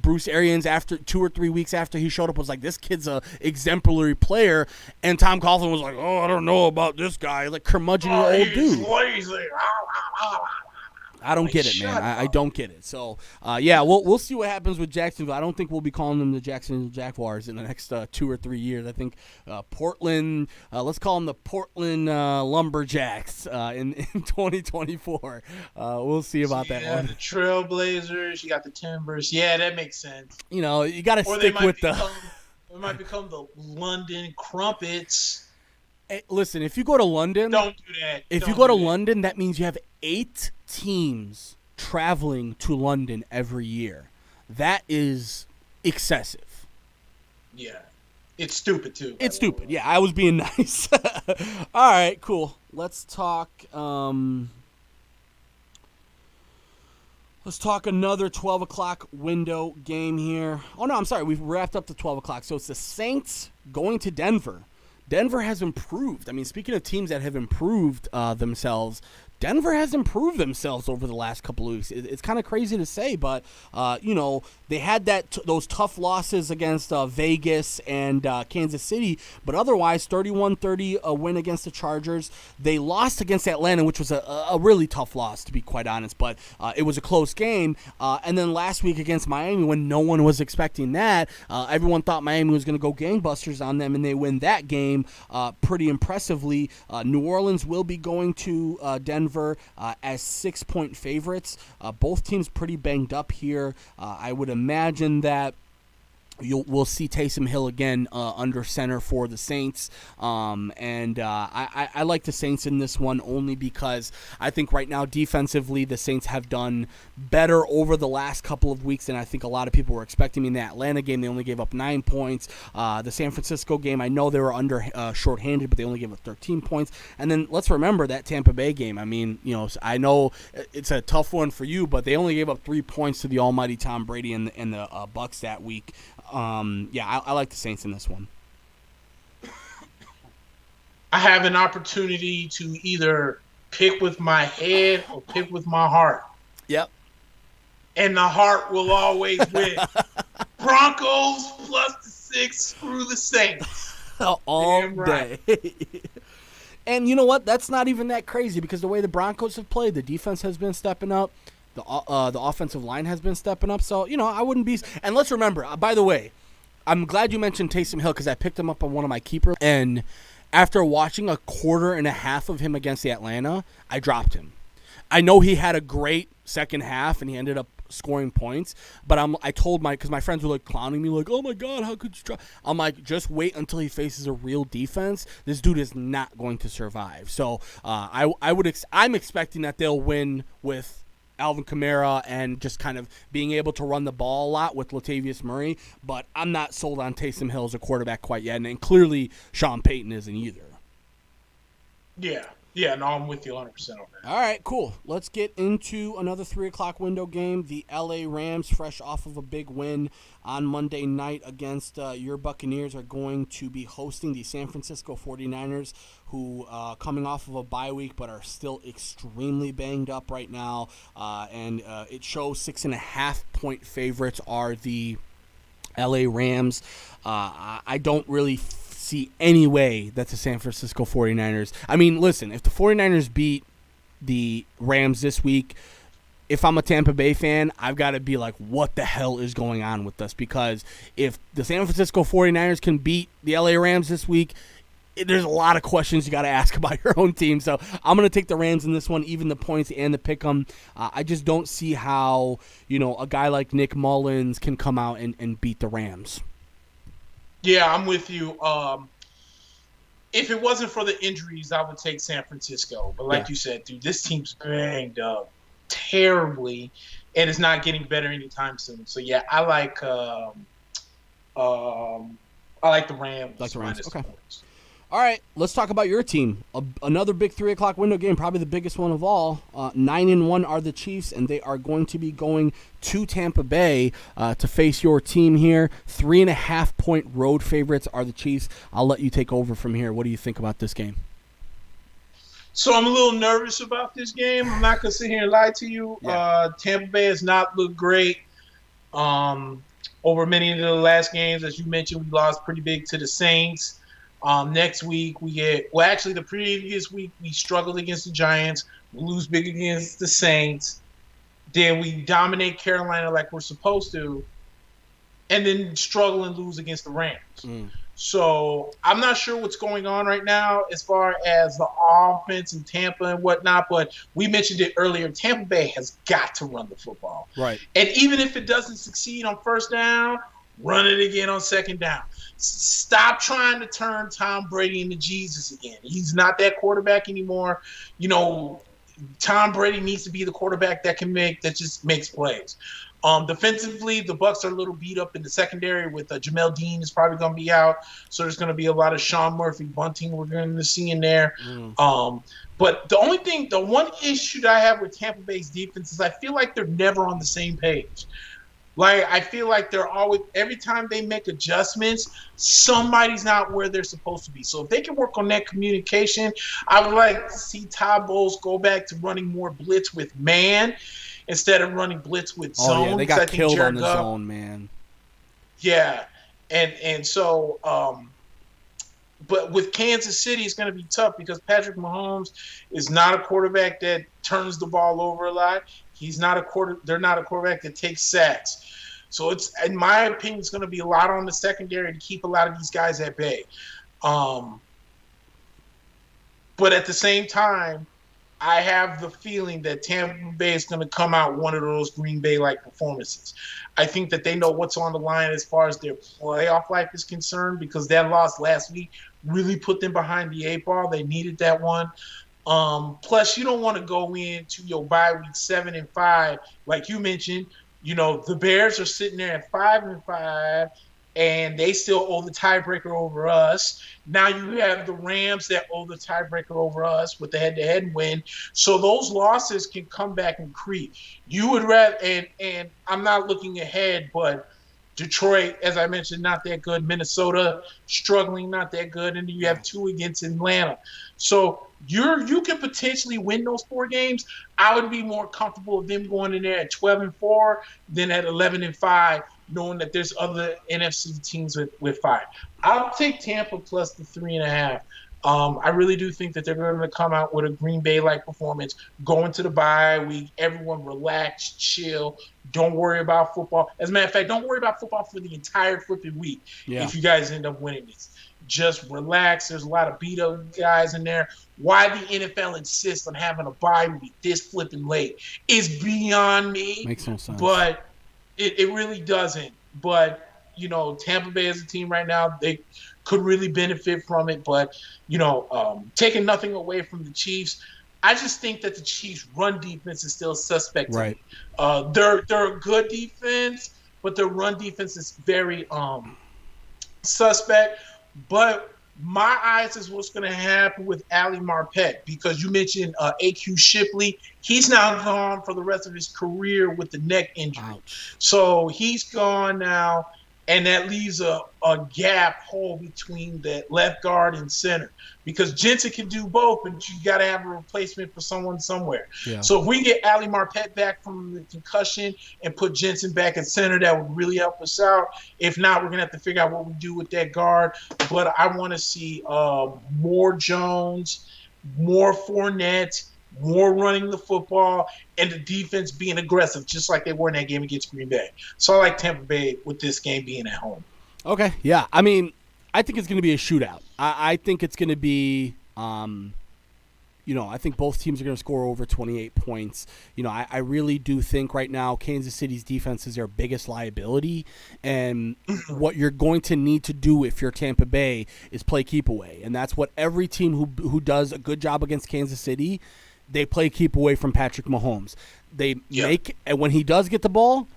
Bruce Arians, after 2 or 3 weeks after he showed up, was like, this kid's a exemplary player. And Tom Coughlin was like, oh, I don't know about this guy, like curmudgeon old dude. Lazy. I don't get it, man. I don't get it. So, we'll see what happens with Jacksonville. I don't think we'll be calling them the Jacksonville Jaguars in the next 2 or 3 years. I think Portland, let's call them the Portland Lumberjacks in 2024. We'll see about that one. The Trailblazers, you got the Timbers. Yeah, that makes sense. You got to stick with It might become the London Crumpets. Hey, listen, if you go to London, don't do that. If you go to London, that means you have 8 teams traveling to London every year. That is excessive. Yeah. It's stupid, too. It's stupid. Yeah, I was being nice. All right, cool. Let's talk another 12 o'clock window game here. Oh, no, I'm sorry. We've wrapped up to 12 o'clock. So it's the Saints going to Denver. Denver has improved. I mean, speaking of teams that have improved themselves, Denver has improved themselves over the last couple of weeks. It's kind of crazy to say, but they had those tough losses against Vegas and Kansas City, but otherwise 31-30 a win against the Chargers. They lost against Atlanta, which was a really tough loss, to be quite honest, but it was a close game. And then last week against Miami, when no one was expecting that, everyone thought Miami was going to go gangbusters on them, and they win that game pretty impressively. New Orleans will be going to Denver as 6-point favorites. Both teams pretty banged up here. I would imagine that we'll see Taysom Hill again under center for the Saints. I like the Saints in this one only because I think right now defensively the Saints have done better over the last couple of weeks than I think a lot of people were expecting. In the Atlanta game, they only gave up 9 points. The San Francisco game, I know they were under shorthanded, but they only gave up 13 points. And then let's remember that Tampa Bay game. I mean, I know it's a tough one for you, but they only gave up 3 points to the almighty Tom Brady and the Bucs that week. I like the Saints in this one. I have an opportunity to either pick with my head or pick with my heart. Yep. And the heart will always win. Broncos plus the 6, screw the Saints. All day. And you know what? That's not even that crazy because the way the Broncos have played, the defense has been stepping up. The offensive line has been stepping up. So, I wouldn't be – and let's remember, by the way, I'm glad you mentioned Taysom Hill because I picked him up on one of my keepers. And after watching a quarter and a half of him against the Atlanta, I dropped him. I know he had a great second half and he ended up scoring points, but I told because my friends were like clowning me like, oh my God, how could you drop? I'm like, just wait until he faces a real defense. This dude is not going to survive. So I'm expecting that they'll win with Alvin Kamara and just kind of being able to run the ball a lot with Latavius Murray, but I'm not sold on Taysom Hill as a quarterback quite yet, and clearly Sean Payton isn't either. Yeah. Yeah, no, I'm with you 100% on that. All right, cool. Let's get into another 3 o'clock window game. The LA Rams, fresh off of a big win on Monday night against your Buccaneers, are going to be hosting the San Francisco 49ers, who coming off of a bye week but are still extremely banged up right now. And it shows 6.5-point favorites are the LA Rams. I don't really see any way that the San Francisco 49ers... I mean, listen, if the 49ers beat the Rams this week, if I'm a Tampa Bay fan, I've got to be like, what the hell is going on with us? Because if the San Francisco 49ers can beat the LA Rams this week, there's a lot of questions you got to ask about your own team. So I'm going to take the Rams in this one, even the points and the pick 'em. I just don't see how, a guy like Nick Mullins can come out and beat the Rams. Yeah, I'm with you. If it wasn't for the injuries, I would take San Francisco. But like you said, dude, this team's banged up terribly, and it's not getting better anytime soon. So yeah, I like the Rams. Like the Rams. Okay. All right, let's talk about your team. Another big 3 o'clock window game, probably the biggest one of all. 9-1 are the Chiefs, and they are going to be going to Tampa Bay to face your team here. 3.5-point road favorites are the Chiefs. I'll let you take over from here. What do you think about this game? So I'm a little nervous about this game. I'm not going to sit here and lie to you. Yeah. Tampa Bay has not looked great over many of the last games. As you mentioned, we lost pretty big to the Saints. Next week, the previous week, we struggled against the Giants. We lose big against the Saints. Then we dominate Carolina like we're supposed to. And then struggle and lose against the Rams. So I'm not sure what's going on right now as far as the offense in Tampa and whatnot. But we mentioned it earlier. Tampa Bay has got to run the football. Right. And even if it doesn't succeed on first down, run it again on second down. Stop trying to turn Tom Brady into Jesus again. He's not that quarterback anymore. Tom Brady needs to be the quarterback that just makes plays. Defensively, the Bucs are a little beat up in the secondary with Jamel Dean is probably going to be out. So there's going to be a lot of Sean Murphy bunting we're going to see in there. But the one issue that I have with Tampa Bay's defense is I feel like they're never on the same page. Like, I feel like they're always, every time they make adjustments, somebody's not where they're supposed to be. So if they can work on that communication, I would like to see Todd Bowles go back to running more blitz with man instead of running blitz with zone. Oh, yeah, they got killed on the zone, man. Yeah. And so, but with Kansas City, it's going to be tough because Patrick Mahomes is not a quarterback that turns the ball over a lot. They're not a quarterback that takes sacks. So it's, in my opinion, it's going to be a lot on the secondary to keep a lot of these guys at bay. But at the same time, I have the feeling that Tampa Bay is going to come out one of those Green Bay-like performances. I think that they know what's on the line as far as their playoff life is concerned because that loss last week really put them behind the 8 ball. They needed that one. Plus, you don't want to go into your bye week 7-5, like you mentioned. The Bears are sitting there at 5-5, and they still owe the tiebreaker over us. Now you have the Rams that owe the tiebreaker over us with the head-to-head win. So those losses can come back and creep. You would rather, and I'm not looking ahead, but Detroit, as I mentioned, not that good. Minnesota, struggling, not that good. And then you have 2 against Atlanta. So you can potentially win those 4 games. I would be more comfortable with them going in there at 12-4 than at 11-5, knowing that there's other NFC teams with 5. I'll take Tampa plus the 3.5. I really do think that they're going to come out with a Green Bay-like performance, go into the bye week, everyone relax, chill, don't worry about football. As a matter of fact, don't worry about football for the entire flipping week if you guys end up winning this. Just relax. There's a lot of beat-up guys in there. Why the NFL insists on having a bye week this flipping late is beyond me. Makes no sense. But it really doesn't. But, Tampa Bay as a team right now, they could really benefit from it. But, taking nothing away from the Chiefs, I just think that the Chiefs' run defense is still suspect. Right. They're a good defense, but their run defense is very suspect. But My eyes is what's going to happen with Ali Marpet, because you mentioned AQ Shipley. He's now gone for the rest of his career with the neck injury. Ouch. So he's gone now, and that leaves a gap hole between the left guard and center, because Jensen can do both, but you got to have a replacement for someone somewhere. Yeah. So if we get Ali Marpet back from the concussion and put Jensen back at center, that would really help us out. If not, we're going to have to figure out what we do with that guard. But I want to see more Jones, more Fournette, more running the football, and the defense being aggressive, just like they were in that game against Green Bay. So I like Tampa Bay with this game being at home. Okay, yeah. I mean, I think it's going to be a shootout. I think it's going to be, I think both teams are going to score over 28 points. I really do think right now Kansas City's defense is their biggest liability, and what you're going to need to do if you're Tampa Bay is play keep away, and that's what every team who does a good job against Kansas City, they play keep away from Patrick Mahomes. And when he does get the ball,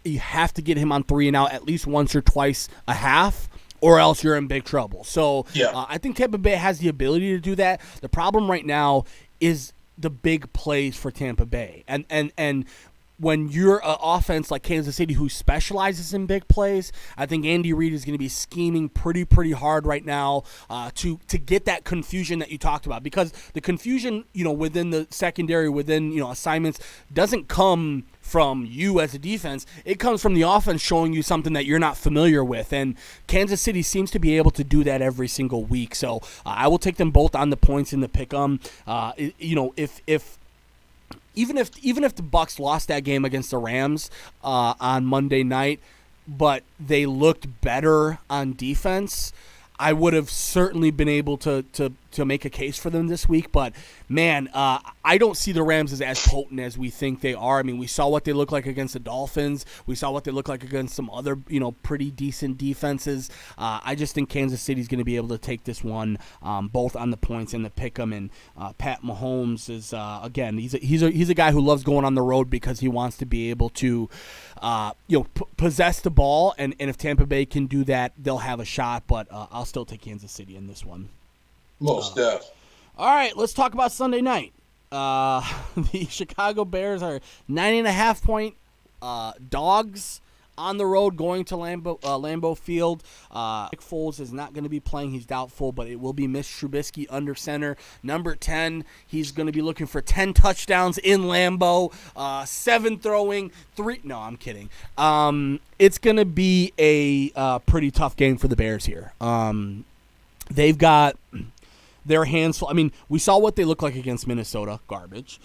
you have to get him on 3 and out at least once or twice a half, or else you're in big trouble. So I think Tampa Bay has the ability to do that. The problem right now is the big plays for Tampa Bay. And when you're an offense like Kansas City who specializes in big plays, I think Andy Reid is going to be scheming pretty hard right now to get that confusion that you talked about. Because the confusion, within the secondary, within, assignments, doesn't come from you as a defense. It comes from the offense showing you something that you're not familiar with. And Kansas City seems to be able to do that every single week. So I will take them both on the points in the pick'em. Even if the Bucs lost that game against the Rams on Monday night, but they looked better on defense, I would have certainly been able to make a case for them this week. But, man, I don't see the Rams as potent as we think they are. I mean, we saw what they look like against the Dolphins. We saw what they look like against some other, pretty decent defenses. I just think Kansas City's going to be able to take this one, both on the points and the pick'em. And Pat Mahomes is, again, he's a guy who loves going on the road because he wants to be able to, possess the ball. And if Tampa Bay can do that, they'll have a shot. But I'll still take Kansas City in this one. Most def. All right, let's talk about Sunday night. The Chicago Bears are 9.5-point dogs on the road going to Lambeau Field. Nick Foles is not going to be playing. He's doubtful, but it will be Mitch Trubisky under center. Number 10, he's going to be looking for 10 touchdowns in Lambeau, 7 throwing, 3. No, I'm kidding. It's going to be a pretty tough game for the Bears here. They've got their hands full. I mean, we saw what they look like against Minnesota, garbage.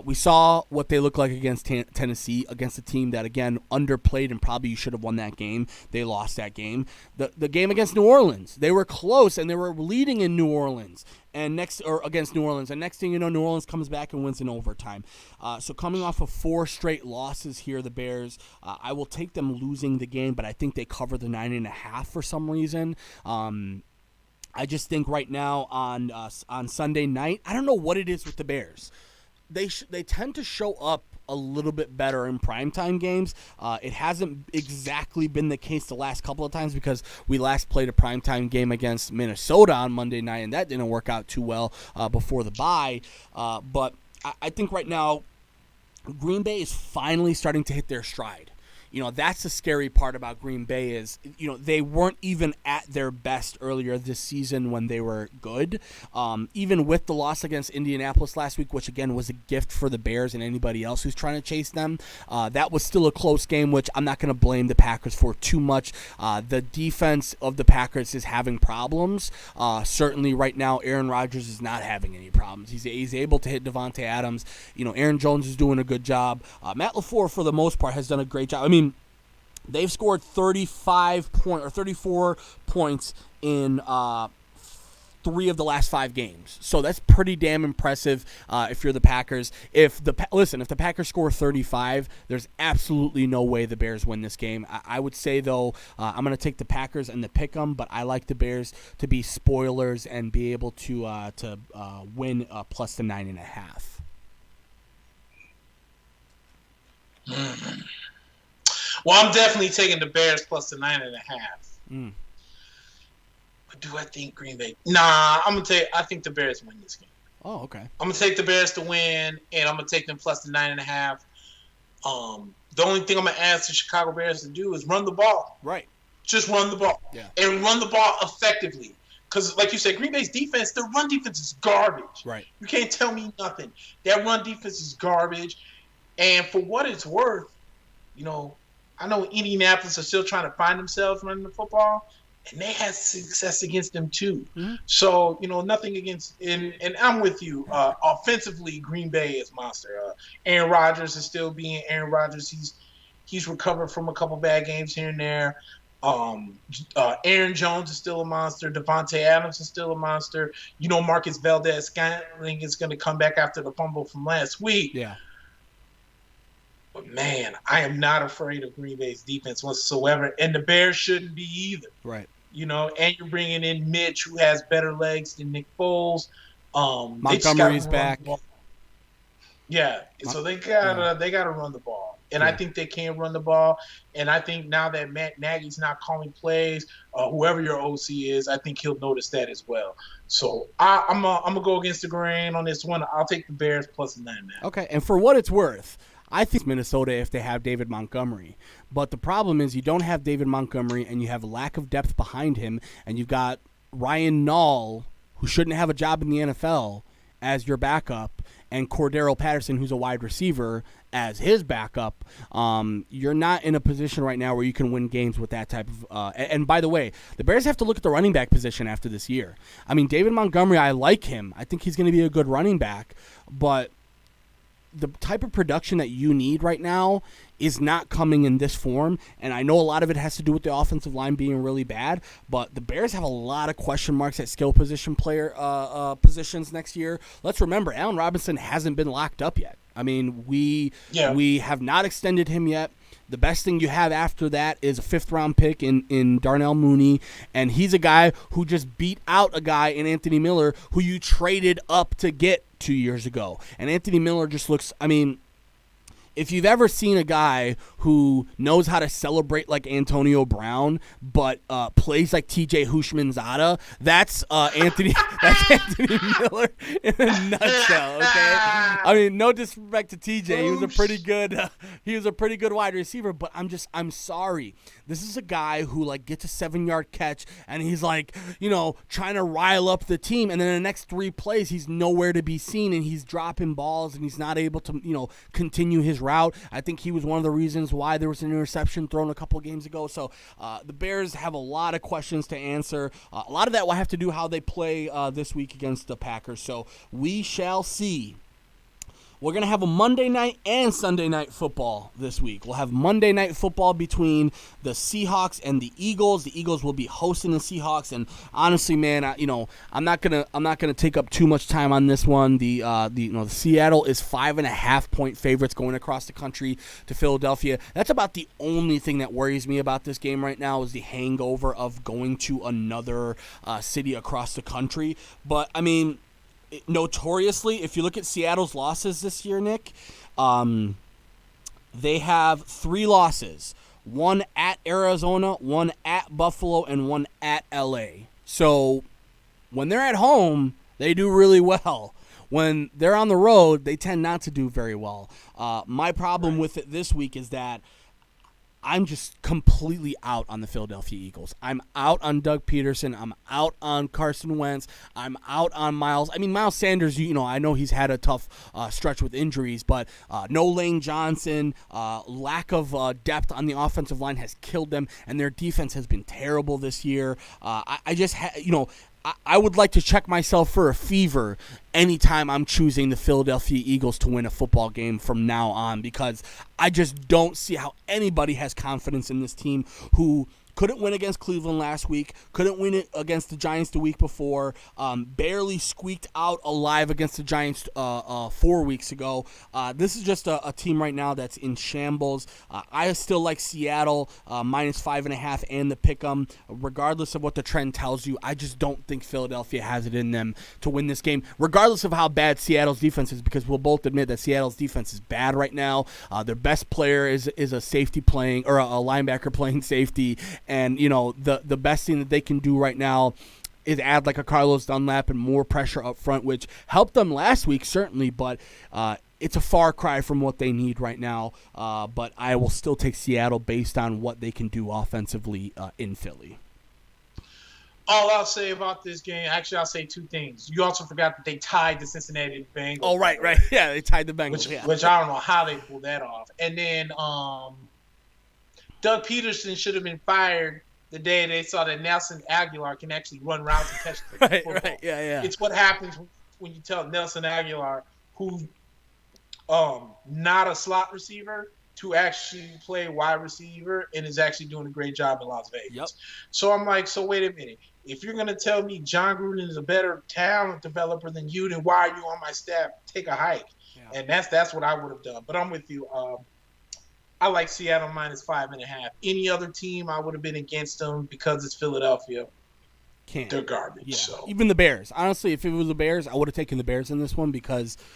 We saw what they look like against Tennessee, against a team that, again, underplayed and probably you should have won that game. They lost that game. The game against New Orleans, they were close and they were leading in New Orleans against New Orleans. And next thing you know, New Orleans comes back and wins in overtime. So coming off of 4 straight losses here, the Bears, I will take them losing the game, but I think they cover the 9.5 for some reason. I just think right now on Sunday night, I don't know what it is with the Bears. They tend to show up a little bit better in primetime games. It hasn't exactly been the case the last couple of times because we last played a primetime game against Minnesota on Monday night, and that didn't work out too well before the bye. But I think right now Green Bay is finally starting to hit their stride. That's the scary part about Green Bay is, they weren't even at their best earlier this season when they were good. Even with the loss against Indianapolis last week, which again was a gift for the Bears and anybody else who's trying to chase them, that was still a close game, which I'm not going to blame the Packers for too much. The defense of the Packers is having problems. Certainly right now, Aaron Rodgers is not having any problems. He's able to hit Devontae Adams. Aaron Jones is doing a good job. Matt LaFleur, for the most part, has done a great job. I mean, they've scored 34 points in 3 of the last 5 games. So that's pretty damn impressive if you're the Packers. If the Packers score 35, there's absolutely no way the Bears win this game. I would say, though, I'm going to take the Packers and the pick'em, but I like the Bears to be spoilers and be able to win plus the 9.5. Well, I'm definitely taking the Bears plus the 9.5. Do I think Green Bay? Nah, I'm gonna tell you. I think the Bears win this game. Oh, okay. I'm gonna take the Bears to win, and I'm gonna take them plus the 9.5. The only thing I'm gonna ask the Chicago Bears to do is run the ball. Right. Just run the ball. Yeah. And run the ball effectively. Because, like you said, Green Bay's defense, their run defense is garbage. Right. You can't tell me nothing. That run defense is garbage. And for what it's worth, you know, I know Indianapolis are still trying to find themselves running the football, and they had success against them too. Mm-hmm. So, you know, nothing against – and I'm with you. Offensively, Green Bay is monster. Aaron Rodgers is still being Aaron Rodgers. He's recovered from a couple bad games here and there. Aaron Jones is still a monster. Devontae Adams is still a monster. You know, Marcus Valdes-Scantling is going to come back after the fumble from last week. Yeah. But, man, I am not afraid of Green Bay's defense whatsoever, and the Bears shouldn't be either. Right. You know, and you're bringing in Mitch, who has better legs than Nick Foles. Montgomery's back. Yeah, so they gotta run the ball, and I think they can run the ball. And I think now that Matt Nagy's not calling plays, whoever your OC is, I think he'll notice that as well. So I'm gonna go against the grain on this one. I'll take the Bears plus 9.5. Okay, and for what it's worth, I think Minnesota if they have David Montgomery. But the problem is you don't have David Montgomery, and you have a lack of depth behind him, and you've got Ryan Nall, who shouldn't have a job in the NFL, as your backup, and Cordero Patterson, who's a wide receiver, as his backup. You're not in a position right now where you can win games with that type of and by the way, the Bears have to look at the running back position after this year. I mean, David Montgomery, I like him. I think he's going to be a good running back, but the type of production that you need right now is not coming in this form, and I know a lot of it has to do with the offensive line being really bad, but the Bears have a lot of question marks at skill position player positions next year. Let's remember, Allen Robinson hasn't been locked up yet. I mean, we have not extended him yet. The best thing you have after that is a 5th-round pick in Darnell Mooney, and he's a guy who just beat out a guy in Anthony Miller who you traded up to get 2 years ago. And Anthony Miller just looks, I mean, if you've ever seen a guy who knows how to celebrate like Antonio Brown, but plays like T.J. Houshmandzadeh, that's Anthony Miller in a nutshell. Okay, I mean, no disrespect to T.J., he was a pretty good wide receiver, but I'm sorry. This is a guy who like gets a 7-yard catch and he's like, you know, trying to rile up the team, and then in the next 3 plays he's nowhere to be seen and he's dropping balls and he's not able to, you know, continue his route. I think he was one of the reasons why there was an interception thrown a couple of games ago. So the Bears have a lot of questions to answer. A lot of that will have to do how they play this week against the Packers. So we shall see. We're going to have a Monday night and Sunday night football this week. We'll have Monday night football between the Seahawks and the Eagles. The Eagles will be hosting the Seahawks, and honestly, man, I'm not gonna take up too much time on this one. The Seattle is 5.5-point favorites going across the country to Philadelphia. That's about the only thing that worries me about this game right now is the hangover of going to another city across the country. But I mean, notoriously, if you look at Seattle's losses this year, Nick, they have 3 losses. 1 at Arizona, 1 at Buffalo, and 1 at LA. So when they're at home, they do really well. When they're on the road, they tend not to do very well. My problem with it this week is that I'm just completely out on the Philadelphia Eagles. I'm out on Doug Peterson. I'm out on Carson Wentz. I'm out on Miles. I mean, Miles Sanders, I know he's had a tough stretch with injuries, but no Lane Johnson, lack of depth on the offensive line has killed them, and their defense has been terrible this year. I would like to check myself for a fever anytime I'm choosing the Philadelphia Eagles to win a football game from now on, because I just don't see how anybody has confidence in this team who couldn't win against Cleveland last week, couldn't win it against the Giants the week before, barely squeaked out alive against the Giants 4 weeks ago. This is just a team right now that's in shambles. I still like Seattle minus 5.5 and the pick'em. Regardless of what the trend tells you, I just don't think Philadelphia has it in them to win this game, regardless of how bad Seattle's defense is, because we'll both admit that Seattle's defense is bad right now. Their best player is a safety playing, or a linebacker playing safety. And, the best thing that they can do right now is add like a Carlos Dunlap and more pressure up front, which helped them last week certainly, but it's a far cry from what they need right now. But I will still take Seattle based on what they can do offensively in Philly. All I'll say about this game, actually, I'll say two things. You also forgot that they tied the Cincinnati Bengals. Oh, right. Yeah, they tied the Bengals. Which I don't know how they pulled that off. And then Doug Peterson should have been fired the day they saw that Nelson Aguilar can actually run routes and catch the football. Right, yeah. It's what happens when you tell Nelson Aguilar, who's not a slot receiver, to actually play wide receiver and is actually doing a great job in Las Vegas. Yep. So I'm like, so wait a minute. If you're going to tell me John Gruden is a better talent developer than you, then why are you on my staff? Take a hike. Yeah. And that's what I would have done. But I'm with you. I like Seattle -5.5. Any other team, I would have been against them because it's Philadelphia. They're garbage. Yeah. So. Even the Bears. Honestly, if it was the Bears, I would have taken the Bears in this one because –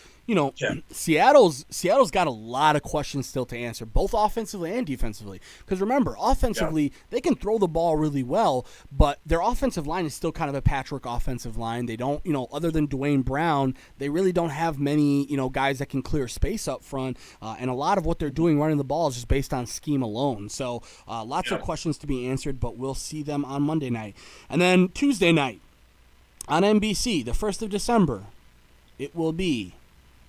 Seattle's got a lot of questions still to answer, both offensively and defensively. Because remember, offensively, they can throw the ball really well, but their offensive line is still kind of a patchwork offensive line. They don't, other than Dwayne Brown, they really don't have many, guys that can clear space up front. And a lot of what they're doing running the ball is just based on scheme alone. So lots of questions to be answered, but we'll see them on Monday night. And then Tuesday night on NBC, the 1st of December, it will be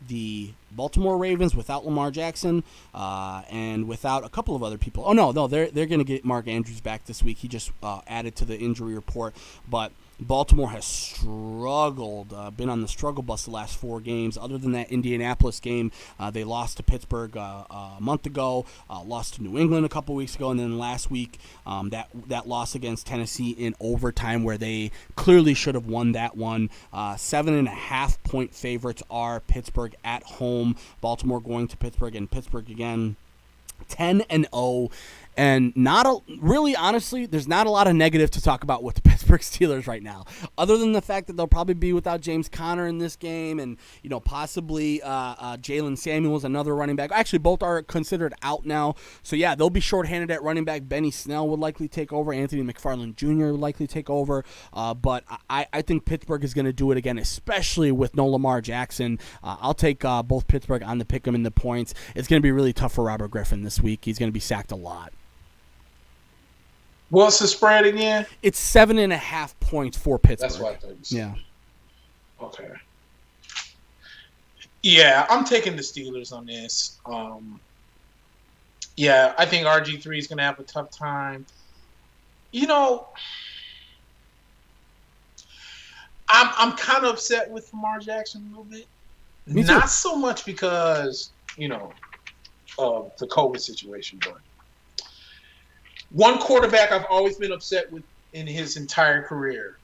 the Baltimore Ravens without Lamar Jackson and without a couple of other people. Oh, no, they're going to get Mark Andrews back this week. He just added to the injury report. But Baltimore has struggled, been on the struggle bus the last 4 games. Other than that Indianapolis game, they lost to Pittsburgh a month ago, lost to New England a couple weeks ago, and then last week that loss against Tennessee in overtime where they clearly should have won that one. 7.5-point favorites are Pittsburgh at home. Baltimore going to Pittsburgh, and Pittsburgh again 10-0. And really, honestly, there's not a lot of negative to talk about with the Pittsburgh Steelers right now, other than the fact that they'll probably be without James Conner in this game, and possibly Jalen Samuels, another running back. Actually, both are considered out now, so yeah, they'll be shorthanded at running back. Benny Snell would likely take over. Anthony McFarland Jr. would likely take over, but I think Pittsburgh is going to do it again, especially with no Lamar Jackson. I'll take both Pittsburgh on the pick 'em in the points. It's going to be really tough for Robert Griffin this week. He's going to be sacked a lot. What's the spread again? It's 7.5 points for Pittsburgh. That's what I thought you said. Yeah. Okay. Yeah, I'm taking the Steelers on this. Yeah, I think RG3 is going to have a tough time. I'm kind of upset with Lamar Jackson a little bit. Me too. Not so much because, of the COVID situation, but one quarterback I've always been upset with in his entire career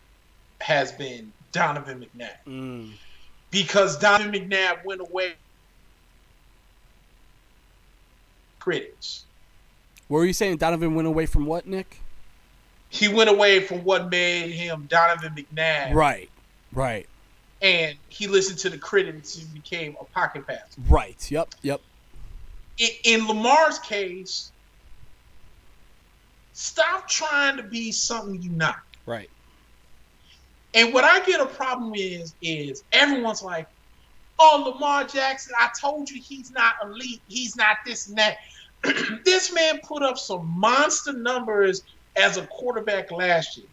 has been Donovan McNabb. Because Donovan McNabb went away critics. What were you saying? Donovan went away from what, Nick? He went away from what made him Donovan McNabb. Right. And he listened to the critics and became a pocket passer. Right, yep. In Lamar's case, stop trying to be something you're not. Right. And what I get a problem with is everyone's like, oh, Lamar Jackson, I told you he's not elite. He's not this and that. This man put up some monster numbers as a quarterback last year.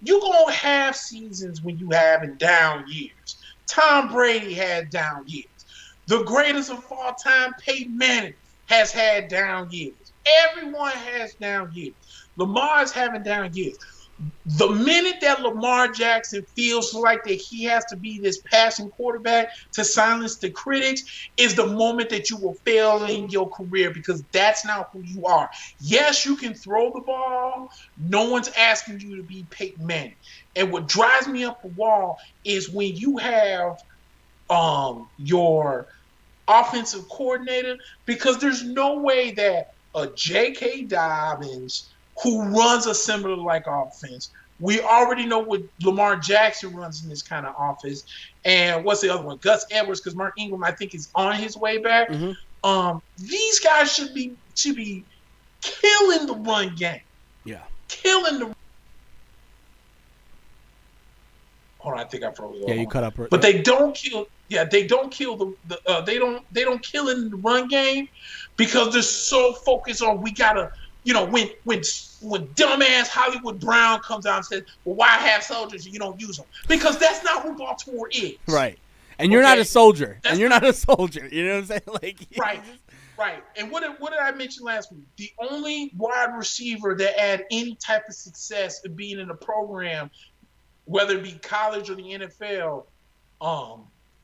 You're going to have seasons when you having down years. Tom Brady had down years. The greatest of all time, Peyton Manning, has had down years. Everyone has down years. Lamar's having down years. The minute that Lamar Jackson feels like that he has to be this passing quarterback to silence the critics is the moment that you will fail in your career, because that's not who you are. Yes, you can throw the ball. No one's asking you to be Peyton Manning. And what drives me up the wall is when you have your offensive coordinator, because there's no way that a J.K. Dobbins who runs a similar like offense. We already know what Lamar Jackson runs in this kind of offense. And what's the other one? Gus Edwards, because Mark Ingram, I think, is on his way back. Mm-hmm. These guys should be killing the run game. Yeah. Killing the Hold on, I think I probably Yeah, you cut up. But they don't kill. Yeah, they don't kill they don't kill it in the run game because they're so focused on we gotta. When dumbass Hollywood Brown comes out and says, "Well, why have soldiers if you don't use them?" Because that's not who Baltimore is. Right. And you're not a soldier. You know what I'm saying? Right. And what did I mention last week? The only wide receiver that had any type of success of being in a program, whether it be college or the NFL,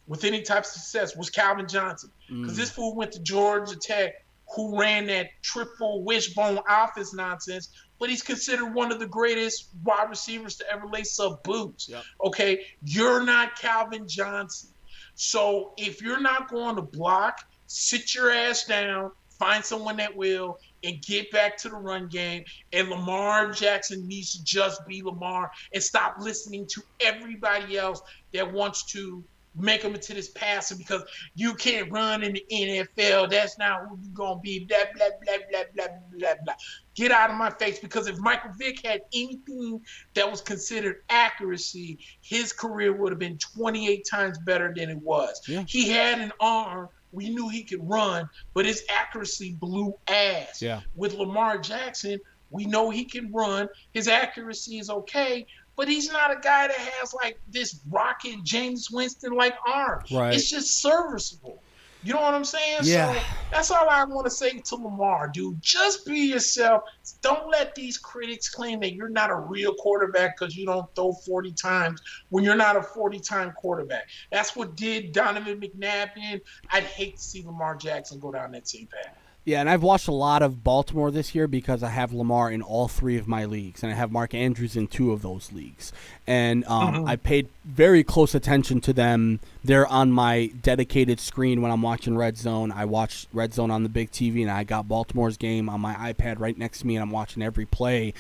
with any type of success was Calvin Johnson. Because this fool went to Georgia Tech, who ran that triple wishbone offense nonsense, but he's considered one of the greatest wide receivers to ever lace up boots. Yep. Okay? You're not Calvin Johnson. So if you're not going to block, sit your ass down, find someone that will, and get back to the run game. And Lamar Jackson needs to just be Lamar and stop listening to everybody else that wants to make him into this passer because you can't run in the NFL. That's not who you're going to be. Blah, blah, blah, blah, blah, blah, blah. Get out of my face, because if Michael Vick had anything that was considered accuracy, his career would have been 28 times better than it was. Yeah. He had an arm. We knew he could run, but his accuracy blew ass. Yeah. With Lamar Jackson, we know he can run. His accuracy is okay, but he's not a guy that has like this rocket James Winston-like arm. Right. It's just serviceable. You know what I'm saying? Yeah. So that's all I want to say to Lamar, dude. Just be yourself. Don't let these critics claim that you're not a real quarterback because you don't throw 40 times when you're not a 40-time quarterback. That's what did Donovan McNabb in. I'd hate to see Lamar Jackson go down that same path. Yeah, and I've watched a lot of Baltimore this year because I have Lamar in all 3 of my leagues, and I have Mark Andrews in 2 of those leagues. And I paid very close attention to them. They're on my dedicated screen when I'm watching Red Zone. I watch Red Zone on the big TV, and I got Baltimore's game on my iPad right next to me, and I'm watching every play.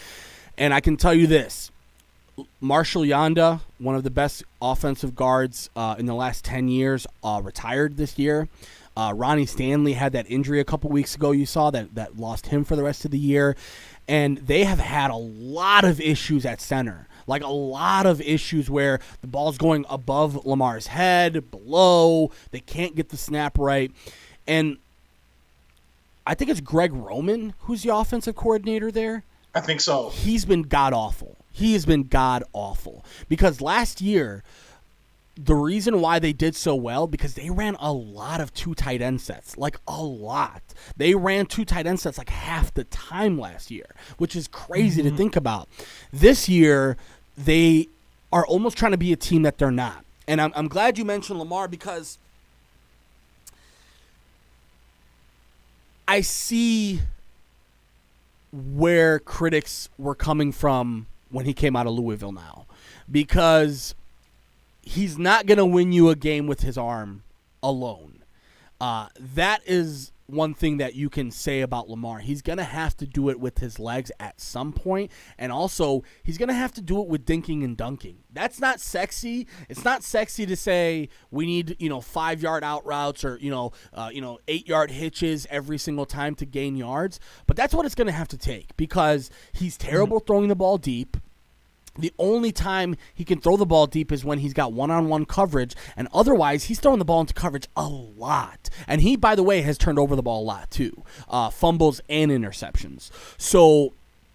And I can tell you this. Marshall Yanda, one of the best offensive guards in the last 10 years, retired this year. Ronnie Stanley had that injury a couple weeks ago. You saw that lost him for the rest of the year. And they have had a lot of issues at center, like a lot of issues where the ball's going above Lamar's head, below. They can't get the snap right. And I think it's Greg Roman who's the offensive coordinator there. I think so. He's been god-awful. He has been god-awful. Because last year, the reason why they did so well, because they ran a lot of 2 tight end sets, like a lot. They ran 2 tight end sets like half the time last year, which is crazy to think about. This year, they are almost trying to be a team that they're not. And I'm glad you mentioned Lamar because I see where critics were coming from when he came out of Louisville now. Because he's not going to win you a game with his arm alone. That is one thing that you can say about Lamar. He's going to have to do it with his legs at some point, and also he's going to have to do it with dinking and dunking. That's not sexy. It's not sexy to say we need 5-yard out routes or 8-yard hitches every single time to gain yards, but that's what it's going to have to take because he's terrible throwing the ball deep. The only time he can throw the ball deep is when he's got one-on-one coverage, and otherwise he's throwing the ball into coverage a lot. And he, by the way, has turned over the ball a lot too, fumbles and interceptions. So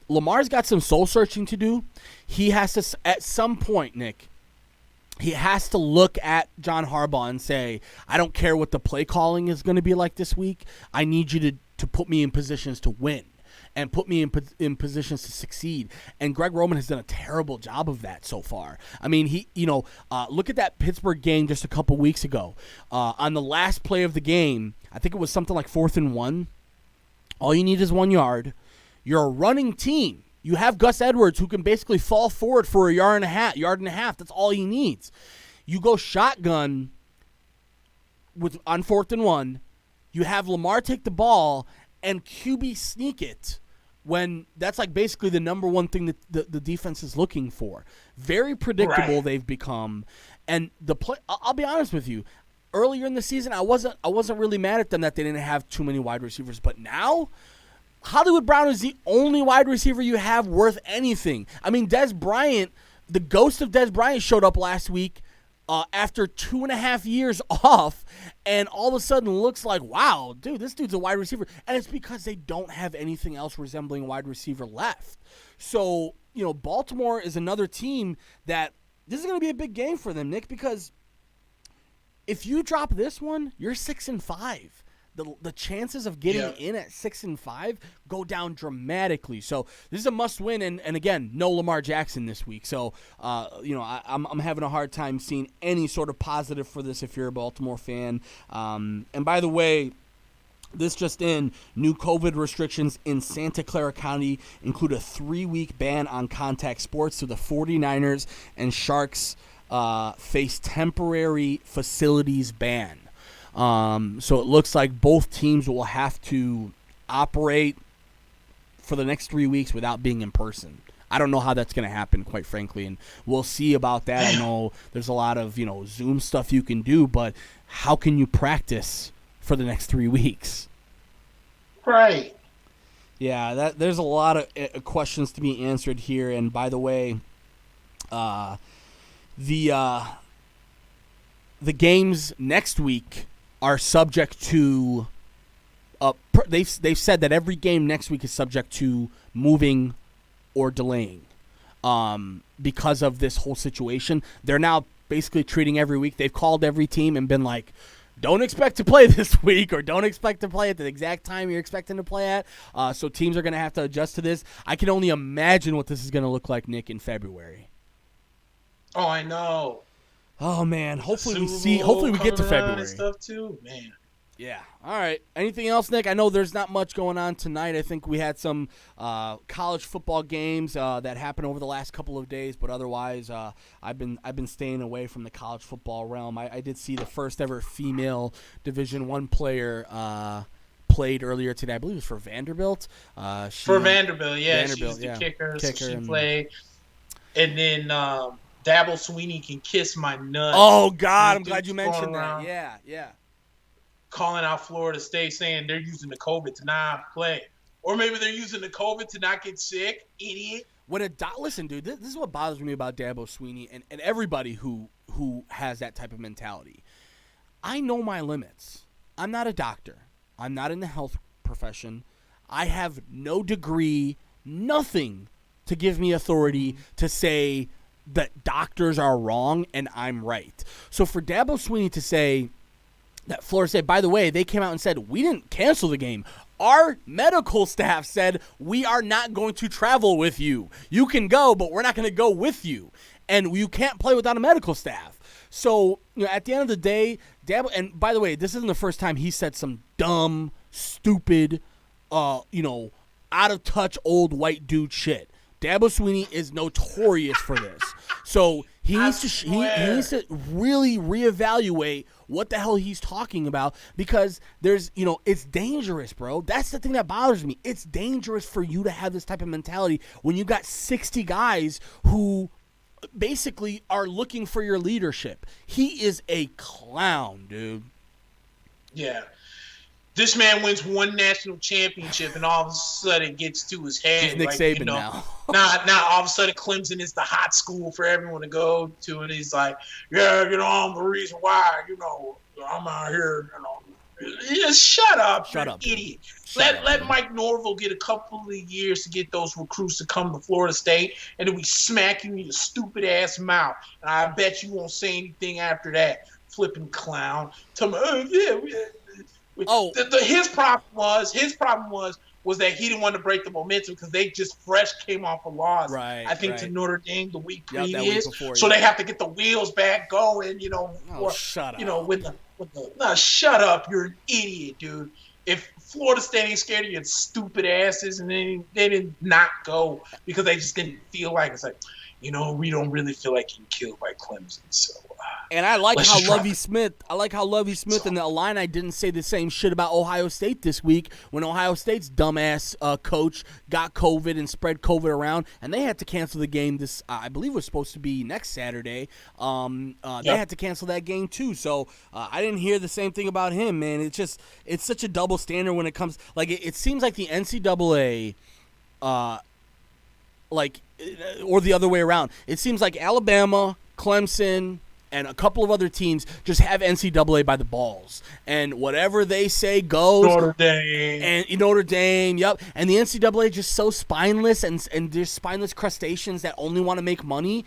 Lamar's got some soul-searching to do. He has to, at some point, Nick, he has to look at John Harbaugh and say, I don't care what the play calling is going to be like this week. I need you to put me in positions to win. And put me in positions to succeed. And Greg Roman has done a terrible job of that so far. I mean, look at that Pittsburgh game just a couple weeks ago. On the last play of the game, I think it was something like 4th and 1. All you need is 1 yard. You're a running team. You have Gus Edwards who can basically fall forward for a yard and a half. That's all he needs. You go shotgun on 4th and 1. You have Lamar take the ball and QB sneak it when that's like basically the number one thing that the defense is looking for. Very predictable right. They've become. And the play, I'll be honest with you, earlier in the season I wasn't really mad at them that they didn't have too many wide receivers, but now Hollywood Brown is the only wide receiver you have worth anything. I mean, Des Bryant the ghost of Des Bryant showed up last week after 2.5 years off, and all of a sudden looks like, wow, dude, this dude's a wide receiver. And it's because they don't have anything else resembling a wide receiver left. So, Baltimore is another team that this is going to be a big game for them, Nick, because if you drop this one, you're 6-5. The chances of getting in at 6-5 go down dramatically. So this is a must-win, and again, no Lamar Jackson this week. So I'm having a hard time seeing any sort of positive for this if you're a Baltimore fan. And by the way, this just in, new COVID restrictions in Santa Clara County include a 3-week ban on contact sports. So the 49ers and Sharks face temporary facilities ban. So it looks like both teams will have to operate for the next 3 weeks without being in person. I don't know how that's going to happen, quite frankly, and we'll see about that. I know there's a lot of, Zoom stuff you can do, but how can you practice for the next 3 weeks? Right. Yeah, there's a lot of questions to be answered here. And by the way, the games next week are subject to they've said that every game next week is subject to moving or delaying because of this whole situation. They're now basically treating every week. They've called every team and been like, don't expect to play this week, or don't expect to play at the exact time you're expecting to play at. So teams are going to have to adjust to this. I can only imagine what this is going to look like, Nick, in February. Oh, I know. Oh man, hopefully we get to February. And stuff too, man. Yeah. All right. Anything else, Nick? I know there's not much going on tonight. I think we had some college football games that happened over the last couple of days, but otherwise, I've been staying away from the college football realm. I did see the first ever female Division I player played earlier today. I believe it was for Vanderbilt. For Vanderbilt, yeah. She's the kicker, so she played. And then Dabble Sweeney can kiss my nuts. Oh, God, I'm glad you mentioned that. Yeah. Calling out Florida State, saying they're using the COVID to not play. Or maybe they're using the COVID to not get sick. Idiot. Listen, dude, this is what bothers me about Dabo Sweeney and everybody who has that type of mentality. I know my limits. I'm not a doctor. I'm not in the health profession. I have no degree, nothing to give me authority to say that doctors are wrong and I'm right. So for Dabo Sweeney to say that Florida State, by the way, they came out and said, we didn't cancel the game. Our medical staff said, we are not going to travel with you. You can go, but we're not going to go with you. And you can't play without a medical staff. So, at the end of the day, Dabo, and by the way, this isn't the first time he said some dumb, stupid, out of touch old white dude shit. Dabo Sweeney is notorious for this. So he needs to really reevaluate what the hell he's talking about, because there's, it's dangerous, bro. That's the thing that bothers me. It's dangerous for you to have this type of mentality when you got 60 guys who basically are looking for your leadership. He is a clown, dude. Yeah. This man wins one national championship, and all of a sudden gets to his head. He's Nick Saban now. now all of a sudden Clemson is the hot school for everyone to go to, and he's like, yeah, I'm the reason why, I'm out here, Just shut up, idiot. Let Mike Norville get a couple of years to get those recruits to come to Florida State, and then we smack you in your stupid ass mouth. And I bet you won't say anything after that, flipping clown. Tell me, his problem was that he didn't want to break the momentum because they just fresh came off a loss. Right, I think to Notre Dame the week previous. That week before, so they have to get the wheels back going. Shut up. Shut up. You're an idiot, dude. If Florida State ain't scared of your stupid asses, and they did not go because they just didn't feel like it's like, we don't really feel like getting killed by Clemson. So. And I like how Lovie Smith and the Illini didn't say the same shit about Ohio State this week when Ohio State's dumbass coach got COVID and spread COVID around, and they had to cancel the game. This I believe was supposed to be next Saturday. They had to cancel that game too. So I didn't hear the same thing about him, man. It's such a double standard when it comes. Like it seems like the NCAA or the other way around. It seems like Alabama, Clemson, and a couple of other teams just have NCAA by the balls, and whatever they say goes. Notre Dame, yep. And the NCAA just so spineless, and they're spineless crustaceans that only want to make money.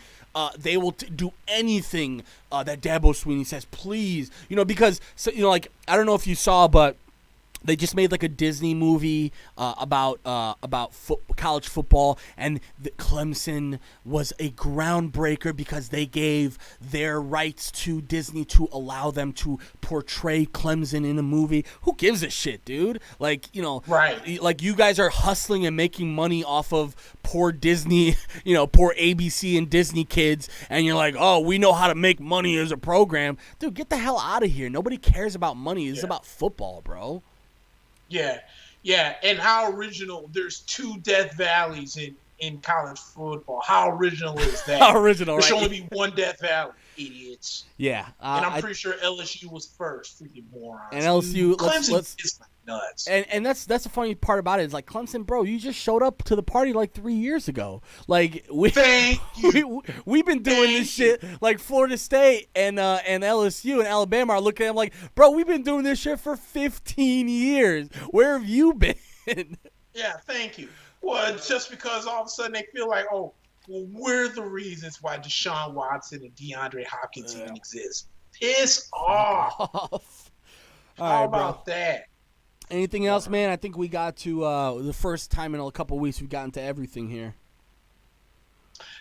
They will do anything that Dabo Swinney says, please. Because I don't know if you saw, but they just made like a Disney movie about college football, and Clemson was a groundbreaker because they gave their rights to Disney to allow them to portray Clemson in a movie. Who gives a shit, dude? Right. Like you guys are hustling and making money off of poor Disney, poor ABC and Disney kids, and you're like, oh, we know how to make money as a program. Dude, get the hell out of here. Nobody cares about money. This is about football, bro. Yeah, and how original. There's 2 Death Valleys in college football. How original is that? How original, there right? should only be 1 Death Valley, idiots. Yeah. And I'm pretty sure LSU was first, freaking morons. And LSU, Clemson is nuts. And that's the funny part about it is, like, Clemson, bro, you just showed up to the party like 3 years ago. Like, we've been doing this shit. Like, Florida State and LSU and Alabama are looking at them like, bro, we've been doing this shit for 15 years. Where have you been? Yeah, thank you. Well, just because all of a sudden they feel like, oh, well, we're the reasons why Deshaun Watson and DeAndre Hopkins even exist. Piss off. How about that? Anything else, man? I think we got to the first time in a couple of weeks we've gotten to everything here.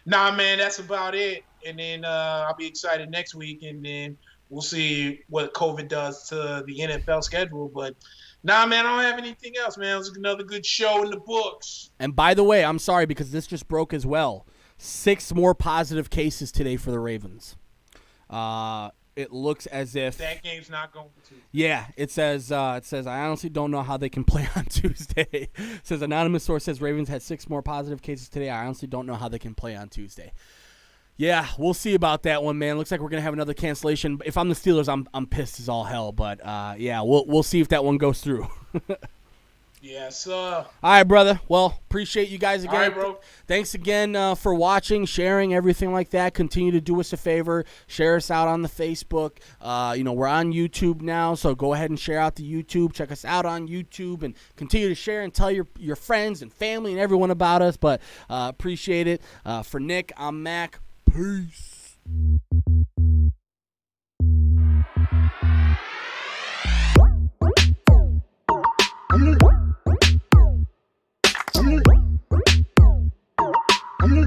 Nah, man, that's about it. And then I'll be excited next week, and then we'll see what COVID does to the NFL schedule. But nah, man, I don't have anything else, man. It was another good show in the books. And by the way, I'm sorry because this just broke as well. 6 more positive cases today for the Ravens. It looks as if that game's not going to. Yeah, it says I honestly don't know how they can play on Tuesday. It says anonymous source says Ravens had 6 more positive cases today. I honestly don't know how they can play on Tuesday. Yeah, we'll see about that one, man. Looks like we're gonna have another cancellation. If I'm the Steelers, I'm pissed as all hell. But yeah, we'll see if that one goes through. Yes, All right, brother. Well, appreciate you guys again. All right, bro. Thanks again for watching, sharing, everything like that. Continue to do us a favor. Share us out on the Facebook. We're on YouTube now, so go ahead and share out the YouTube. Check us out on YouTube and continue to share and tell your friends and family and everyone about us. But appreciate it. For Nick, I'm Mac. Peace. I'm